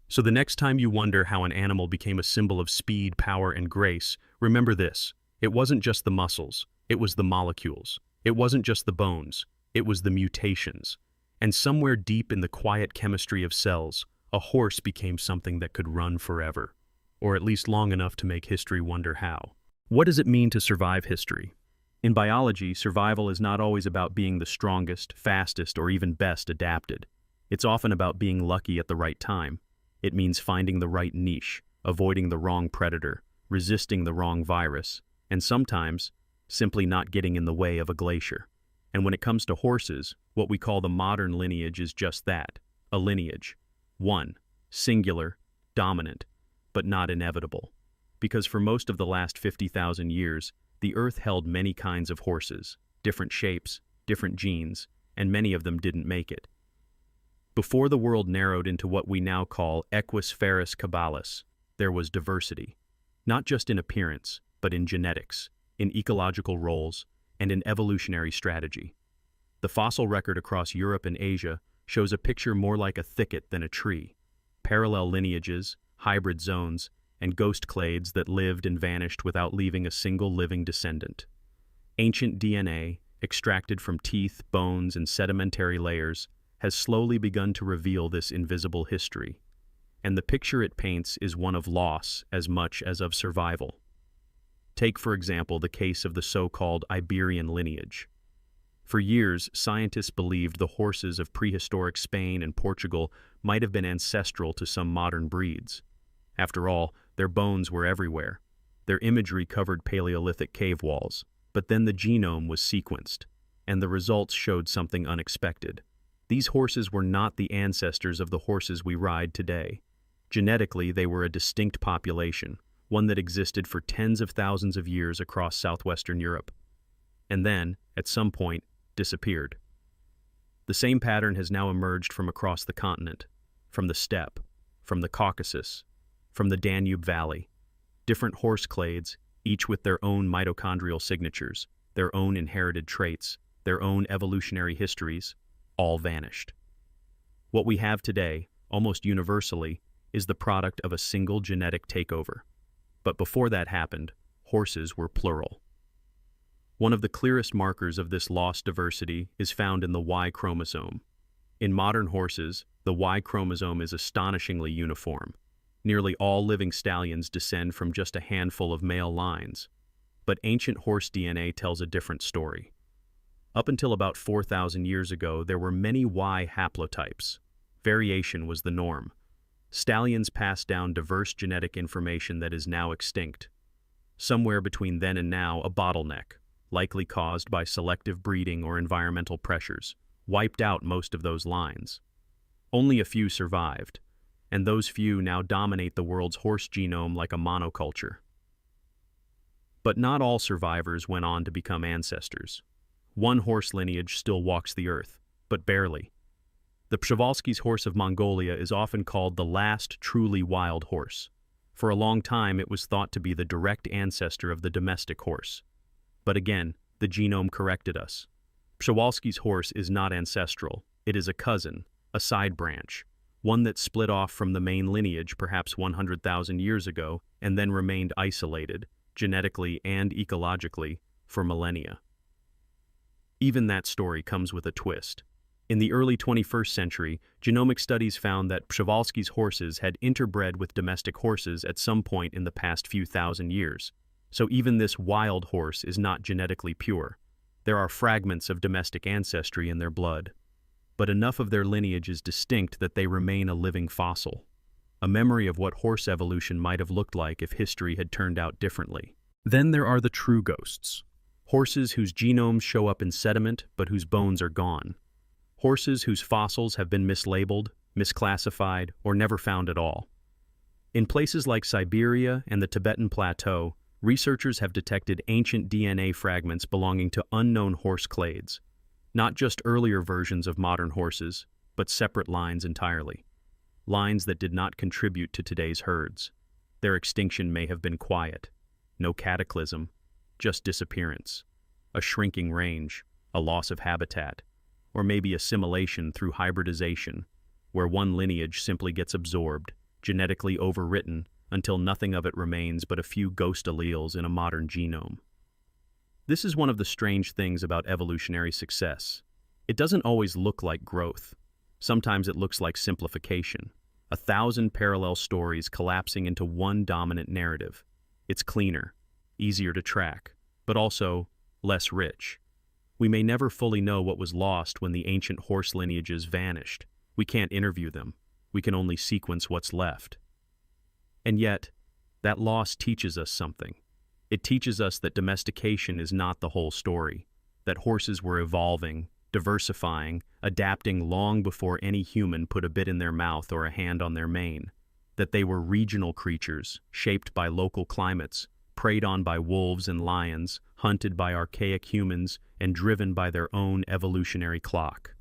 So the next time you wonder how an animal became a symbol of speed, power, and grace, remember this: it wasn't just the muscles, it was the molecules. It wasn't just the bones, it was the mutations. And somewhere deep in the quiet chemistry of cells, a horse became something that could run forever, or at least long enough to make history wonder how. What does it mean to survive history? In biology, survival is not always about being the strongest, fastest, or even best adapted. It's often about being lucky at the right time. It means finding the right niche, avoiding the wrong predator, resisting the wrong virus, and sometimes simply not getting in the way of a glacier. And when it comes to horses, what we call the modern lineage is just that, a lineage. One, singular, dominant, but not inevitable. Because for most of the last 50,000 years, the Earth held many kinds of horses, different shapes, different genes, and many of them didn't make it. Before the world narrowed into what we now call Equus ferus caballus, there was diversity, not just in appearance, but in genetics, in ecological roles, and in evolutionary strategy. The fossil record across Europe and Asia shows a picture more like a thicket than a tree: parallel lineages, hybrid zones, and ghost clades that lived and vanished without leaving a single living descendant. Ancient DNA, extracted from teeth, bones, and sedimentary layers, has slowly begun to reveal this invisible history, and the picture it paints is one of loss as much as of survival. Take, for example, the case of the so-called Iberian lineage. For years, scientists believed the horses of prehistoric Spain and Portugal might have been ancestral to some modern breeds. After all, their bones were everywhere. Their imagery covered Paleolithic cave walls. But then the genome was sequenced, and the results showed something unexpected. These horses were not the ancestors of the horses we ride today. Genetically, they were a distinct population, one that existed for tens of thousands of years across southwestern Europe, and then, at some point, disappeared. The same pattern has now emerged from across the continent, from the steppe, from the Caucasus, from the Danube Valley. Different horse clades, each with their own mitochondrial signatures, their own inherited traits, their own evolutionary histories, all vanished. What we have today, almost universally, is the product of a single genetic takeover. But before that happened, horses were plural. One of the clearest markers of this lost diversity is found in the Y chromosome. In modern horses, the Y chromosome is astonishingly uniform. Nearly all living stallions descend from just a handful of male lines. But ancient horse DNA tells a different story. Up until about 4,000 years ago, there were many Y haplotypes. Variation was the norm. Stallions passed down diverse genetic information that is now extinct. Somewhere between then and now, a bottleneck, likely caused by selective breeding or environmental pressures, wiped out most of those lines. Only a few survived, and those few now dominate the world's horse genome like a monoculture. But not all survivors went on to become ancestors. One horse lineage still walks the earth, but barely. The Przewalski's horse of Mongolia is often called the last truly wild horse. For a long time, it was thought to be the direct ancestor of the domestic horse. But again, the genome corrected us. Przewalski's horse is not ancestral. It is a cousin, a side branch, one that split off from the main lineage perhaps 100,000 years ago and then remained isolated, genetically and ecologically, for millennia. Even that story comes with a twist. In the early 21st century, genomic studies found that Przewalski's horses had interbred with domestic horses at some point in the past few thousand years. So even this wild horse is not genetically pure. There are fragments of domestic ancestry in their blood. But enough of their lineage is distinct that they remain a living fossil, a memory of what horse evolution might have looked like if history had turned out differently. Then there are the true ghosts. Horses whose genomes show up in sediment but whose bones are gone. Horses whose fossils have been mislabeled, misclassified, or never found at all. In places like Siberia and the Tibetan Plateau, researchers have detected ancient DNA fragments belonging to unknown horse clades. Not just earlier versions of modern horses, but separate lines entirely. Lines that did not contribute to today's herds. Their extinction may have been quiet. No cataclysm, just disappearance. A shrinking range, a loss of habitat, or maybe assimilation through hybridization, where one lineage simply gets absorbed, genetically overwritten, until nothing of it remains but a few ghost alleles in a modern genome. This is one of the strange things about evolutionary success. It doesn't always look like growth. Sometimes it looks like simplification. 1,000 parallel stories collapsing into one dominant narrative. It's cleaner, easier to track, but also less rich. We may never fully know what was lost when the ancient horse lineages vanished. We can't interview them. We can only sequence what's left. And yet, that loss teaches us something. It teaches us that domestication is not the whole story, that horses were evolving, diversifying, adapting long before any human put a bit in their mouth or a hand on their mane, that they were regional creatures, shaped by local climates, preyed on by wolves and lions, hunted by archaic humans, and driven by their own evolutionary clock.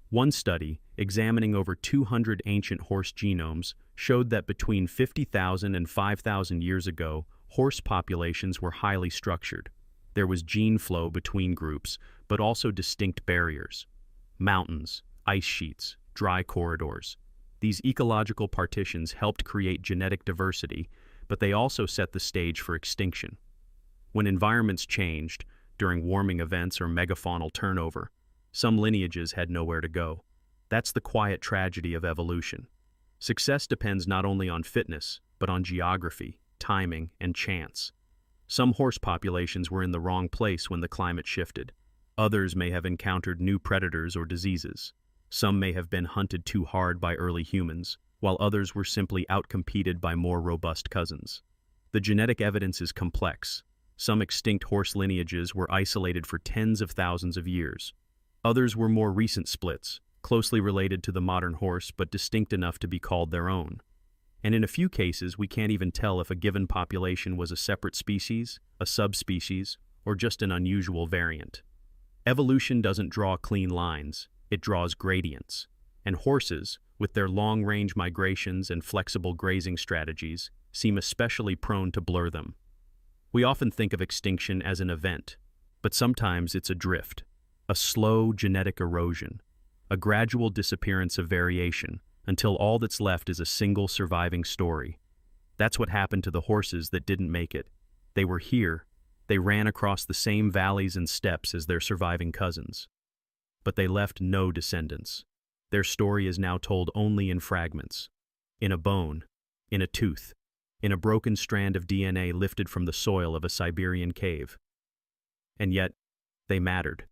One study, examining over 200 ancient horse genomes, showed that between 50,000 and 5,000 years ago, horse populations were highly structured. There was gene flow between groups, but also distinct barriers. Mountains, ice sheets, dry corridors. These ecological partitions helped create genetic diversity, but they also set the stage for extinction. When environments changed, during warming events or megafaunal turnover, some lineages had nowhere to go. That's the quiet tragedy of evolution. Success depends not only on fitness, but on geography, timing, and chance. Some horse populations were in the wrong place when the climate shifted. Others may have encountered new predators or diseases. Some may have been hunted too hard by early humans, while others were simply outcompeted by more robust cousins. The genetic evidence is complex. Some extinct horse lineages were isolated for tens of thousands of years. Others were more recent splits, closely related to the modern horse but distinct enough to be called their own. And in a few cases, we can't even tell if a given population was a separate species, a subspecies, or just an unusual variant. Evolution doesn't draw clean lines, it draws gradients. And horses, with their long-range migrations and flexible grazing strategies, seem especially prone to blur them. We often think of extinction as an event, but sometimes it's a drift, a slow genetic erosion, a gradual disappearance of variation, until all that's left is a single surviving story. That's what happened to the horses that didn't make it. They were here, they ran across the same valleys and steppes as their surviving cousins. But they left no descendants. Their story is now told only in fragments, in a bone, in a tooth, in a broken strand of DNA lifted from the soil of a Siberian cave. And yet, they mattered.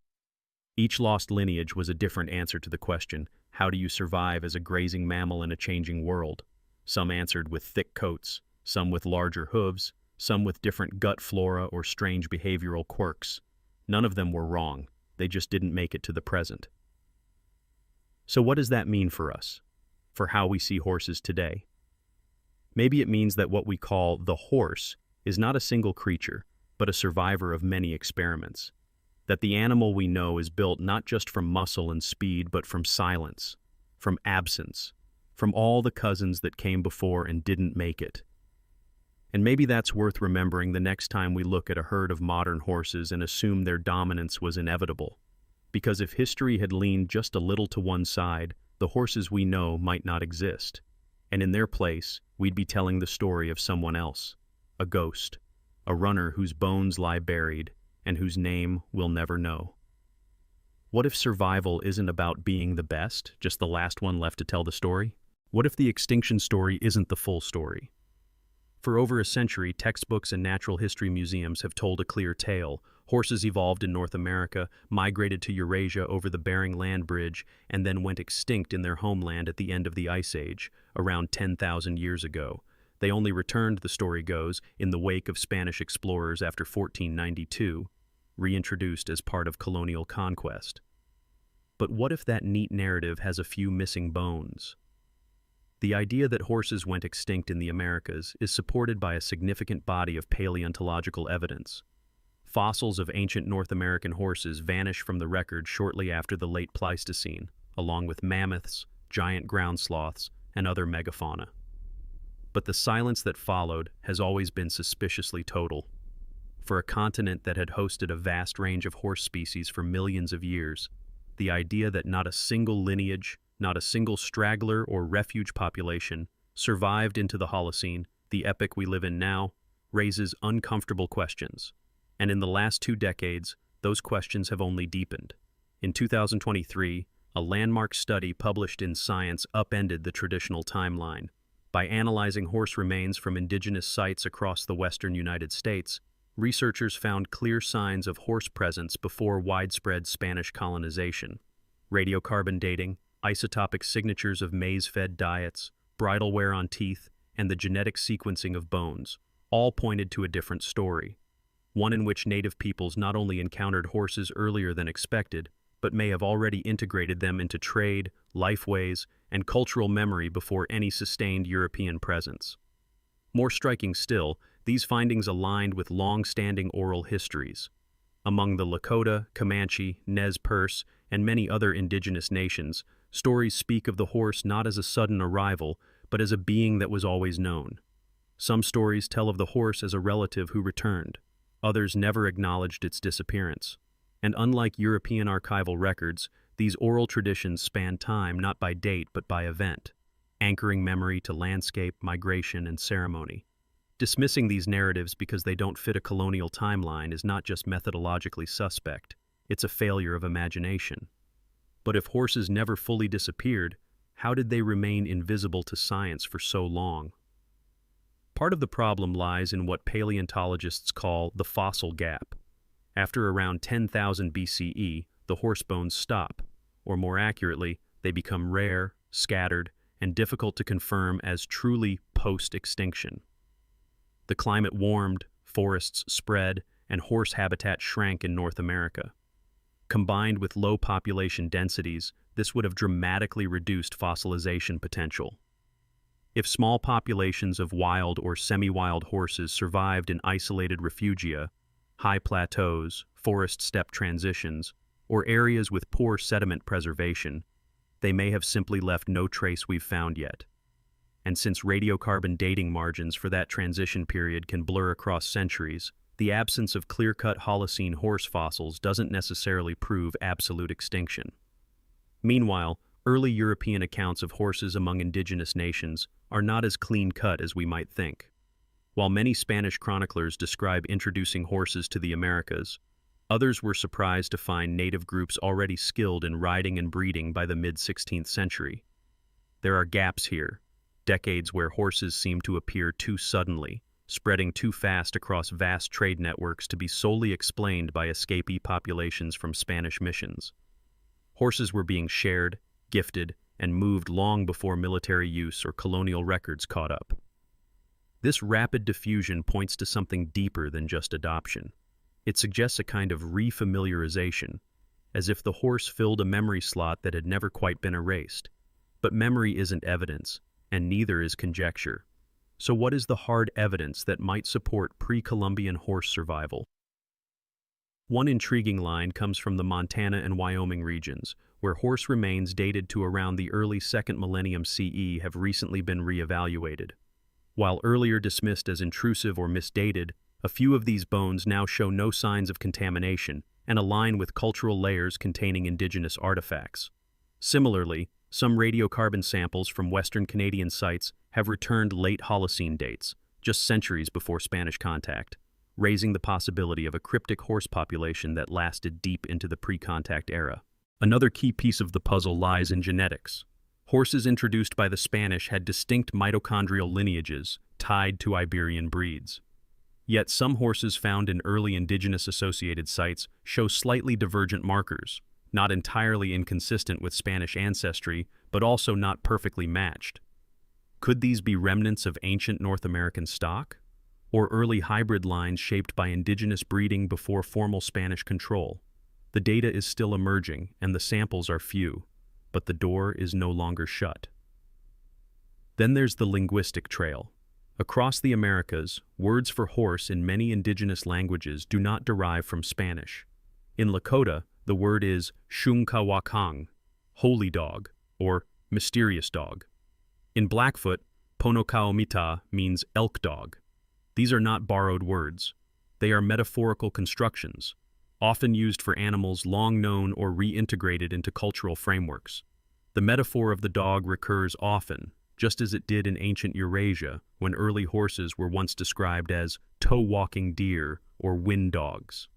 Each lost lineage was a different answer to the question, how do you survive as a grazing mammal in a changing world? Some answered with thick coats, some with larger hooves, some with different gut flora or strange behavioral quirks. None of them were wrong, they just didn't make it to the present. So what does that mean for us? For how we see horses today? Maybe it means that what we call the horse is not a single creature, but a survivor of many experiments. That the animal we know is built not just from muscle and speed, but from silence, from absence, from all the cousins that came before and didn't make it. And maybe that's worth remembering the next time we look at a herd of modern horses and assume their dominance was inevitable. Because if history had leaned just a little to one side, the horses we know might not exist, and in their place, we'd be telling the story of someone else, a ghost, a runner whose bones lie buried and whose name we'll never know. What if survival isn't about being the best, just the last one left to tell the story? What if the extinction story isn't the full story? For over a century, textbooks and natural history museums have told a clear tale. Horses evolved in North America, migrated to Eurasia over the Bering Land Bridge, and then went extinct in their homeland at the end of the Ice Age, around 10,000 years ago. They only returned, the story goes, in the wake of Spanish explorers after 1492, reintroduced as part of colonial conquest. But what if that neat narrative has a few missing bones? The idea that horses went extinct in the Americas is supported by a significant body of paleontological evidence. Fossils of ancient North American horses vanish from the record shortly after the late Pleistocene, along with mammoths, giant ground sloths, and other megafauna. But the silence that followed has always been suspiciously total. For a continent that had hosted a vast range of horse species for millions of years, the idea that not a single lineage, not a single straggler or refuge population survived into the Holocene, the epoch we live in now, raises uncomfortable questions. And in the last 2 decades, those questions have only deepened. In 2023, a landmark study published in Science upended the traditional timeline. By analyzing horse remains from indigenous sites across the western United States, researchers found clear signs of horse presence before widespread Spanish colonization. Radiocarbon dating, isotopic signatures of maize-fed diets, bridle wear on teeth, and the genetic sequencing of bones, all pointed to a different story. One in which native peoples not only encountered horses earlier than expected, but may have already integrated them into trade, lifeways, and cultural memory before any sustained European presence. More striking still, these findings aligned with long-standing oral histories. Among the Lakota, Comanche, Nez Perce, and many other indigenous nations, stories speak of the horse not as a sudden arrival, but as a being that was always known. Some stories tell of the horse as a relative who returned. Others never acknowledged its disappearance. And unlike European archival records, these oral traditions span time not by date but by event, anchoring memory to landscape, migration, and ceremony. Dismissing these narratives because they don't fit a colonial timeline is not just methodologically suspect, it's a failure of imagination. But if horses never fully disappeared, how did they remain invisible to science for so long? Part of the problem lies in what paleontologists call the fossil gap. After around 10,000 BCE, the horse bones stop, or more accurately, they become rare, scattered, and difficult to confirm as truly post-extinction. The climate warmed, forests spread, and horse habitat shrank in North America. Combined with low population densities, this would have dramatically reduced fossilization potential. If small populations of wild or semi-wild horses survived in isolated refugia, high plateaus, forest steppe transitions, or areas with poor sediment preservation, they may have simply left no trace we've found yet. And since radiocarbon dating margins for that transition period can blur across centuries, the absence of clear-cut Holocene horse fossils doesn't necessarily prove absolute extinction. Meanwhile, early European accounts of horses among indigenous nations are not as clean-cut as we might think. While many Spanish chroniclers describe introducing horses to the Americas, others were surprised to find native groups already skilled in riding and breeding by the mid-16th century. There are gaps here, decades where horses seem to appear too suddenly, spreading too fast across vast trade networks to be solely explained by escapee populations from Spanish missions. Horses were being shared, gifted, and moved long before military use or colonial records caught up. This rapid diffusion points to something deeper than just adoption. It suggests a kind of refamiliarization, as if the horse filled a memory slot that had never quite been erased. But memory isn't evidence, and neither is conjecture. So what is the hard evidence that might support pre-Columbian horse survival? One intriguing line comes from the Montana and Wyoming regions, where horse remains dated to around the early 2nd millennium CE have recently been reevaluated. While earlier dismissed as intrusive or misdated, a few of these bones now show no signs of contamination and align with cultural layers containing indigenous artifacts. Similarly, Some radiocarbon samples from Western Canadian sites have returned late Holocene dates, just centuries before Spanish contact, raising the possibility of a cryptic horse population that lasted deep into the pre-contact era. Another key piece of the puzzle lies in genetics. Horses introduced by the Spanish had distinct mitochondrial lineages tied to Iberian breeds. Yet some horses found in early indigenous associated sites show slightly divergent markers, not entirely inconsistent with Spanish ancestry, but also not perfectly matched. Could these be remnants of ancient North American stock? Or early hybrid lines shaped by indigenous breeding before formal Spanish control? The data is still emerging, and the samples are few, but the door is no longer shut. Then there's the linguistic trail. Across the Americas, words for horse in many indigenous languages do not derive from Spanish. In Lakota, the word is Shungkawakang, holy dog, or mysterious dog. In Blackfoot, Ponokaomita means elk dog. These are not borrowed words. They are metaphorical constructions, often used for animals long known or reintegrated into cultural frameworks. The metaphor of the dog recurs often, just as it did in ancient Eurasia, when early horses were once described as toe-walking deer or wind dogs.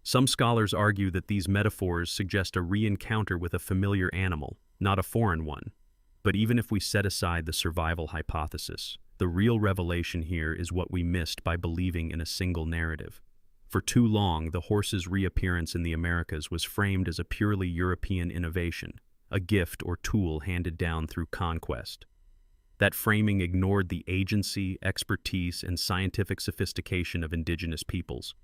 Some scholars argue that these metaphors suggest a re-encounter with a familiar animal, not a foreign one. But even if we set aside the survival hypothesis, the real revelation here is what we missed by believing in a single narrative. For too long, the horse's reappearance in the Americas was framed as a purely European innovation, a gift or tool handed down through conquest. That framing ignored the agency, expertise, and scientific sophistication of indigenous peoples.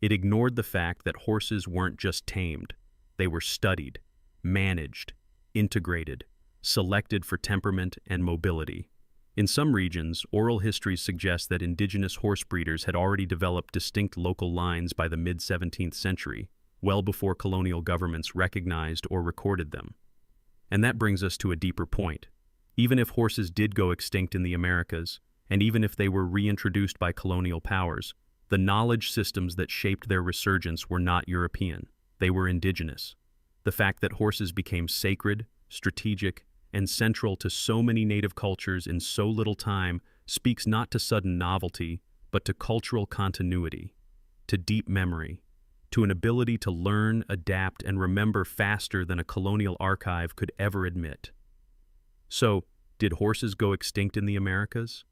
It ignored the fact that horses weren't just tamed, they were studied, managed, integrated, selected for temperament and mobility. In some regions, oral histories suggest that indigenous horse breeders had already developed distinct local lines by the mid-17th century, well before colonial governments recognized or recorded them. And that brings us to a deeper point. Even if horses did go extinct in the Americas, and even if they were reintroduced by colonial powers, the knowledge systems that shaped their resurgence were not European. They were indigenous. The fact that horses became sacred, strategic, and central to so many native cultures in so little time speaks not to sudden novelty, but to cultural continuity, to deep memory, to an ability to learn, adapt, and remember faster than a colonial archive could ever admit. So, did horses go extinct in the Americas?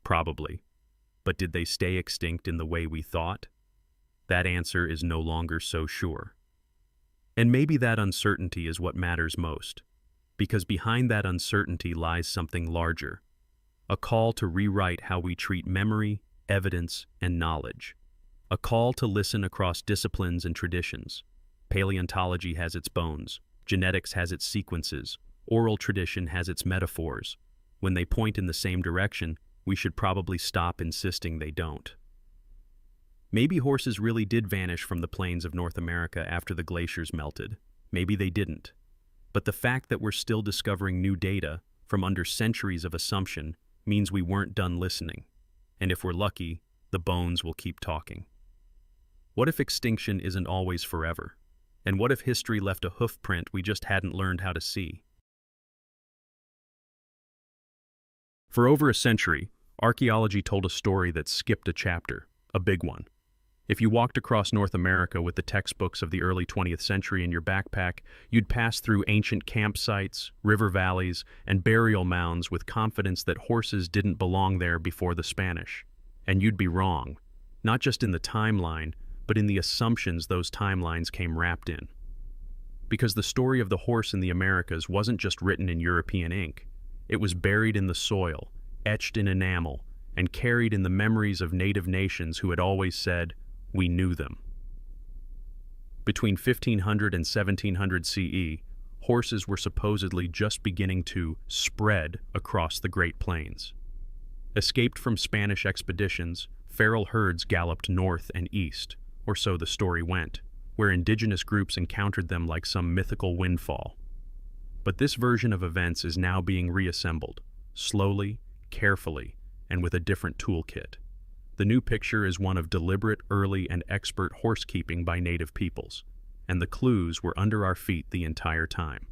Probably. But did they stay extinct in the way we thought? That answer is no longer so sure. And maybe that uncertainty is what matters most, because behind that uncertainty lies something larger, a call to rewrite how we treat memory, evidence, and knowledge, a call to listen across disciplines and traditions. Paleontology has its bones, genetics has its sequences, oral tradition has its metaphors. When they point in the same direction, we should probably stop insisting they don't. Maybe horses really did vanish from the plains of North America after the glaciers melted. Maybe they didn't. But the fact that we're still discovering new data from under centuries of assumption means we weren't done listening. And if we're lucky, the bones will keep talking. What if extinction isn't always forever? And what if history left a hoof print we just hadn't learned how to see? For over a century, archaeology told a story that skipped a chapter, a big one. If you walked across North America with the textbooks of the early 20th century in your backpack, you'd pass through ancient campsites, river valleys, and burial mounds with confidence that horses didn't belong there before the Spanish. And you'd be wrong, not just in the timeline, but in the assumptions those timelines came wrapped in. Because the story of the horse in the Americas wasn't just written in European ink. It was buried in the soil, etched in enamel, and carried in the memories of native nations who had always said, "We knew them." Between 1500 and 1700 CE, horses were supposedly just beginning to spread across the Great Plains. Escaped from Spanish expeditions, feral herds galloped north and east, or so the story went, where indigenous groups encountered them like some mythical windfall. But this version of events is now being reassembled, slowly, carefully, and with a different toolkit. The new picture is one of deliberate, early, and expert horsekeeping by native peoples, and the clues were under our feet the entire time.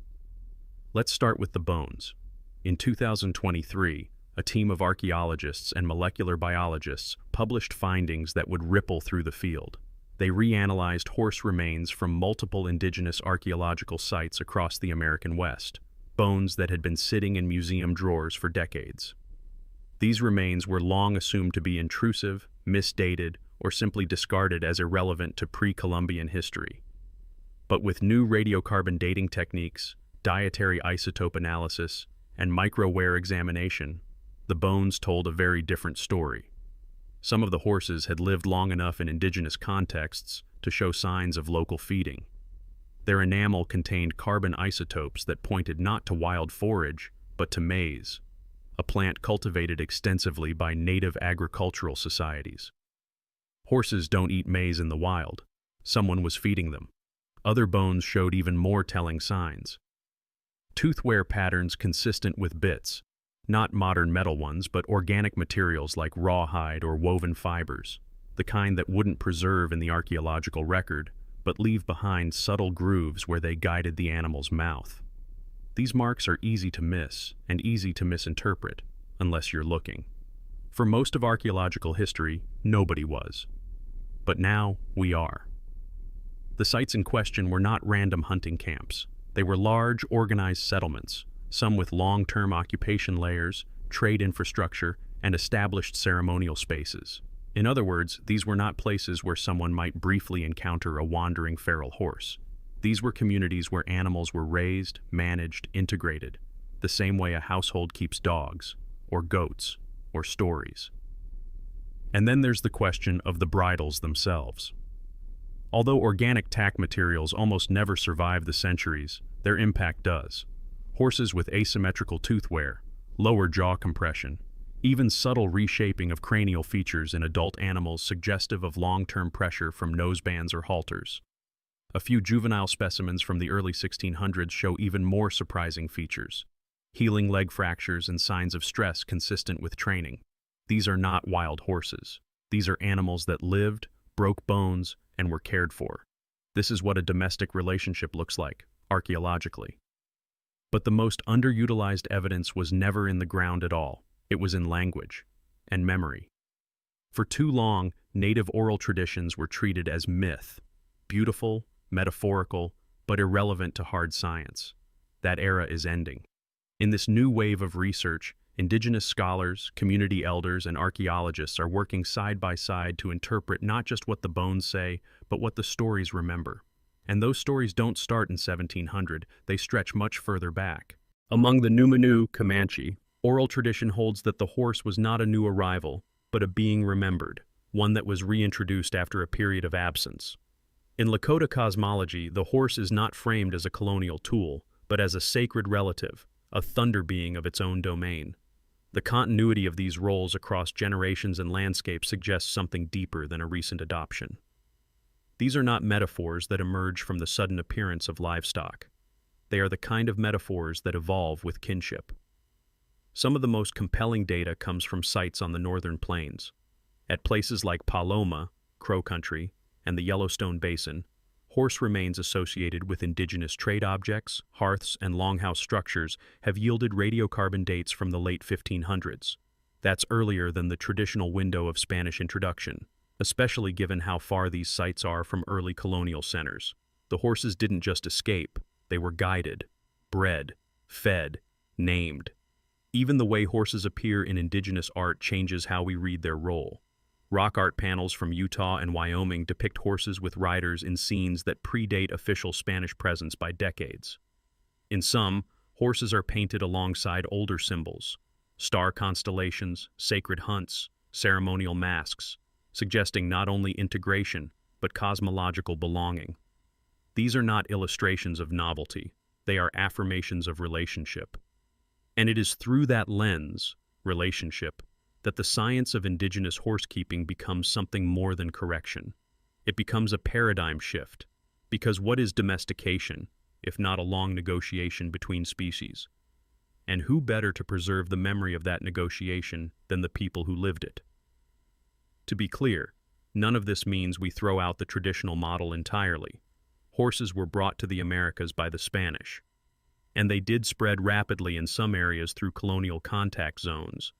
Let's start with the bones. In 2023, a team of archaeologists and molecular biologists published findings that would ripple through the field. They reanalyzed horse remains from multiple indigenous archaeological sites across the American West, bones that had been sitting in museum drawers for decades. These remains were long assumed to be intrusive, misdated, or simply discarded as irrelevant to pre-Columbian history. But with new radiocarbon dating techniques, dietary isotope analysis, and micro-wear examination, the bones told a very different story. Some of the horses had lived long enough in indigenous contexts to show signs of local feeding. Their enamel contained carbon isotopes that pointed not to wild forage, but to maize, a plant cultivated extensively by native agricultural societies. Horses don't eat maize in the wild. Someone was feeding them. Other bones showed even more telling signs. Tooth wear patterns consistent with bits, not modern metal ones, but organic materials like rawhide or woven fibers, the kind that wouldn't preserve in the archaeological record, but leave behind subtle grooves where they guided the animal's mouth. These marks are easy to miss and easy to misinterpret, unless you're looking. For most of archaeological history, nobody was. But now, we are. The sites in question were not random hunting camps. They were large, organized settlements, some with long-term occupation layers, trade infrastructure, and established ceremonial spaces. In other words, these were not places where someone might briefly encounter a wandering feral horse. These were communities where animals were raised, managed, integrated, the same way a household keeps dogs, or goats, or stories. And then there's the question of the bridles themselves. Although organic tack materials almost never survive the centuries, their impact does. Horses with asymmetrical tooth wear, lower jaw compression, even subtle reshaping of cranial features in adult animals suggestive of long-term pressure from nosebands or halters. A few juvenile specimens from the early 1600s show even more surprising features: healing leg fractures and signs of stress consistent with training. These are not wild horses. These are animals that lived, broke bones, and were cared for. This is what a domestic relationship looks like, archaeologically. But the most underutilized evidence was never in the ground at all. It was in language and memory. For too long, native oral traditions were treated as myth, beautiful, metaphorical, but irrelevant to hard science. That era is ending. In this new wave of research, indigenous scholars, community elders, and archaeologists are working side by side to interpret not just what the bones say, but what the stories remember. And those stories don't start in 1700, they stretch much further back. Among the Numanu Comanche, oral tradition holds that the horse was not a new arrival, but a being remembered, one that was reintroduced after a period of absence. In Lakota cosmology, the horse is not framed as a colonial tool, but as a sacred relative, a thunder being of its own domain. The continuity of these roles across generations and landscapes suggests something deeper than a recent adoption. These are not metaphors that emerge from the sudden appearance of livestock. They are the kind of metaphors that evolve with kinship. Some of the most compelling data comes from sites on the northern plains. At places like Paloma, Crow Country, and the Yellowstone Basin, horse remains associated with indigenous trade objects, hearths, and longhouse structures have yielded radiocarbon dates from the late 1500s. That's earlier than the traditional window of Spanish introduction, especially given how far these sites are from early colonial centers. The horses didn't just escape, they were guided, bred, fed, named. Even the way horses appear in indigenous art changes how we read their role. Rock art panels from Utah and Wyoming depict horses with riders in scenes that predate official Spanish presence by decades. In some, horses are painted alongside older symbols, star constellations, sacred hunts, ceremonial masks, suggesting not only integration, but cosmological belonging. These are not illustrations of novelty, they are affirmations of relationship. And it is through that lens, relationship, that the science of indigenous horsekeeping becomes something more than correction. It becomes a paradigm shift, because what is domestication, if not a long negotiation between species? And who better to preserve the memory of that negotiation than the people who lived it? To be clear, none of this means we throw out the traditional model entirely. Horses were brought to the Americas by the Spanish. and they did spread rapidly in some areas through colonial contact zones.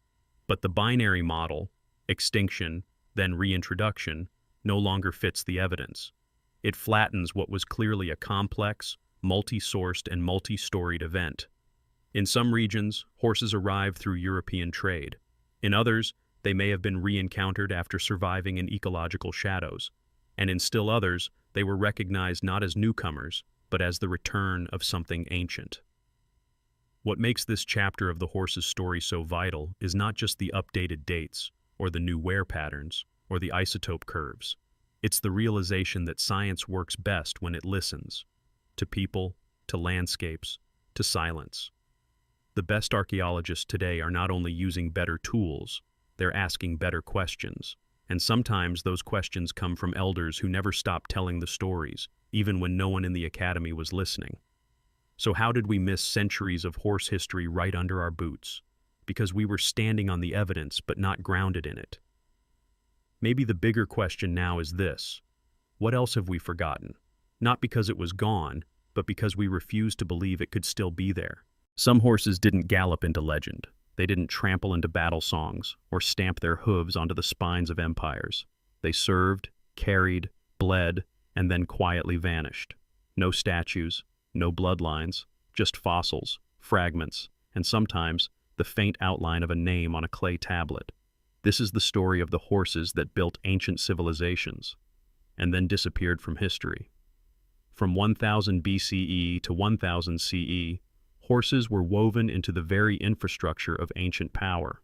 But the binary model, extinction, then reintroduction, no longer fits the evidence. It flattens what was clearly a complex, multi-sourced and multi-storied event. In some regions, horses arrived through European trade. In others, they may have been re-encountered after surviving in ecological shadows. And in still others, they were recognized not as newcomers, but as the return of something ancient. What makes this chapter of the horse's story so vital is not just the updated dates, or the new wear patterns, or the isotope curves. It's the realization that science works best when it listens, to people, to landscapes, to silence. The best archaeologists today are not only using better tools, they're asking better questions. And sometimes those questions come from elders who never stopped telling the stories, even when no one in the academy was listening. So how did we miss centuries of horse history right under our boots? Because we were standing on the evidence but not grounded in it. Maybe the bigger question now is this: what else have we forgotten? Not because it was gone, but because we refused to believe it could still be there. Some horses didn't gallop into legend. They didn't trample into battle songs or stamp their hooves onto the spines of empires. They served, carried, bled, and then quietly vanished. No statues, no bloodlines, just fossils, fragments, and sometimes the faint outline of a name on a clay tablet. This is the story of the horses that built ancient civilizations and then disappeared from history. From 1000 BCE to 1000 CE, horses were woven into the very infrastructure of ancient power.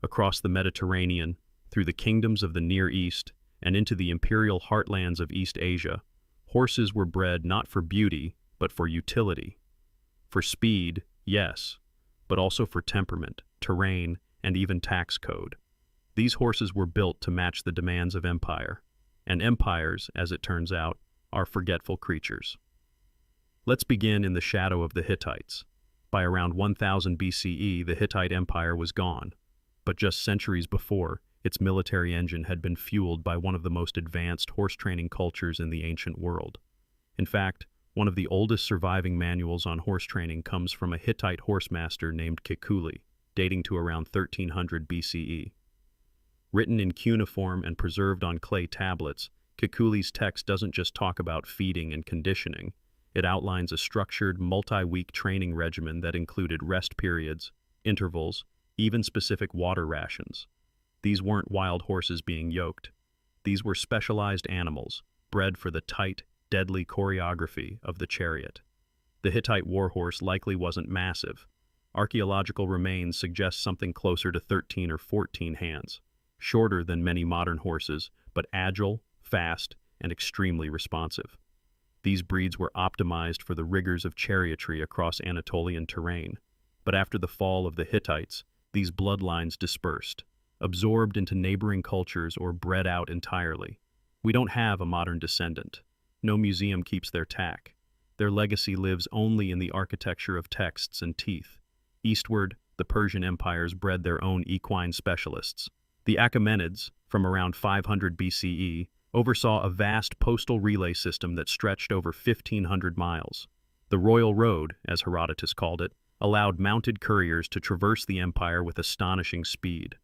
Across the Mediterranean, through the kingdoms of the Near East, and into the imperial heartlands of East Asia, horses were bred not for beauty, but for utility. For speed, yes, but also for temperament, terrain, and even tax code. These horses were built to match the demands of empire. And empires, as it turns out, are forgetful creatures. Let's begin in the shadow of the Hittites. By around 1000 BCE, the Hittite Empire was gone, but just centuries before, its military engine had been fueled by one of the most advanced horse training cultures in the ancient world. In fact, one of the oldest surviving manuals on horse training comes from a Hittite horsemaster named Kekuli, dating to around 1300 BCE. Written in cuneiform and preserved on clay tablets, Kekuli's text doesn't just talk about feeding and conditioning. It outlines a structured, multi-week training regimen that included rest periods, intervals, even specific water rations. These weren't wild horses being yoked. These were specialized animals, bred for the tight, deadly choreography of the chariot. The Hittite warhorse likely wasn't massive. Archaeological remains suggest something closer to 13 or 14 hands, shorter than many modern horses, but agile, fast, and extremely responsive. These breeds were optimized for the rigors of chariotry across Anatolian terrain, but after the fall of the Hittites, these bloodlines dispersed, absorbed into neighboring cultures or bred out entirely. We don't have a modern descendant. No museum keeps their tack. Their legacy lives only in the architecture of texts and teeth. Eastward, the Persian empires bred their own equine specialists. The Achaemenids, from around 500 BCE, oversaw a vast postal relay system that stretched over 1,500 miles. The Royal Road, as Herodotus called it, allowed mounted couriers to traverse the empire with astonishing speed.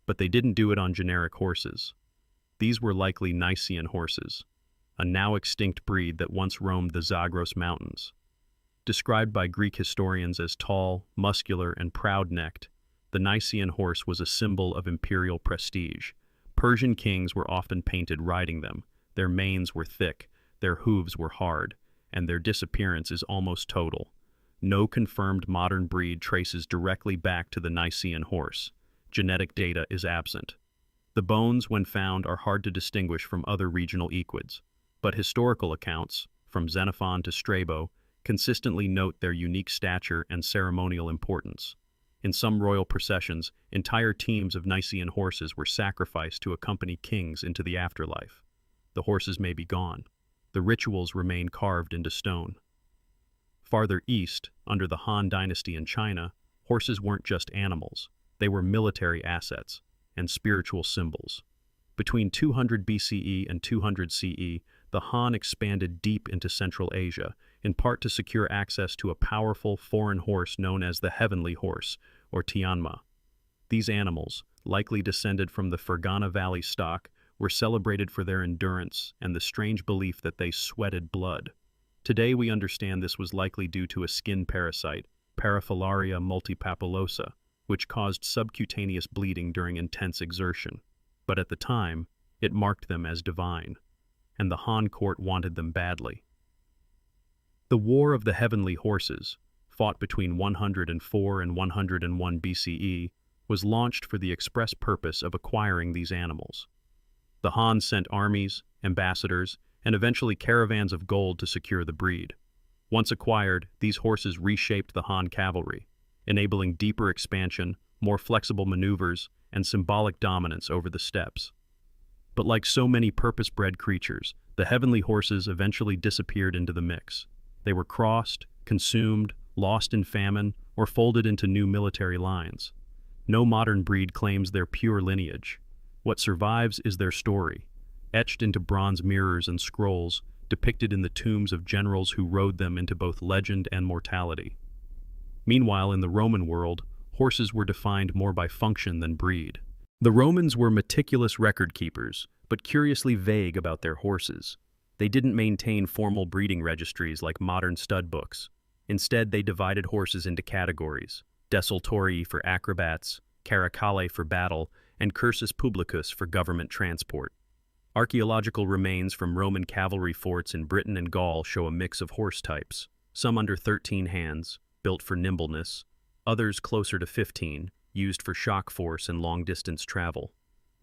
But they didn't do it on generic horses. These were likely Nicean horses, a now extinct breed that once roamed the Zagros Mountains. Described by Greek historians as tall, muscular, and proud-necked, the Nicean horse was a symbol of imperial prestige. Persian kings were often painted riding them. Their manes were thick, their hooves were hard, and their disappearance is almost total. No confirmed modern breed traces directly back to the Nicean horse. Genetic data is absent. The bones, when found, are hard to distinguish from other regional equids, but historical accounts, from Xenophon to Strabo, consistently note their unique stature and ceremonial importance. In some royal processions, entire teams of Nicean horses were sacrificed to accompany kings into the afterlife. The horses may be gone. The rituals remain carved into stone. Farther east, under the Han Dynasty in China, horses weren't just animals. They were military assets and spiritual symbols. Between 200 BCE and 200 CE, the Han expanded deep into Central Asia, in part to secure access to a powerful foreign horse known as the Heavenly Horse, or Tianma. These animals, likely descended from the Fergana Valley stock, were celebrated for their endurance and the strange belief that they sweated blood. Today we understand this was likely due to a skin parasite, Parafilaria multipapulosa, which caused subcutaneous bleeding during intense exertion. But at the time, it marked them as divine, and the Han court wanted them badly. The War of the Heavenly Horses, fought between 104 and 101 BCE, was launched for the express purpose of acquiring these animals. The Han sent armies, ambassadors, and eventually caravans of gold to secure the breed. Once acquired, these horses reshaped the Han cavalry, enabling deeper expansion, more flexible maneuvers, and symbolic dominance over the steppes. But like so many purpose-bred creatures, the heavenly horses eventually disappeared into the mix. They were crossed, consumed, lost in famine, or folded into new military lines. No modern breed claims their pure lineage. What survives is their story, etched into bronze mirrors and scrolls, depicted in the tombs of generals who rode them into both legend and mortality. Meanwhile, in the Roman world, horses were defined more by function than breed. The Romans were meticulous record keepers, but curiously vague about their horses. They didn't maintain formal breeding registries like modern stud books. Instead, they divided horses into categories: desultorii for acrobats, caracale for battle, and cursus publicus for government transport. Archaeological remains from Roman cavalry forts in Britain and Gaul show a mix of horse types, some under 13 hands, built for nimbleness, others closer to 15, used for shock force and long-distance travel.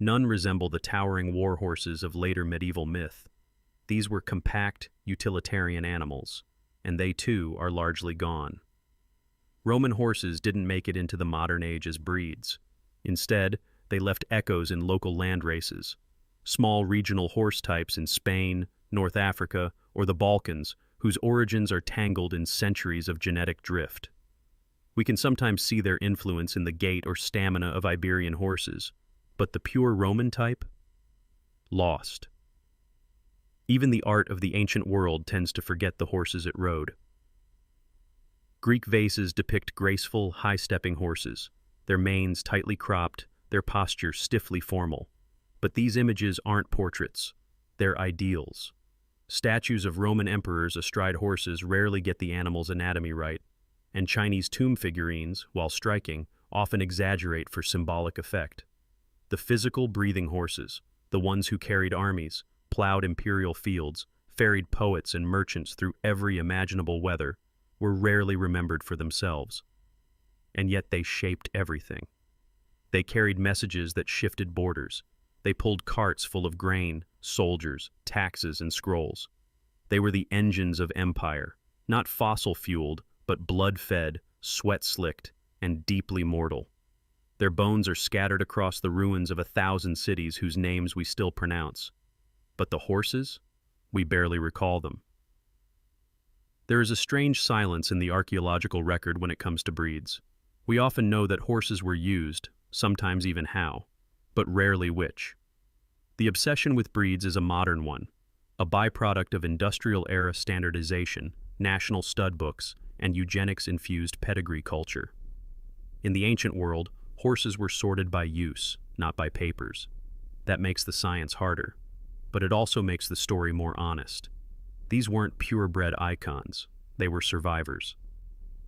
None resemble the towering war horses of later medieval myth. These were compact, utilitarian animals, and they too are largely gone. Roman horses didn't make it into the modern age as breeds. Instead, they left echoes in local land races, small regional horse types in Spain, North Africa, or the Balkans, whose origins are tangled in centuries of genetic drift. We can sometimes see their influence in the gait or stamina of Iberian horses, but the pure Roman type? Lost. Even the art of the ancient world tends to forget the horses it rode. Greek vases depict graceful, high-stepping horses, their manes tightly cropped, their posture stiffly formal. But these images aren't portraits, they're ideals. Statues of Roman emperors astride horses rarely get the animal's anatomy right, and Chinese tomb figurines, while striking, often exaggerate for symbolic effect. The physical, breathing horses, the ones who carried armies, plowed imperial fields, ferried poets and merchants through every imaginable weather, were rarely remembered for themselves. And yet they shaped everything. They carried messages that shifted borders. They pulled carts full of grain, soldiers, taxes, and scrolls. They were the engines of empire, not fossil-fueled, but blood-fed, sweat-slicked, and deeply mortal. Their bones are scattered across the ruins of 1,000 cities whose names we still pronounce. But the horses? We barely recall them. There is a strange silence in the archaeological record when it comes to breeds. We often know that horses were used, sometimes even how, but rarely which. The obsession with breeds is a modern one, a byproduct of industrial-era standardization, national stud books, and eugenics-infused pedigree culture. In the ancient world, horses were sorted by use, not by papers. That makes the science harder, but it also makes the story more honest. These weren't purebred icons, they were survivors.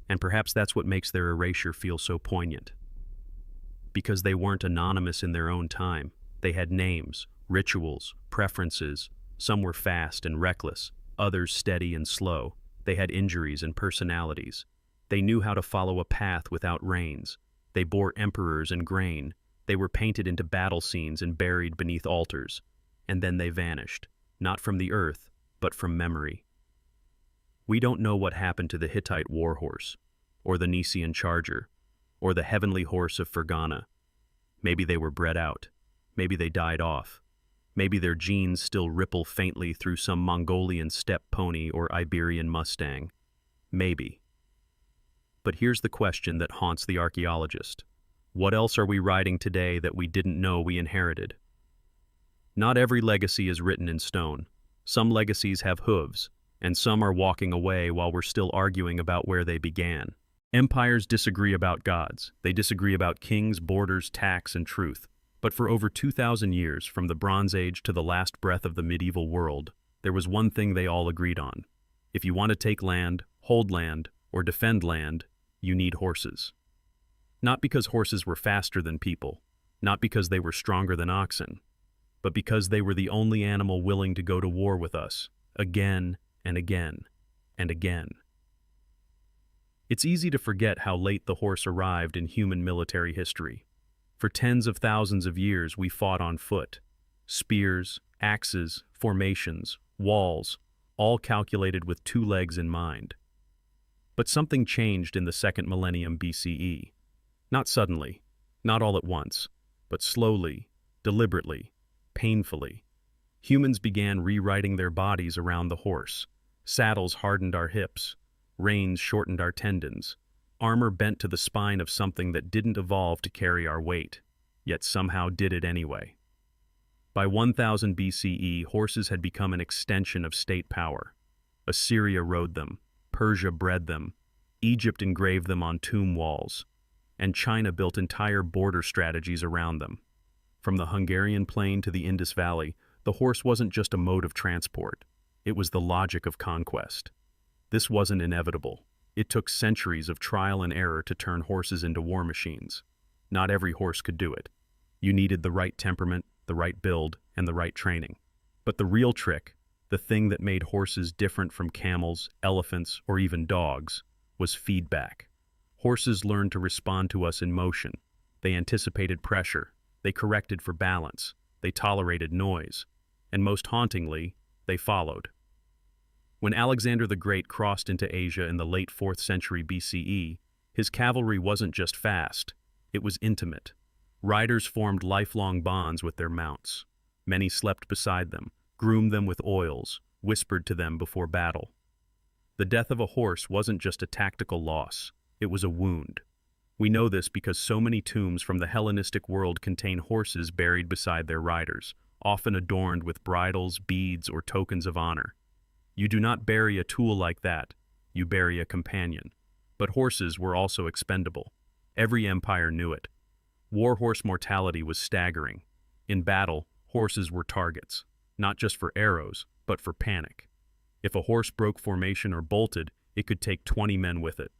And perhaps that's what makes their erasure feel so poignant. Because they weren't anonymous in their own time, they had names, rituals, preferences. Some were fast and reckless, others steady and slow. They had injuries and personalities. They knew how to follow a path without reins. They bore emperors and grain. They were painted into battle scenes and buried beneath altars. And then they vanished, not from the earth, but from memory. We don't know what happened to the Hittite war horse, or the Nicaean charger, or the heavenly horse of Fergana. Maybe they were bred out. Maybe they died off. Maybe their genes still ripple faintly through some Mongolian steppe pony or Iberian mustang. Maybe. But here's the question that haunts the archaeologist. What else are we riding today that we didn't know we inherited? Not every legacy is written in stone. Some legacies have hooves, and some are walking away while we're still arguing about where they began. Empires disagree about gods. They disagree about kings, borders, tax, and truth. But for over 2,000 years, from the Bronze Age to the last breath of the medieval world, there was one thing they all agreed on. If you want to take land, hold land, or defend land, you need horses. Not because horses were faster than people, not because they were stronger than oxen, but because they were the only animal willing to go to war with us, again and again and again. It's easy to forget how late the horse arrived in human military history. For tens of thousands of years we fought on foot. Spears, axes, formations, walls, all calculated with 2 legs in mind. But something changed in the 2nd millennium BCE. Not suddenly, not all at once, but slowly, deliberately, painfully. Humans began rewriting their bodies around the horse. Saddles hardened our hips. Reins shortened our tendons. Armor bent to the spine of something that didn't evolve to carry our weight, yet somehow did it anyway. By 1000 BCE, horses had become an extension of state power. Assyria rode them, Persia bred them, Egypt engraved them on tomb walls, and China built entire border strategies around them. From the Hungarian plain to the Indus Valley, the horse wasn't just a mode of transport. It was the logic of conquest. This wasn't inevitable. It took centuries of trial and error to turn horses into war machines. Not every horse could do it. You needed the right temperament, the right build, and the right training. But the real trick, the thing that made horses different from camels, elephants, or even dogs, was feedback. Horses learned to respond to us in motion. They anticipated pressure. They corrected for balance. They tolerated noise. And most hauntingly, they followed. When Alexander the Great crossed into Asia in the late 4th century BCE, his cavalry wasn't just fast, it was intimate. Riders formed lifelong bonds with their mounts. Many slept beside them, groomed them with oils, whispered to them before battle. The death of a horse wasn't just a tactical loss, it was a wound. We know this because so many tombs from the Hellenistic world contain horses buried beside their riders, often adorned with bridles, beads, or tokens of honor. You do not bury a tool like that, you bury a companion. But horses were also expendable. Every empire knew it. War horse mortality was staggering. In battle, horses were targets, not just for arrows, but for panic. If a horse broke formation or bolted, it could take 20 men with it.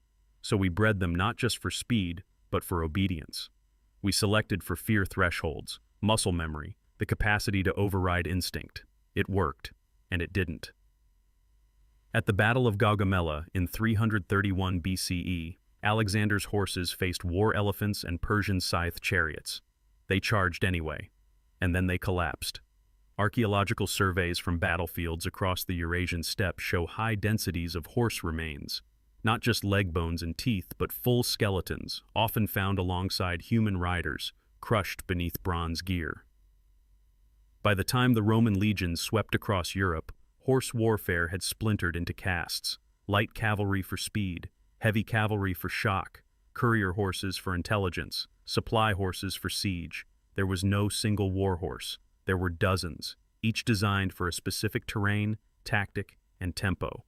So we bred them not just for speed, but for obedience. We selected for fear thresholds, muscle memory, the capacity to override instinct. It worked, and it didn't. At the Battle of Gaugamela in 331 BCE, Alexander's horses faced war elephants and Persian scythe chariots. They charged anyway, and then they collapsed. Archaeological surveys from battlefields across the Eurasian steppe show high densities of horse remains, not just leg bones and teeth, but full skeletons, often found alongside human riders, crushed beneath bronze gear. By the time the Roman legions swept across Europe, horse warfare had splintered into castes: light cavalry for speed, heavy cavalry for shock, courier horses for intelligence, supply horses for siege. There was no single war horse. There were dozens, each designed for a specific terrain, tactic, and tempo.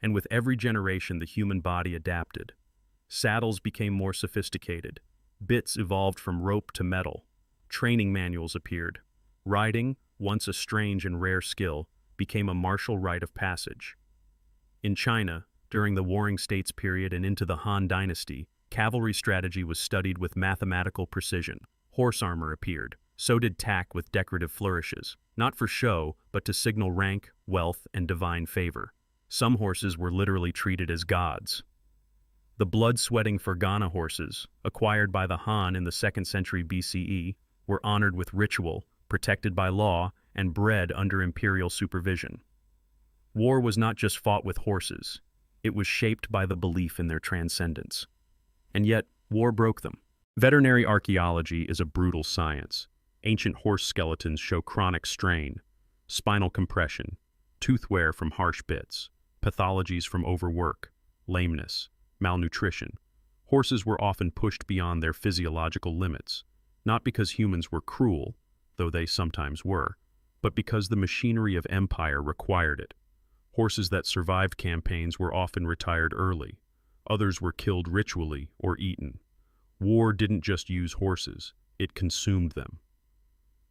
And with every generation, the human body adapted. Saddles became more sophisticated. Bits evolved from rope to metal. Training manuals appeared. Riding, once a strange and rare skill, became a martial rite of passage. In China, during the Warring States period and into the Han Dynasty, cavalry strategy was studied with mathematical precision. Horse armor appeared. So did tack with decorative flourishes, not for show, but to signal rank, wealth, and divine favor. Some horses were literally treated as gods. The blood-sweating Fergana horses, acquired by the Han in the 2nd century BCE, were honored with ritual, protected by law, and bred under imperial supervision. War was not just fought with horses. It was shaped by the belief in their transcendence. And yet, war broke them. Veterinary archaeology is a brutal science. Ancient horse skeletons show chronic strain, spinal compression, tooth wear from harsh bits, pathologies from overwork, lameness, malnutrition. Horses were often pushed beyond their physiological limits, not because humans were cruel, though they sometimes were, but because the machinery of empire required it. Horses that survived campaigns were often retired early. Others were killed ritually or eaten. War didn't just use horses, it consumed them.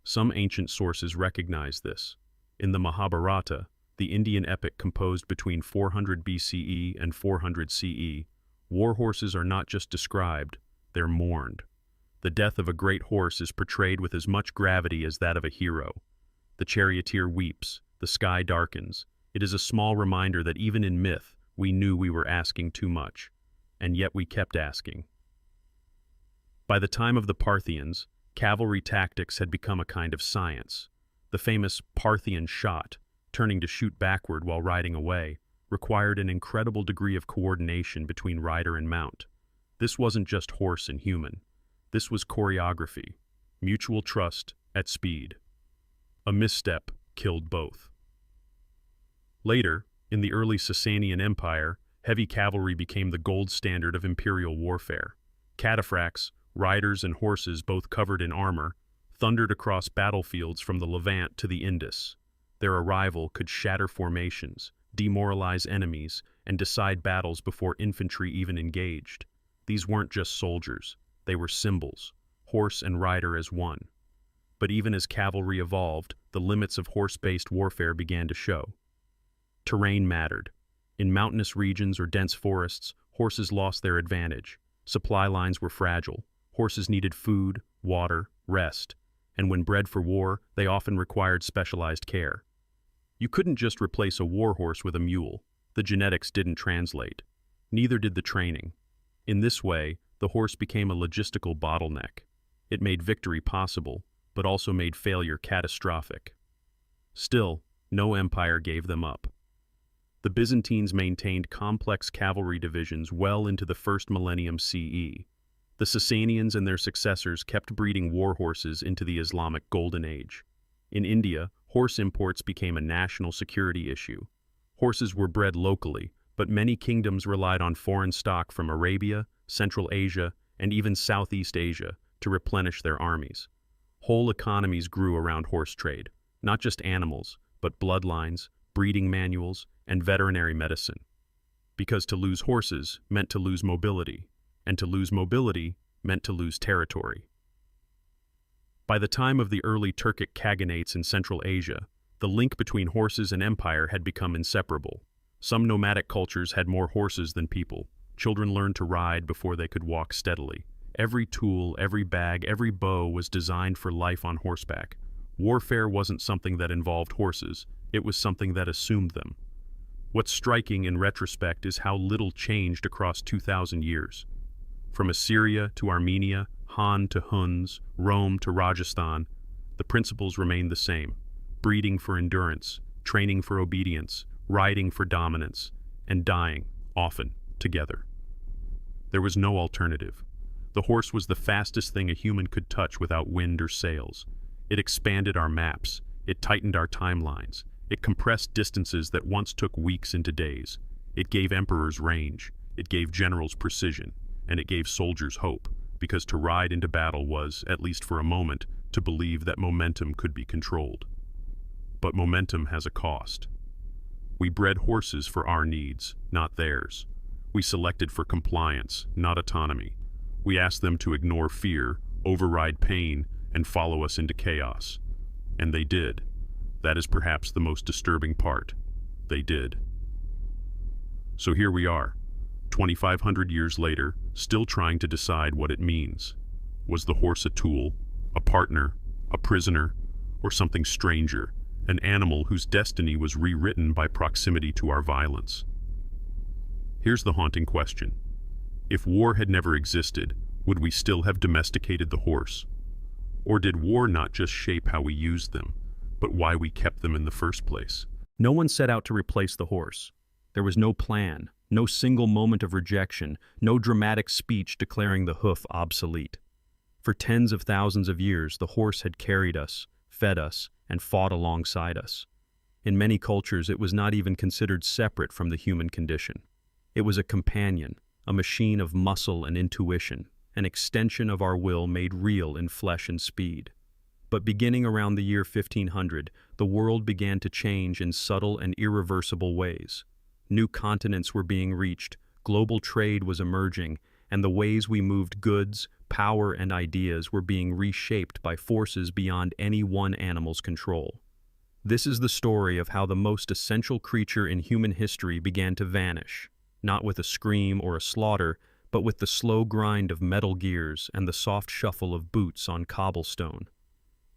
Some ancient sources recognize this. In the Mahabharata, the Indian epic composed between 400 BCE and 400 CE, war horses are not just described, they're mourned. The death of a great horse is portrayed with as much gravity as that of a hero. The charioteer weeps, the sky darkens. It is a small reminder that even in myth, we knew we were asking too much, and yet we kept asking. By the time of the Parthians, cavalry tactics had become a kind of science. The famous Parthian shot, turning to shoot backward while riding away, required an incredible degree of coordination between rider and mount. This wasn't just horse and human. This was choreography, mutual trust at speed. A misstep killed both. Later, in the early Sasanian Empire, heavy cavalry became the gold standard of imperial warfare. Cataphracts, riders and horses both covered in armor, thundered across battlefields from the Levant to the Indus. Their arrival could shatter formations, demoralize enemies, and decide battles before infantry even engaged. These weren't just soldiers, they were symbols, horse and rider as one. But even as cavalry evolved, the limits of horse-based warfare began to show. Terrain mattered. In mountainous regions or dense forests, horses lost their advantage. Supply lines were fragile. Horses needed food, water, rest, and when bred for war, they often required specialized care. You couldn't just replace a war horse with a mule. The genetics didn't translate. Neither did the training. In this way, the horse became a logistical bottleneck. It made victory possible, but also made failure catastrophic. Still, no empire gave them up. The Byzantines maintained complex cavalry divisions well into the first millennium CE. The Sasanians and their successors kept breeding war horses into the Islamic Golden Age. In India, horse imports became a national security issue. Horses were bred locally, but many kingdoms relied on foreign stock from Arabia, Central Asia, and even Southeast Asia to replenish their armies. Whole economies grew around horse trade, not just animals, but bloodlines, breeding manuals, and veterinary medicine. Because to lose horses meant to lose mobility, and to lose mobility meant to lose territory. By the time of the early Turkic Khaganates in Central Asia, the link between horses and empire had become inseparable. Some nomadic cultures had more horses than people. Children learned to ride before they could walk steadily. Every tool, every bag, every bow was designed for life on horseback. Warfare wasn't something that involved horses, it was something that assumed them. What's striking in retrospect is how little changed across 2,000 years. From Assyria to Armenia, Han to Huns, Rome to Rajasthan, the principles remained the same. Breeding for endurance, training for obedience, riding for dominance, and dying, often, together. There was no alternative. The horse was the fastest thing a human could touch without wind or sails. It expanded our maps, it tightened our timelines, it compressed distances that once took weeks into days. It gave emperors range, it gave generals precision, and it gave soldiers hope, because to ride into battle was, at least for a moment, to believe that momentum could be controlled. But momentum has a cost. We bred horses for our needs, not theirs. We selected for compliance, not autonomy. We asked them to ignore fear, override pain, and follow us into chaos. And they did. That is perhaps the most disturbing part. They did. So here we are, 2,500 years later, still trying to decide what it means. Was the horse a tool, a partner, a prisoner, or something stranger, an animal whose destiny was rewritten by proximity to our violence? Here's the haunting question. If war had never existed, would we still have domesticated the horse? Or did war not just shape how we used them, but why we kept them in the first place? No one set out to replace the horse. There was no plan, no single moment of rejection, no dramatic speech declaring the hoof obsolete. For tens of thousands of years, the horse had carried us, fed us, and fought alongside us. In many cultures, it was not even considered separate from the human condition. It was a companion, a machine of muscle and intuition, an extension of our will made real in flesh and speed. But beginning around the year 1500, the world began to change in subtle and irreversible ways. New continents were being reached, global trade was emerging, and the ways we moved goods, power, and ideas were being reshaped by forces beyond any one animal's control. This is the story of how the most essential creature in human history began to vanish, not with a scream or a slaughter, but with the slow grind of metal gears and the soft shuffle of boots on cobblestone.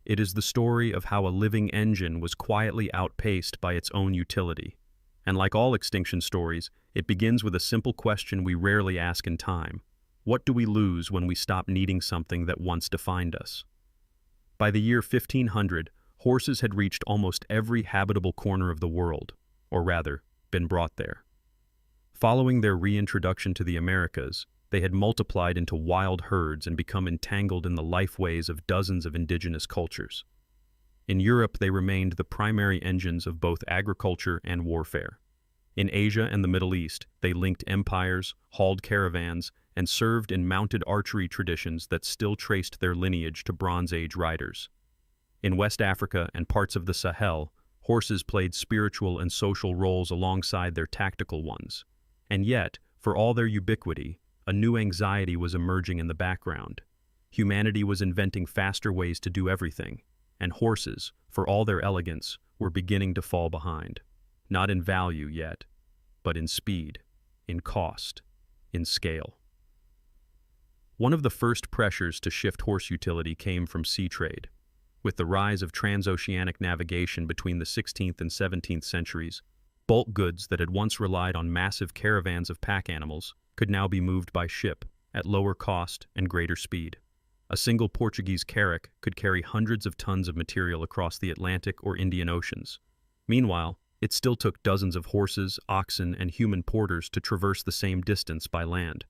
It is the story of how a living engine was quietly outpaced by its own utility. And like all extinction stories, it begins with a simple question we rarely ask in time. What do we lose when we stop needing something that once defined us? By the year 1500, horses had reached almost every habitable corner of the world, or rather, been brought there. Following their reintroduction to the Americas, they had multiplied into wild herds and become entangled in the lifeways of dozens of indigenous cultures. In Europe, they remained the primary engines of both agriculture and warfare. In Asia and the Middle East, they linked empires, hauled caravans, and served in mounted archery traditions that still traced their lineage to Bronze Age riders. In West Africa and parts of the Sahel, horses played spiritual and social roles alongside their tactical ones. And yet, for all their ubiquity, a new anxiety was emerging in the background. Humanity was inventing faster ways to do everything, and horses, for all their elegance, were beginning to fall behind. Not in value yet, but in speed, in cost, in scale. One of the first pressures to shift horse utility came from sea trade. With the rise of transoceanic navigation between the 16th and 17th centuries, bulk goods that had once relied on massive caravans of pack animals could now be moved by ship at lower cost and greater speed. A single Portuguese carrack could carry hundreds of tons of material across the Atlantic or Indian Oceans. Meanwhile, it still took dozens of horses, oxen, and human porters to traverse the same distance by land.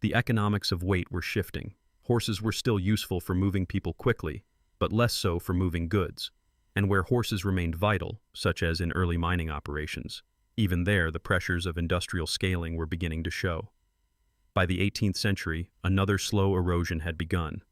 The economics of weight were shifting. Horses were still useful for moving people quickly, but less so for moving goods. And where horses remained vital, such as in early mining operations, even there the pressures of industrial scaling were beginning to show. By the 18th century, another slow erosion had begun.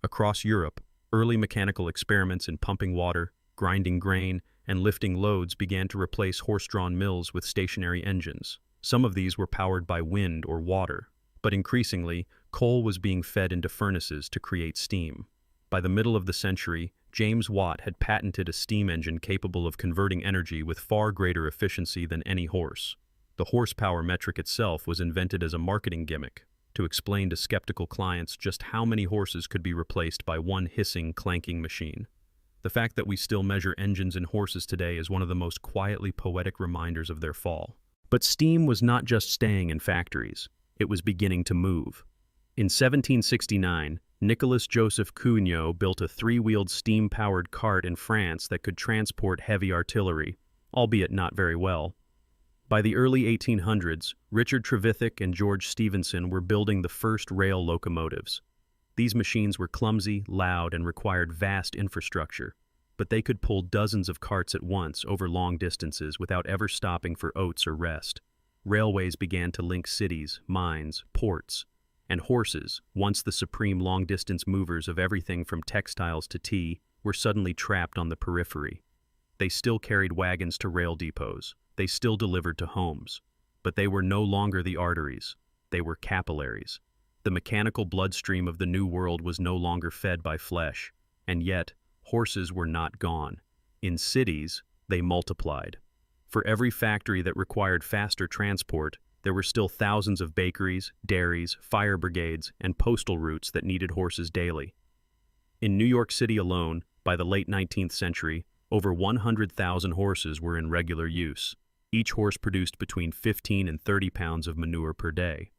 Across Europe, early mechanical experiments in pumping water, grinding grain, and lifting loads began to replace horse-drawn mills with stationary engines. Some of these were powered by wind or water, but increasingly, coal was being fed into furnaces to create steam. By the middle of the century, James Watt had patented a steam engine capable of converting energy with far greater efficiency than any horse. The horsepower metric itself was invented as a marketing gimmick to explain to skeptical clients just how many horses could be replaced by one hissing, clanking machine. The fact that we still measure engines in horses today is one of the most quietly poetic reminders of their fall. But steam was not just staying in factories, it was beginning to move. In 1769, Nicolas Joseph Cugnot built a three-wheeled steam-powered cart in France that could transport heavy artillery, albeit not very well. By the early 1800s, Richard Trevithick and George Stephenson were building the first rail locomotives. These machines were clumsy, loud, and required vast infrastructure, but they could pull dozens of carts at once over long distances without ever stopping for oats or rest. Railways began to link cities, mines, ports, and horses, once the supreme long-distance movers of everything from textiles to tea, were suddenly trapped on the periphery. They still carried wagons to rail depots, they still delivered to homes, but they were no longer the arteries, they were capillaries. The mechanical bloodstream of the New World was no longer fed by flesh, and yet, horses were not gone. In cities, they multiplied. For every factory that required faster transport, there were still thousands of bakeries, dairies, fire brigades, and postal routes that needed horses daily. In New York City alone, by the late 19th century, over 100,000 horses were in regular use. Each horse produced between 15 and 30 pounds of manure per day.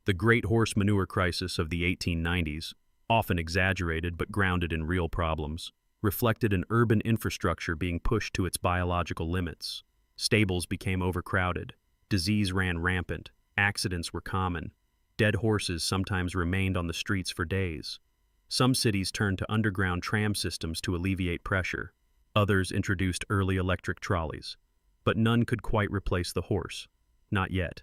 The great horse manure crisis of the 1890s, often exaggerated but grounded in real problems, reflected an urban infrastructure being pushed to its biological limits. Stables became overcrowded. Disease ran rampant, accidents were common, dead horses sometimes remained on the streets for days. Some cities turned to underground tram systems to alleviate pressure. Others introduced early electric trolleys. But none could quite replace the horse. Not yet.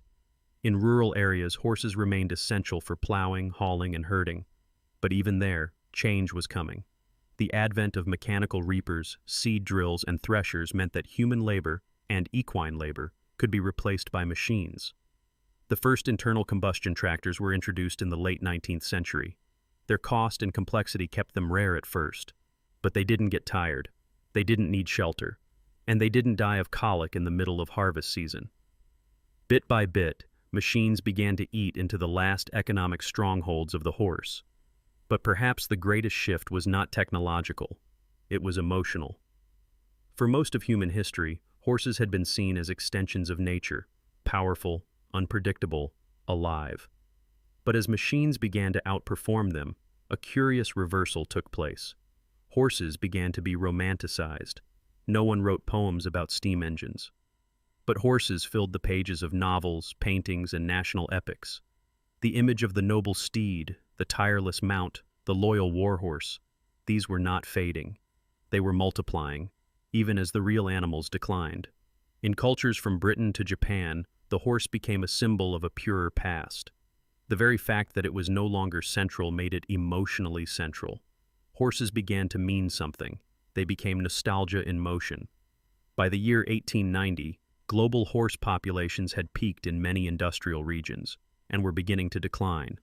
In rural areas, horses remained essential for plowing, hauling, and herding. But even there, change was coming. The advent of mechanical reapers, seed drills, and threshers meant that human labor and equine labor could be replaced by machines. The first internal combustion tractors were introduced in the late 19th century. Their cost and complexity kept them rare at first, but they didn't get tired, they didn't need shelter, and they didn't die of colic in the middle of harvest season. Bit by bit, machines began to eat into the last economic strongholds of the horse. But perhaps the greatest shift was not technological, it was emotional. For most of human history, horses had been seen as extensions of nature, powerful, unpredictable, alive. But as machines began to outperform them, a curious reversal took place. Horses began to be romanticized. No one wrote poems about steam engines. But horses filled the pages of novels, paintings, and national epics. The image of the noble steed, the tireless mount, the loyal warhorse, these were not fading. They were multiplying, even as the real animals declined. In cultures from Britain to Japan, the horse became a symbol of a purer past. The very fact that it was no longer central made it emotionally central. Horses began to mean something. They became nostalgia in motion. By the year 1890, global horse populations had peaked in many industrial regions and were beginning to decline.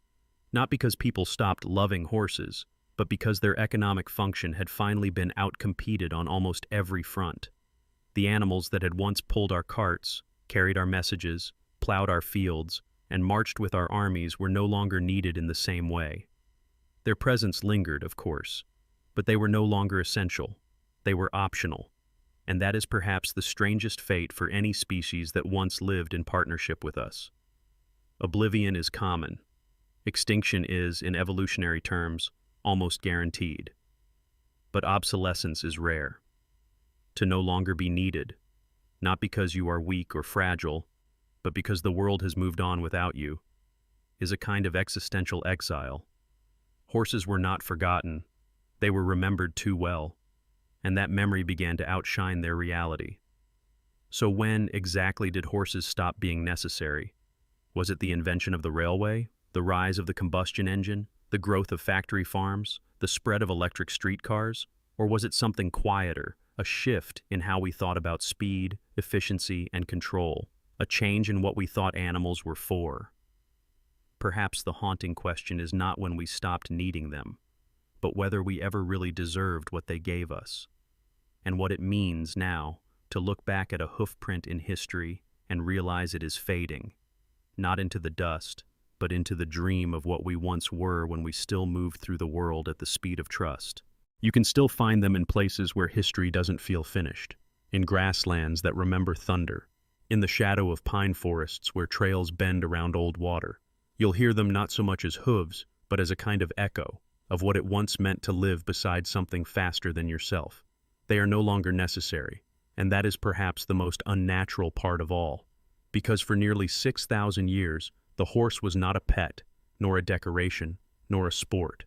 Not because people stopped loving horses, but because their economic function had finally been outcompeted on almost every front. The animals that had once pulled our carts, carried our messages, plowed our fields, and marched with our armies were no longer needed in the same way. Their presence lingered, of course, but they were no longer essential. They were optional. And that is perhaps the strangest fate for any species that once lived in partnership with us. Oblivion is common. Extinction is, in evolutionary terms, almost guaranteed. But obsolescence is rare. To no longer be needed, not because you are weak or fragile, but because the world has moved on without you, is a kind of existential exile. Horses were not forgotten. They were remembered too well, and that memory began to outshine their reality. So when exactly did horses stop being necessary? Was it the invention of the railway, the rise of the combustion engine, the growth of factory farms, the spread of electric streetcars? Or was it something quieter, a shift in how we thought about speed, efficiency, and control, a change in what we thought animals were for? Perhaps the haunting question is not when we stopped needing them, but whether we ever really deserved what they gave us, and what it means now to look back at a hoofprint in history and realize it is fading, not into the dust, but into the dream of what we once were when we still moved through the world at the speed of trust. You can still find them in places where history doesn't feel finished, in grasslands that remember thunder, in the shadow of pine forests where trails bend around old water. You'll hear them not so much as hooves, but as a kind of echo of what it once meant to live beside something faster than yourself. They are no longer necessary, and that is perhaps the most unnatural part of all, because for nearly 6,000 years, the horse was not a pet, nor a decoration, nor a sport.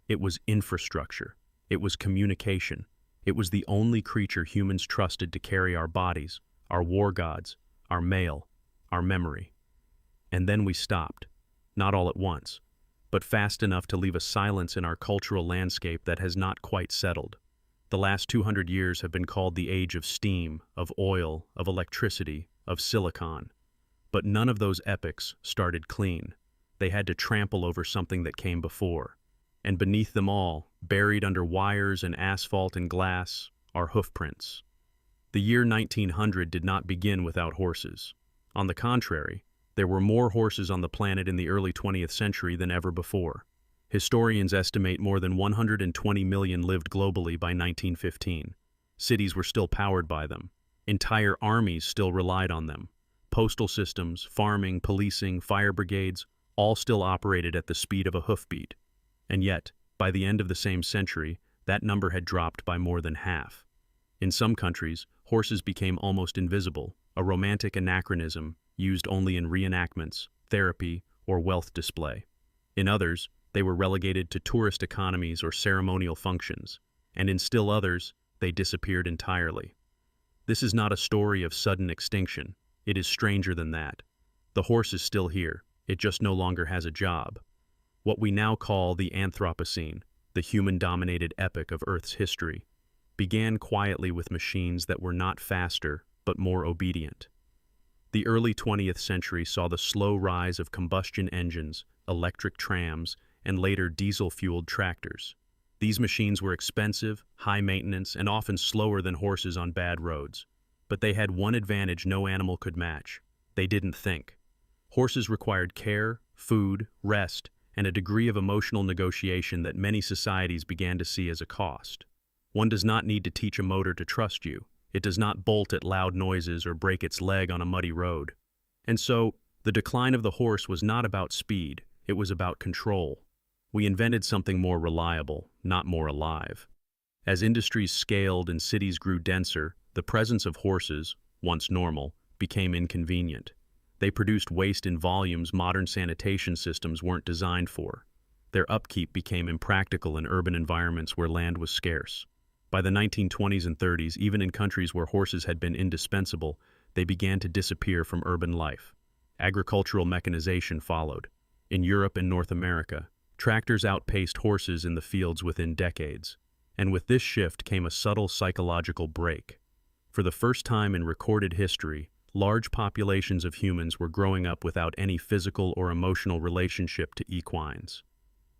It was infrastructure. It was communication. It was the only creature humans trusted to carry our bodies, our war gods, our mail, our memory. And then we stopped, not all at once, but fast enough to leave a silence in our cultural landscape that has not quite settled. The last 200 years have been called the age of steam, of oil, of electricity, of silicon. But none of those epochs started clean. They had to trample over something that came before. And beneath them all, buried under wires and asphalt and glass, are hoofprints. The year 1900 did not begin without horses. On the contrary, there were more horses on the planet in the early 20th century than ever before. Historians estimate more than 120 million lived globally by 1915. Cities were still powered by them. Entire armies still relied on them. Postal systems, farming, policing, fire brigades, all still operated at the speed of a hoofbeat. And yet, by the end of the same century, that number had dropped by more than half. In some countries, horses became almost invisible, a romantic anachronism used only in reenactments, therapy, or wealth display. In others, they were relegated to tourist economies or ceremonial functions, and in still others, they disappeared entirely. This is not a story of sudden extinction. It is stranger than that. The horse is still here. It just no longer has a job. What we now call the Anthropocene, the human-dominated epic of Earth's history, began quietly with machines that were not faster but more obedient. The early 20th century saw the slow rise of combustion engines, electric trams, and later diesel-fueled tractors. These machines were expensive, high maintenance, and often slower than horses on bad roads. But they had one advantage no animal could match: they didn't think. Horses required care, food, rest, and a degree of emotional negotiation that many societies began to see as a cost. One does not need to teach a motor to trust you. It does not bolt at loud noises or break its leg on a muddy road. And so, the decline of the horse was not about speed, it was about control. We invented something more reliable, not more alive. As industries scaled and cities grew denser, the presence of horses, once normal, became inconvenient. They produced waste in volumes modern sanitation systems weren't designed for. Their upkeep became impractical in urban environments where land was scarce. By the 1920s and 30s, even in countries where horses had been indispensable, they began to disappear from urban life. Agricultural mechanization followed. In Europe and North America, tractors outpaced horses in the fields within decades. And with this shift came a subtle psychological break. For the first time in recorded history, large populations of humans were growing up without any physical or emotional relationship to equines.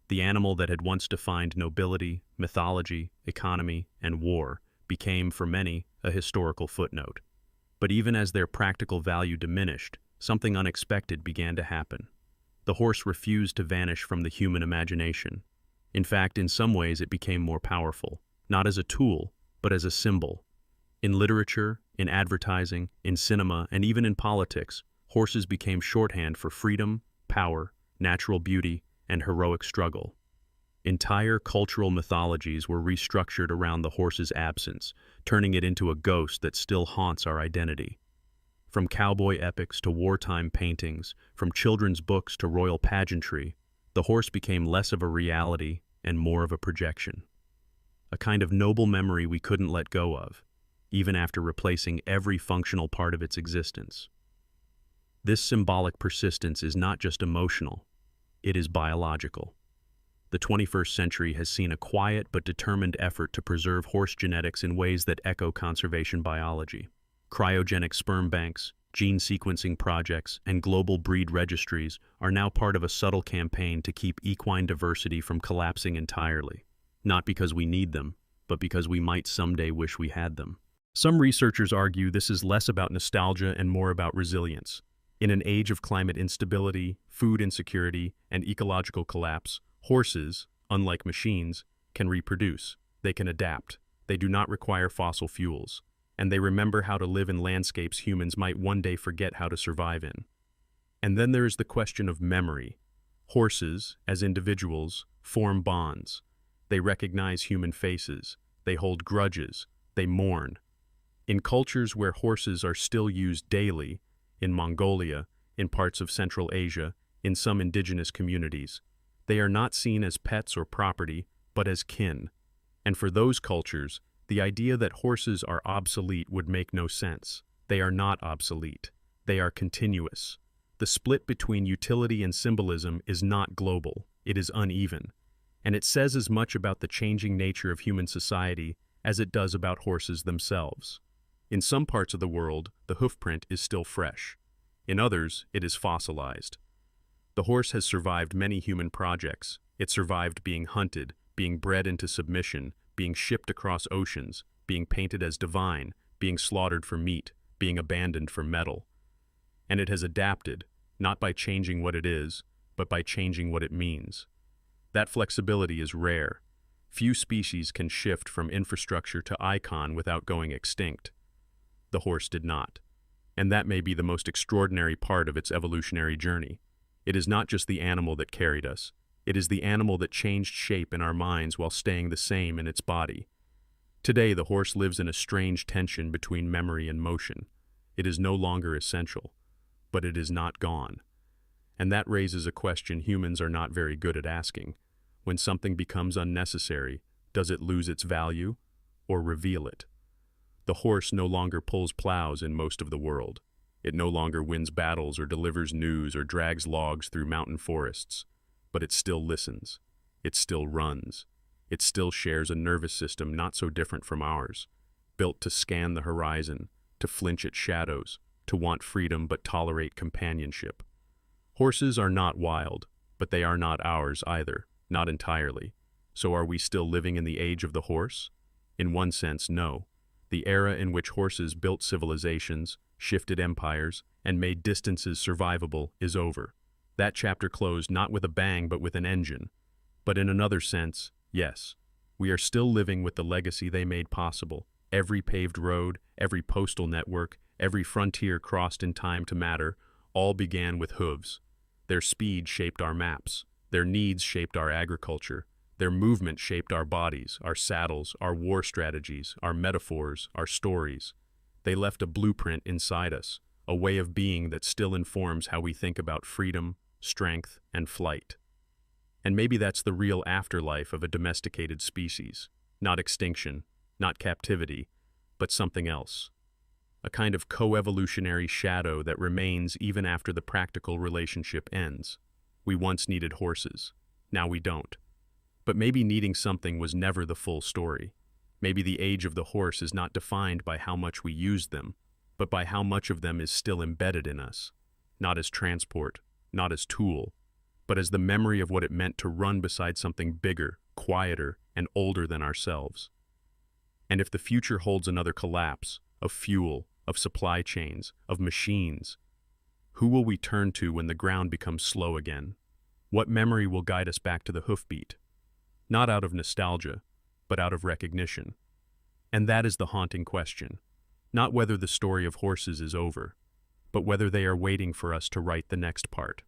The animal that had once defined nobility, mythology, economy, and war became, for many, a historical footnote. But even as their practical value diminished, something unexpected began to happen. The horse refused to vanish from the human imagination. In fact, in some ways it became more powerful, not as a tool, but as a symbol. In literature, in advertising, in cinema, and even in politics, horses became shorthand for freedom, power, natural beauty, and heroic struggle. Entire cultural mythologies were restructured around the horse's absence, turning it into a ghost that still haunts our identity. From cowboy epics to wartime paintings, from children's books to royal pageantry, the horse became less of a reality and more of a projection. A kind of noble memory we couldn't let go of, even after replacing every functional part of its existence. This symbolic persistence is not just emotional, it is biological. The 21st century has seen a quiet but determined effort to preserve horse genetics in ways that echo conservation biology. Cryogenic sperm banks, gene sequencing projects, and global breed registries are now part of a subtle campaign to keep equine diversity from collapsing entirely. Not because we need them, but because we might someday wish we had them. Some researchers argue this is less about nostalgia and more about resilience. In an age of climate instability, food insecurity, and ecological collapse, horses, unlike machines, can reproduce. They can adapt. They do not require fossil fuels. And they remember how to live in landscapes humans might one day forget how to survive in. And then there is the question of memory. Horses, as individuals, form bonds. They recognize human faces. They hold grudges. They mourn. In cultures where horses are still used daily, in Mongolia, in parts of Central Asia, in some indigenous communities, they are not seen as pets or property, but as kin. And for those cultures, the idea that horses are obsolete would make no sense. They are not obsolete. They are continuous. The split between utility and symbolism is not global. It is uneven. And it says as much about the changing nature of human society as it does about horses themselves. In some parts of the world, the hoofprint is still fresh. In others, it is fossilized. The horse has survived many human projects. It survived being hunted, being bred into submission, being shipped across oceans, being painted as divine, being slaughtered for meat, being abandoned for metal. And it has adapted, not by changing what it is, but by changing what it means. That flexibility is rare. Few species can shift from infrastructure to icon without going extinct. The horse did not. And that may be the most extraordinary part of its evolutionary journey. It is not just the animal that carried us. It is the animal that changed shape in our minds while staying the same in its body. Today, the horse lives in a strange tension between memory and motion. It is no longer essential, but it is not gone. And that raises a question humans are not very good at asking. When something becomes unnecessary, does it lose its value or reveal it? The horse no longer pulls plows in most of the world. It no longer wins battles or delivers news or drags logs through mountain forests. But it still listens. It still runs. It still shares a nervous system not so different from ours, built to scan the horizon, to flinch at shadows, to want freedom but tolerate companionship. Horses are not wild, but they are not ours either, not entirely. So are we still living in the age of the horse? In one sense, no. The era in which horses built civilizations, shifted empires, and made distances survivable is over. That chapter closed not with a bang but with an engine. But in another sense, yes, we are still living with the legacy they made possible. Every paved road, every postal network, every frontier crossed in time to matter, all began with hooves. Their speed shaped our maps. Their needs shaped our agriculture. Their movement shaped our bodies, our saddles, our war strategies, our metaphors, our stories. They left a blueprint inside us, a way of being that still informs how we think about freedom, strength, and flight. And maybe that's the real afterlife of a domesticated species. Not extinction, not captivity, but something else. A kind of coevolutionary shadow that remains even after the practical relationship ends. We once needed horses. Now we don't. But maybe needing something was never the full story. Maybe the age of the horse is not defined by how much we use them, but by how much of them is still embedded in us. Not as transport, not as tool, but as the memory of what it meant to run beside something bigger, quieter, and older than ourselves. And if the future holds another collapse, of fuel, of supply chains, of machines, who will we turn to when the ground becomes slow again? What memory will guide us back to the hoofbeat? Not out of nostalgia, but out of recognition. And that is the haunting question. Not whether the story of horses is over, but whether they are waiting for us to write the next part.